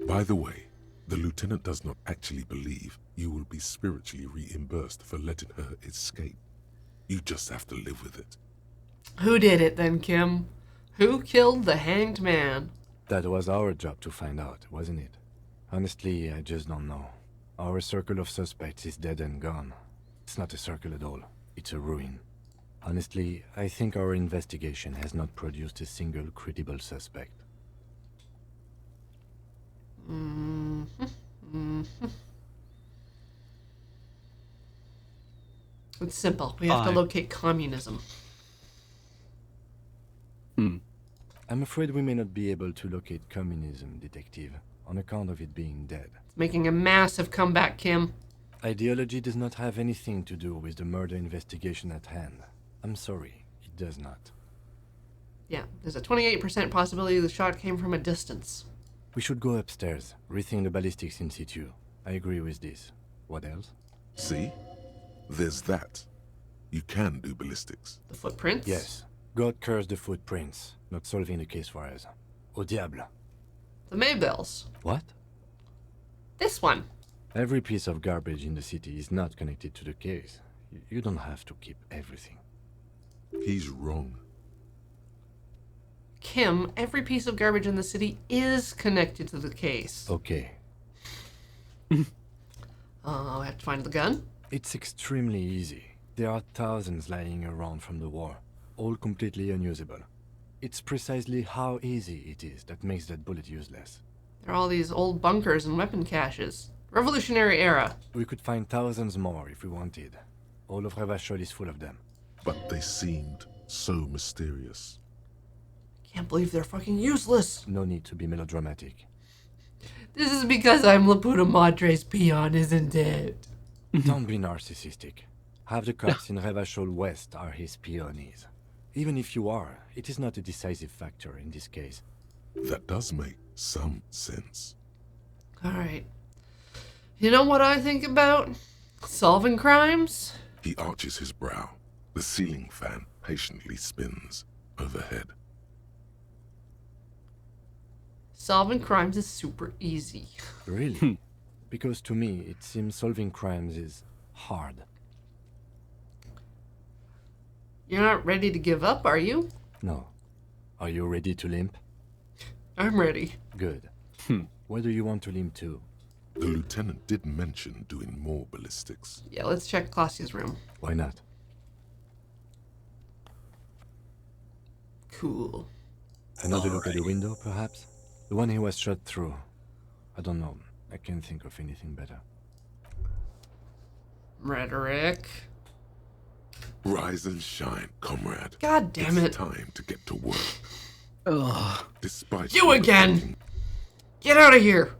By the way, the lieutenant does not actually believe you will be spiritually reimbursed for letting her escape. You just have to live with it. Who did it then, Kim? Who killed the hanged man? That was our job to find out, wasn't it? Honestly, I just don't know. Our circle of suspects is dead and gone. It's not a circle at all. It's a ruin. Honestly, I think our investigation has not produced a single credible suspect. It's simple. We have to locate communism. I'm afraid we may not be able to locate communism, Detective, on account of it being dead. It's making a massive comeback, Kim. Ideology does not have anything to do with the murder investigation at hand. I'm sorry, it does not. Yeah, there's a 28% possibility the shot came from a distance. We should go upstairs, rethink the ballistics in situ. I agree with this. What else? See? There's that. You can do ballistics. The footprints? Yes. God curse the footprints. Not solving the case for us. Au diable. The Maybells. What? This one. Every piece of garbage in the city is not connected to the case. You don't have to keep everything. He's wrong. Kim, every piece of garbage in the city is connected to the case. Okay. I have to find the gun? It's extremely easy. There are thousands lying around from the war, all completely unusable. It's precisely how easy it is that makes that bullet useless. There are all these old bunkers and weapon caches. Revolutionary era. We could find thousands more if we wanted. All of Revachol is full of them. But they seemed so mysterious. Can't believe they're fucking useless. No need to be melodramatic. This is because I'm Laputa Madre's peon, isn't it? Don't be narcissistic. Half the cops in Revachol West are his peonies. Even if you are, it is not a decisive factor in this case. That does make some sense. Alright. You know what I think about? Solving crimes? He arches his brow. The ceiling fan patiently spins overhead. Solving crimes is super easy. Really? Because to me, it seems solving crimes is hard. You're not ready to give up, are you? No. Are you ready to limp? I'm ready. Good. Where do you want to limp to? The lieutenant did mention doing more ballistics. Yeah, let's check Classia's room. Why not? Cool. Another look at the window, perhaps? The one he was shot through. I don't know. I can't think of anything better. Rhetoric. Rise and shine, comrade. God damn it. It's time to get to work. Ugh. Despite You again! Get out of here!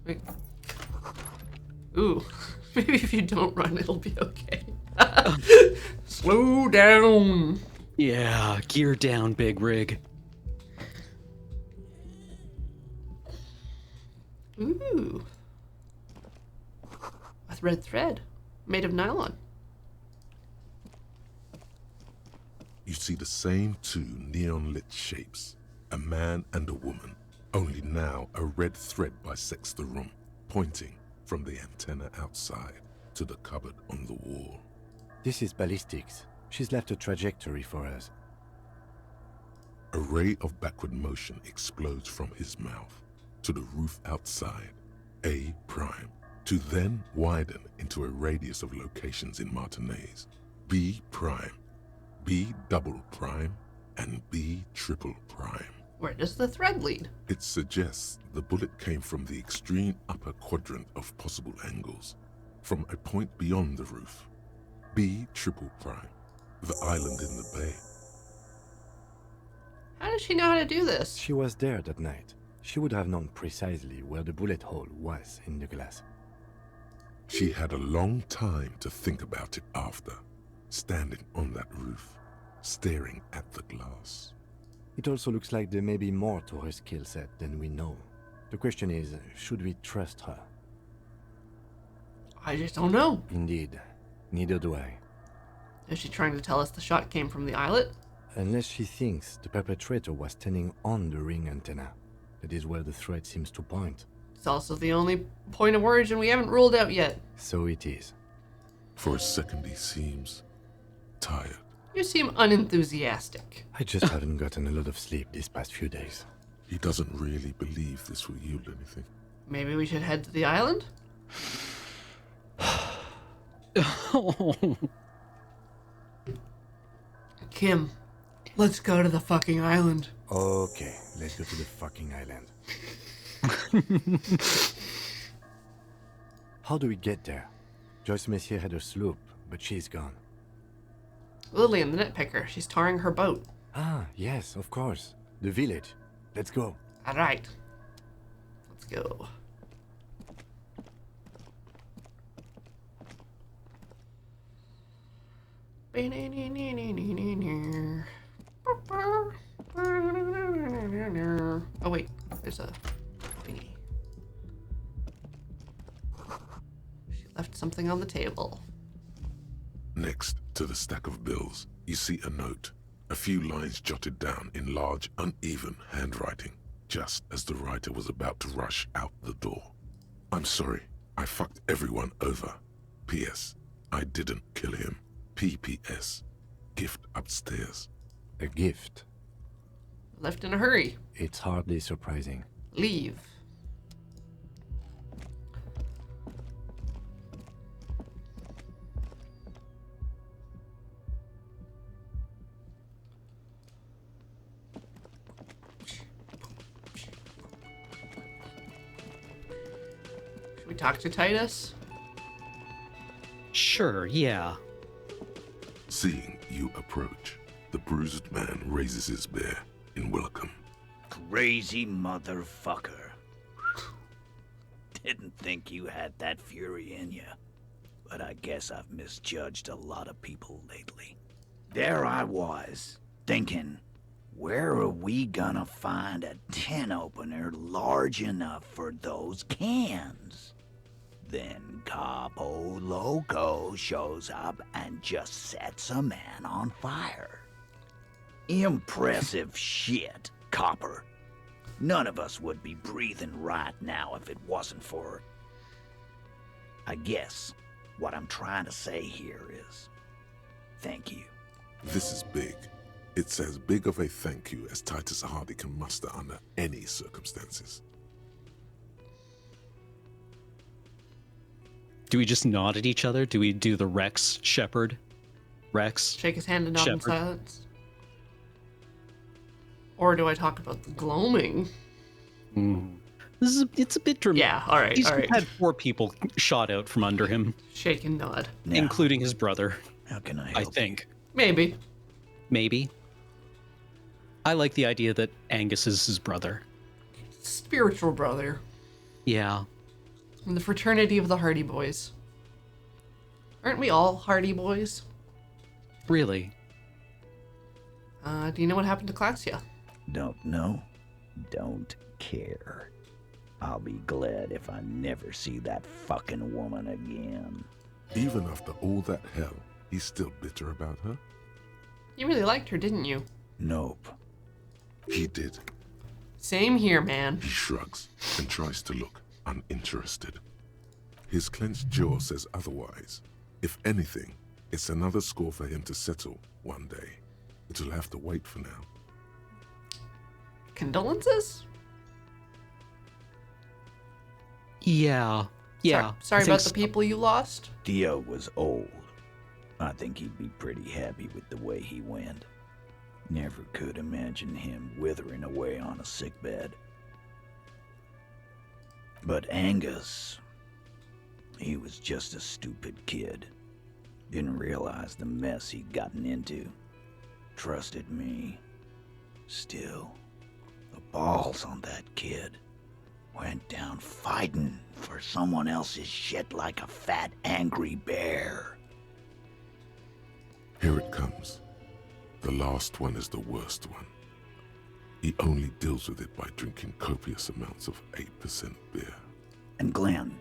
Wait. Ooh. Maybe if you don't run, it'll be okay. Slow down. Yeah, gear down, big rig. Ooh. With red thread. Made of nylon. You see the same two neon-lit shapes. A man and a woman. Only now a red thread bisects the room, pointing from the antenna outside to the cupboard on the wall. This is ballistics. She's left a trajectory for us. A ray of backward motion explodes from his mouth to the roof outside, A prime, to then widen into a radius of locations in Martinez, B prime, B double prime, and B triple prime. Where does the thread lead? It suggests the bullet came from the extreme upper quadrant of possible angles, from a point beyond the roof, B triple prime, the island in the bay. How does she know how to do this? She was there that night. She would have known precisely where the bullet hole was in the glass. She had a long time to think about it after, standing on that roof, staring at the glass. It also looks like there may be more to her skill set than we know. The question is, should we trust her? I just don't know. Indeed. Neither do I. Is she trying to tell us the shot came from the islet? Unless she thinks the perpetrator was standing on the ring antenna. That is where the thread seems to point. It's also the only point of origin we haven't ruled out yet. So it is. For a second he seems tired. You seem unenthusiastic. I just haven't gotten a lot of sleep these past few days. He doesn't really believe this will yield anything. Maybe we should head to the island? Kim, let's go to the fucking island. Okay, let's go to the fucking island. How do we get there? Joyce Messier had her sloop, but she's gone. Lillian, the nitpicker, she's tarring her boat. Ah, yes, of course. The village. Let's go. All right. Let's go. Oh wait, there's a thingy. She left something on the table. Next to the stack of bills, you see a note. A few lines jotted down in large, uneven handwriting, just as the writer was about to rush out the door. I'm sorry, I fucked everyone over. P.S. I didn't kill him. P.P.S. Gift upstairs. A gift. Left in a hurry. It's hardly surprising. Leave. Should we talk to Titus? Sure, yeah. Seeing you approach, the bruised man raises his bear in welcome. Crazy motherfucker. Didn't think you had that fury in you, but I guess I've misjudged a lot of people lately. There I was, thinking, where are we gonna find a tin opener large enough for those cans? Then Capo Loco shows up and just sets a man on fire. Impressive shit, Copper. None of us would be breathing right now if it wasn't for... I guess what I'm trying to say here is, thank you. This is big. It's as big of a thank you as Titus Hardy can muster under any circumstances. Do we just nod at each other? Do we do the Rex Shepherd? Rex? Shake his hand and nod in Shepherd? silence. Or do I talk about the gloaming? It's a bit dramatic. Yeah, all right, He's all right. had 4 people shot out from under him. Shake and nod. Including his brother. How can I I think. Maybe. Maybe. I like the idea that Angus is his brother. Spiritual brother. Yeah. From the fraternity of the Hardy Boys. Aren't we all Hardy Boys? Really? Do you know what happened to Claxia? Don't know. Don't care. I'll be glad if I never see that fucking woman again. Even after all that hell, he's still bitter about her? You really liked her, didn't you? Nope. He did. Same here, man. He shrugs and tries to look uninterested. His clenched jaw says otherwise. If anything, it's another score for him to settle one day. It'll have to wait for now. Condolences? Yeah. Yeah. Sorry I think about the so. people you lost. Dio was old. I think he'd be pretty happy with the way he went. Never could imagine him withering away on a sickbed. But Angus, he was just a stupid kid. Didn't realize the mess he'd gotten into. Trusted me. Still, the balls on that kid. Went down fighting for someone else's shit like a fat, angry bear. Here it comes. The last one is the worst one. He only deals with it by drinking copious amounts of 8% beer. And Glenn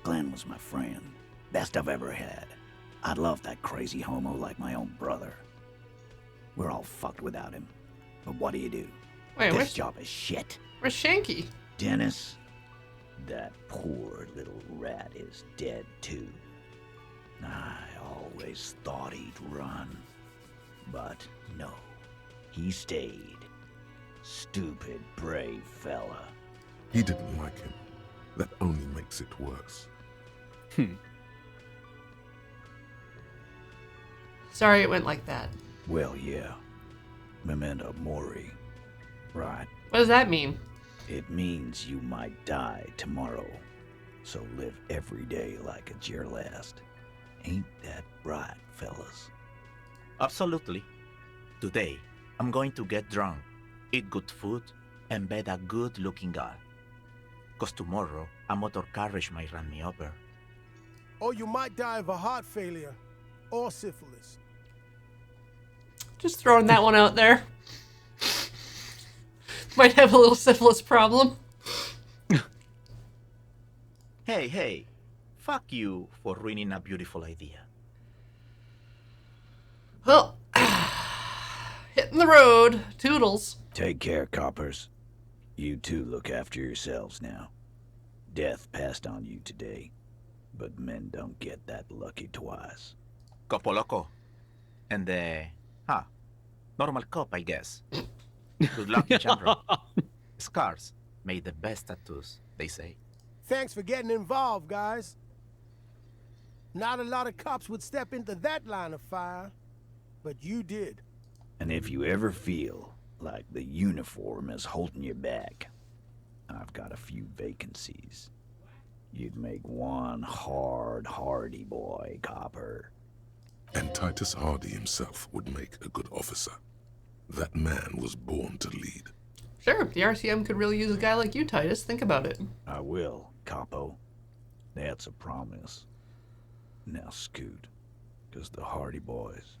was my friend. Best I've ever had. I'd love that crazy homo like my own brother. We're all fucked without him. But what do you do? Wait, this where's- job is shit. Where's Shanky? Dennis, that poor little rat is dead too. I always thought he'd run. But no, he stayed. Stupid, brave fella. He didn't like him. That only makes it worse. Sorry it went like that. Well, yeah. Memento mori. Right. What does that mean? It means you might die tomorrow. So live every day like it's your last. Ain't that right, fellas? Absolutely. Today, I'm going to get drunk, eat good food, and bed a good-looking guy. 'Cause tomorrow, a motor carriage might run me over. Or you might die of a heart failure or syphilis. Just throwing that one out there. Might have a little syphilis problem. Hey, fuck you for ruining a beautiful idea. Well, hitting the road. Toodles. Take care, coppers. You two look after yourselves now. Death passed on you today, but men don't get that lucky twice. Copo loco. And normal cop, I guess. Good luck, Chandra. Scars made the best tattoos, they say. Thanks for getting involved, guys. Not a lot of cops would step into that line of fire, but you did. And if you ever feel like the uniform is holding you back, I've got a few vacancies. You'd make one hardy boy, copper. And Titus Hardy himself would make a good officer. That man was born to lead. Sure, the RCM could really use a guy like you, Titus. Think about it. I will, capo. That's a promise. Now scoot, 'cause the Hardy boys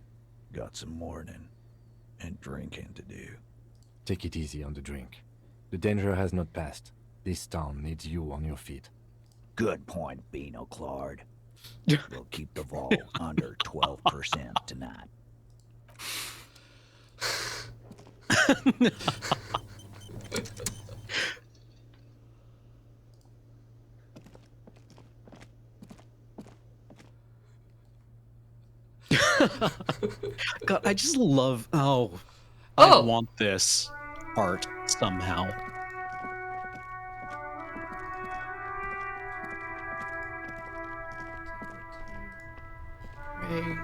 got some mourning and drinking to do. Take it easy on the drink. The danger has not passed. This town needs you on your feet. Good point, Beano Claude. We'll keep the vault under 12% tonight. God, I just love. I want this art somehow. Right.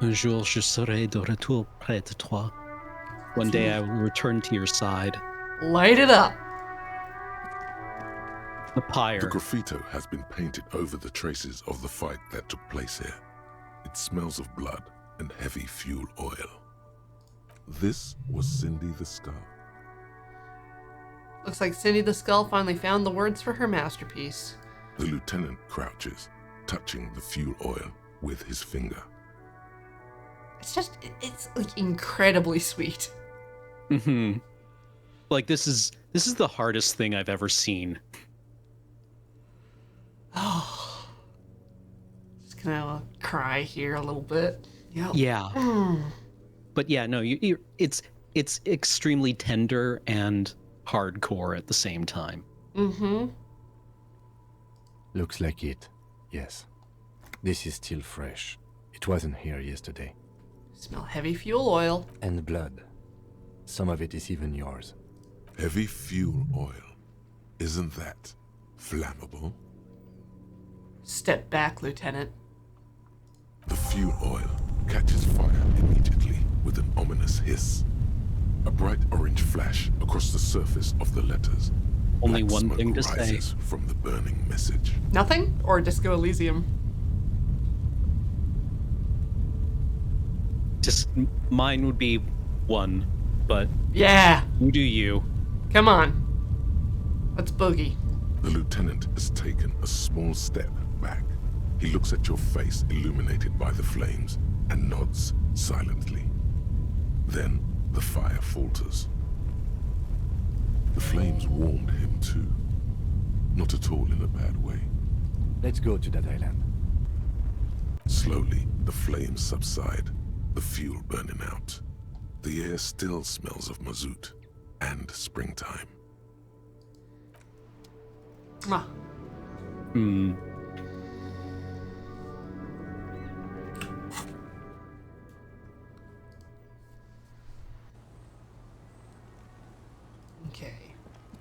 Un jour je serai de retour près de toi. One day I will return to your side. Light it up. The pyre. The graffito has been painted over the traces of the fight that took place here. It smells of blood and heavy fuel oil. This was Cindy the Skull. Looks like Cindy the Skull finally found the words for her masterpiece. The lieutenant crouches, touching the fuel oil with his finger. It's like incredibly sweet. Mm-hmm. Like this is the hardest thing I've ever seen. Oh, just gonna cry here a little bit. Yep. Yeah. But yeah, no, it's extremely tender and hardcore at the same time. Mm-hmm. Looks like it. Yes. This is still fresh. It wasn't here yesterday. Smell heavy fuel oil. And blood. Some of it is even yours. Heavy fuel oil. Isn't that flammable? Step back, Lieutenant. The fuel oil catches fire immediately with an ominous hiss. A bright orange flash across the surface of the letters. Only Black one smoke thing to say. rises from the burning message. Nothing? Or Disco Elysium? Just mine would be one, but yeah, you do you. Come on, let's boogie. The lieutenant has taken a small step back. He looks at your face illuminated by the flames and nods silently. Then the fire falters. The flames warmed him too. Not at all in a bad way. Let's go to that island. Slowly, the flames subside, the fuel burning out. The air still smells of mazout and springtime. Ah. Hmm. Okay.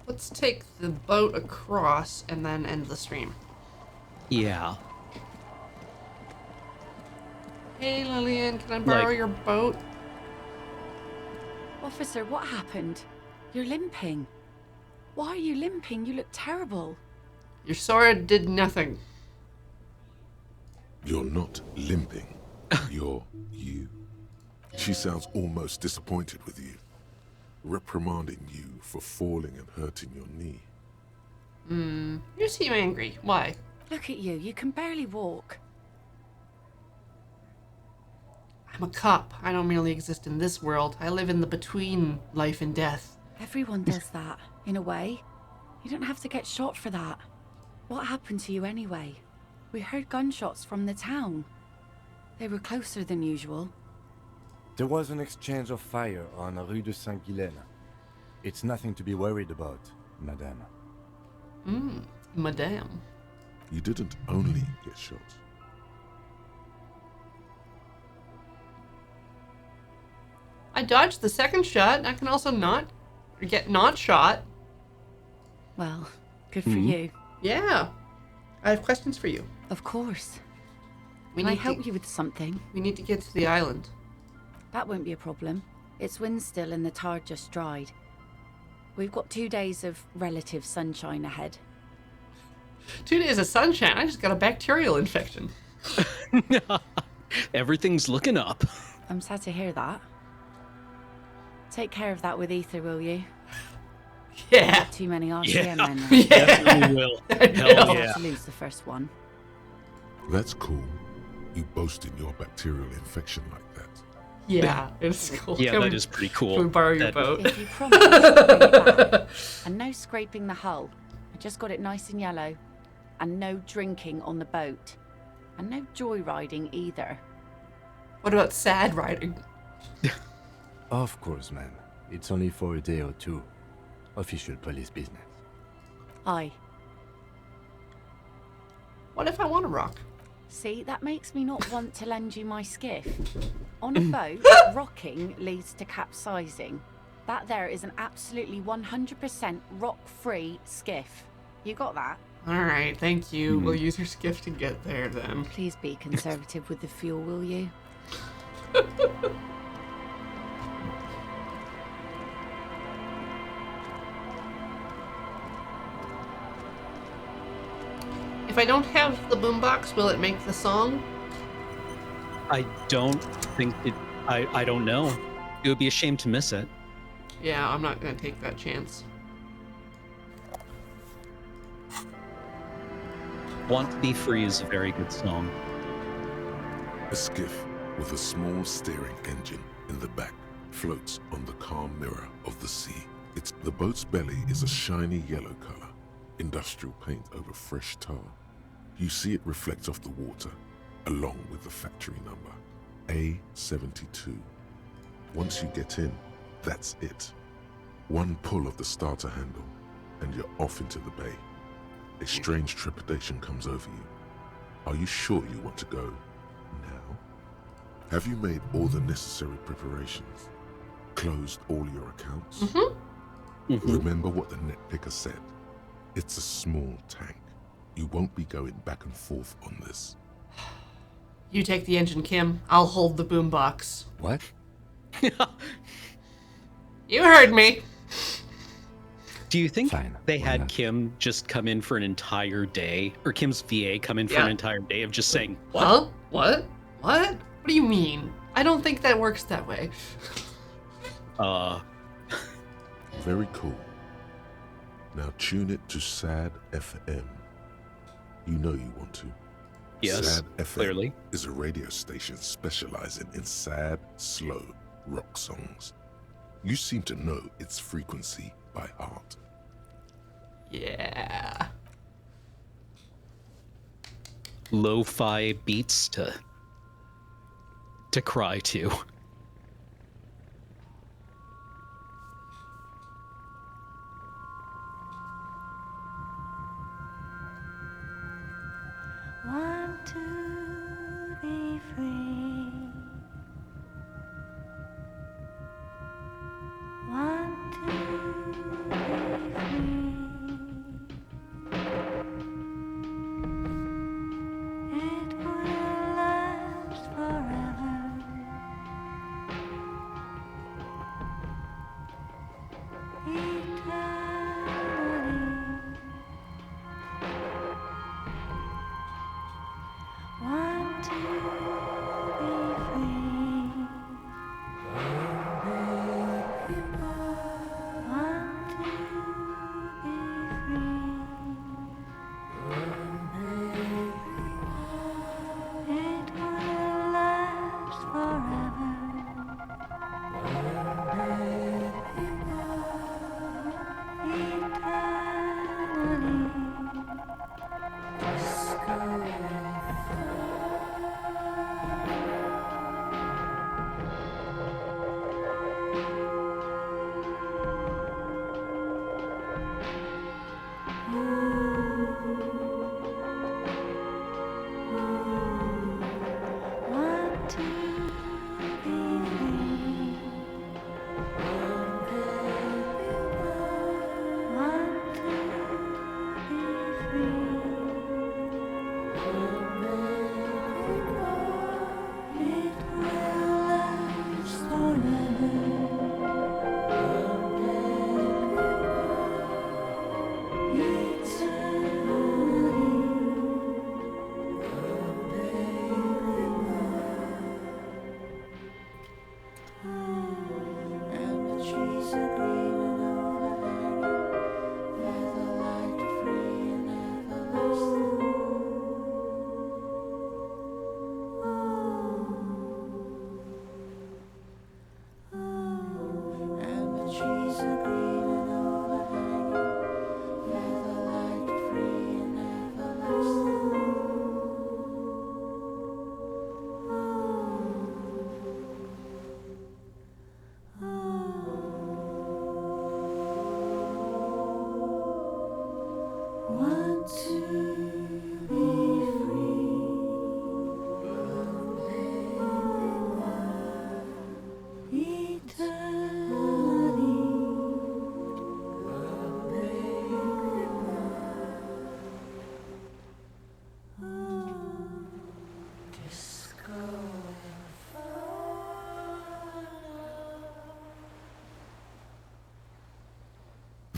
Let's take the boat across and then end the stream. Yeah. Hey, Lillian, can I borrow your boat? Officer, what happened? You're limping. Why are you limping? You look terrible. Your sword did nothing. You're not limping. You're you. She sounds almost disappointed with you, reprimanding you for falling and hurting your knee. You seem angry. Why? Look at you. You can barely walk. I'm a cop. I don't merely exist in this world. I live in the between life and death. Everyone does that, in a way. You don't have to get shot for that. What happened to you anyway? We heard gunshots from the town. They were closer than usual. There was an exchange of fire on Rue de Saint-Guylaine. It's nothing to be worried about, madame. Madame. You didn't only get shot. I dodged the second shot. I can also get not shot. Well, good for you. Yeah. I have questions for you. Of course. We Can I need help to- you with something? We need to get to the island. That won't be a problem. It's wind still and the tar just dried. We've got 2 days of relative sunshine ahead. 2 days of sunshine. I just got a bacterial infection. Everything's looking up. I'm sad to hear that. Take care of that with ether, will you? Yeah. Not too many RCM men. Now. Definitely will. Hell yeah. To lose the first one. That's cool. You boasting your bacterial infection like that. Yeah, it's cool. Yeah, Can that we- is pretty cool. Can we borrow your That- boat? If you promise to bring it back, and no scraping the hull. I just got it nice and yellow. And no drinking on the boat. And no joyriding either. What about sad riding? Of course, ma'am. It's only for a day or two. Official police business. Aye. What if I want to rock? See, that makes me not want to lend you my skiff. On a boat, rocking leads to capsizing. That there is an absolutely 100% rock-free skiff. You got that? All right, thank you. We'll use your skiff to get there then. Please be conservative with the fuel, will you? If I don't have the boombox, will it make the song? I don't think it. I don't know. It would be a shame to miss it. Yeah, I'm not gonna take that chance. Want to Be Free is a very good song. A skiff with a small steering engine in the back floats on the calm mirror of the sea. The boat's belly is a shiny yellow color, industrial paint over fresh tar. You see it reflect off the water, along with the factory number, A72. Once you get in, that's it. One pull of the starter handle, and you're off into the bay. A strange trepidation comes over you. Are you sure you want to go now? Have you made all the necessary preparations? Closed all your accounts? Remember what the net picker said. It's a small tank. You won't be going back and forth on this. You take the engine, Kim. I'll hold the boombox. What? You heard me. Do you think they had Kim just come in for an entire day, or Kim's VA come in for an entire day of just saying, what? Huh? What? What? What do you mean? I don't think that works that way. Very cool. Now tune it to SAD FM. You know you want to. Yes, SAD FM clearly. is a radio station specializing in sad, slow rock songs. You seem to know its frequency by heart. Yeah. Lo-fi beats to cry to. Want to be free. Want to be free. It will last forever.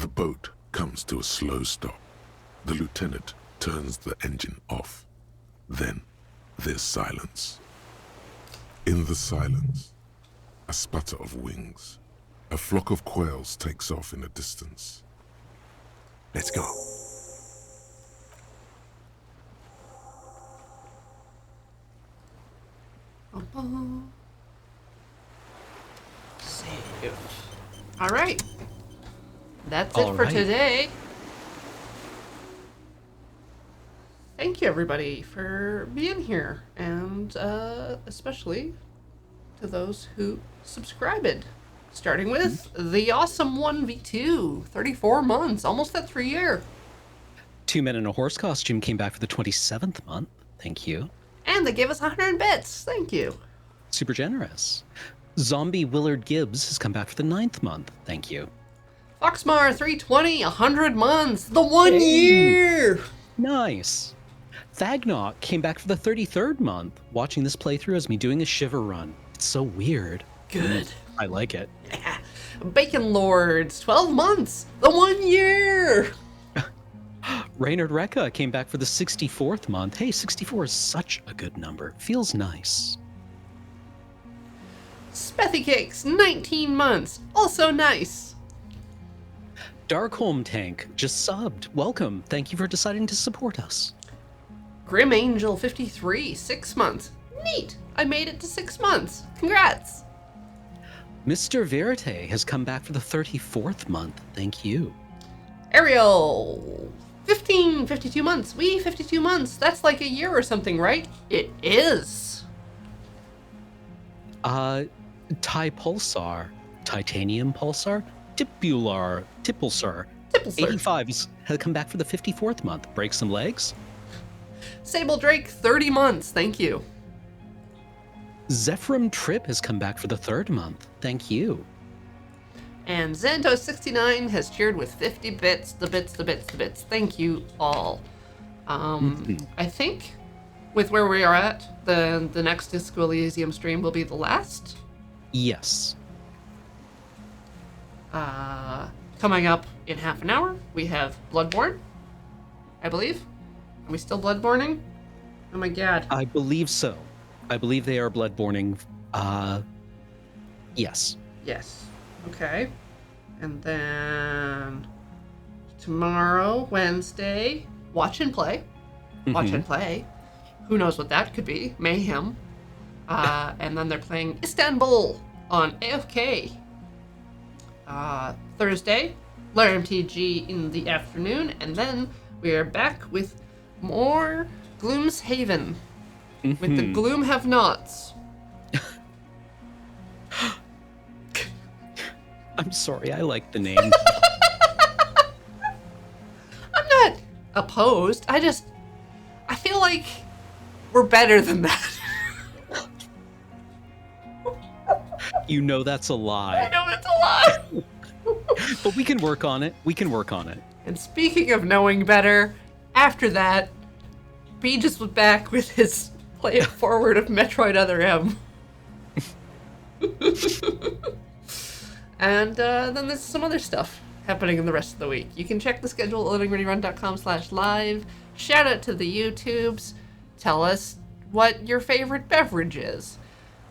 The boat comes to a slow stop. The lieutenant turns the engine off. Then there's silence. In the silence, a sputter of wings. A flock of quails takes off in the distance. Let's go. Save. All right. That's it All for right. today. Thank you, everybody, for being here, and especially to those who subscribed. Starting with the awesome 1v2, 34 months, almost at 3 year. 2 Men in a Horse Costume came back for the 27th month. Thank you. And they gave us 100 bits. Thank you. Super generous. Zombie Willard Gibbs has come back for the 9th month. Thank you. Foxmar 320, 100 months, the 1 year. Nice. Thagnok came back for the 33rd month. Watching this playthrough as me doing a shiver run. It's so weird. Good. I like it. Bacon Lords, 12 months, the 1 year. Reynard Recca came back for the 64th month. Hey, 64 is such a good number. Feels nice. Spethy Cakes, 19 months, also nice. Darkholm Tank just subbed. Welcome. Thank you for deciding to support us. Grim Angel 53, 6 months. Neat. I made it to 6 months. Congrats. Mr. Verite has come back for the 34th month. Thank you. Ariel 15, 52 months. 52 months. That's like a year or something, right? It is. Ty Pulsar, Titanium Pulsar, Tipulsar, 85 has come back for the 54th month. Break some legs. Sable Drake 30 months. Thank you. Zephram Trip has come back for the 3rd month. Thank you. And Xanto69 has cheered with 50 bits. The bits. Thank you all. I think with where we are at, the next Disco Elysium stream will be the last. Yes. Coming up in half an hour, we have Bloodborne, I believe. Are we still Bloodborning? Oh my god. I believe so. I believe they are Bloodborning. Yes. Yes. Okay. And then tomorrow, Wednesday, Watch and Play. Watch and Play. Who knows what that could be? Mayhem. And then they're playing Istanbul on AFK. Thursday, Lair MTG in the afternoon, and then we are back with more Gloom's Haven with the Gloom Have Nots. I'm sorry, I like the name. I'm not opposed. I feel like we're better than that. You know that's a lie. I know it's a lie. But we can work on it. And speaking of knowing better, after that, B just was back with his play it forward of Metroid Other M. And then there's some other stuff happening in the rest of the week. You can check the schedule at loadingreadyrun.com/live. Shout out to the YouTubes. Tell us what your favorite beverage is.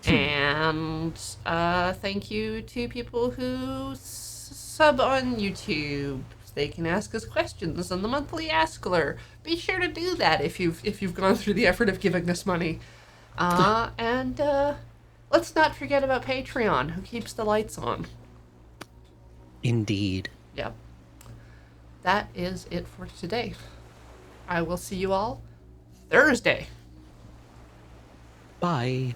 And thank you to people who sub on YouTube. They can ask us questions on the monthly Askler. Be sure to do that if you've gone through the effort of giving us money. And let's not forget about Patreon, who keeps the lights on. Indeed. Yep. That is it for today. I will see you all Thursday. Bye.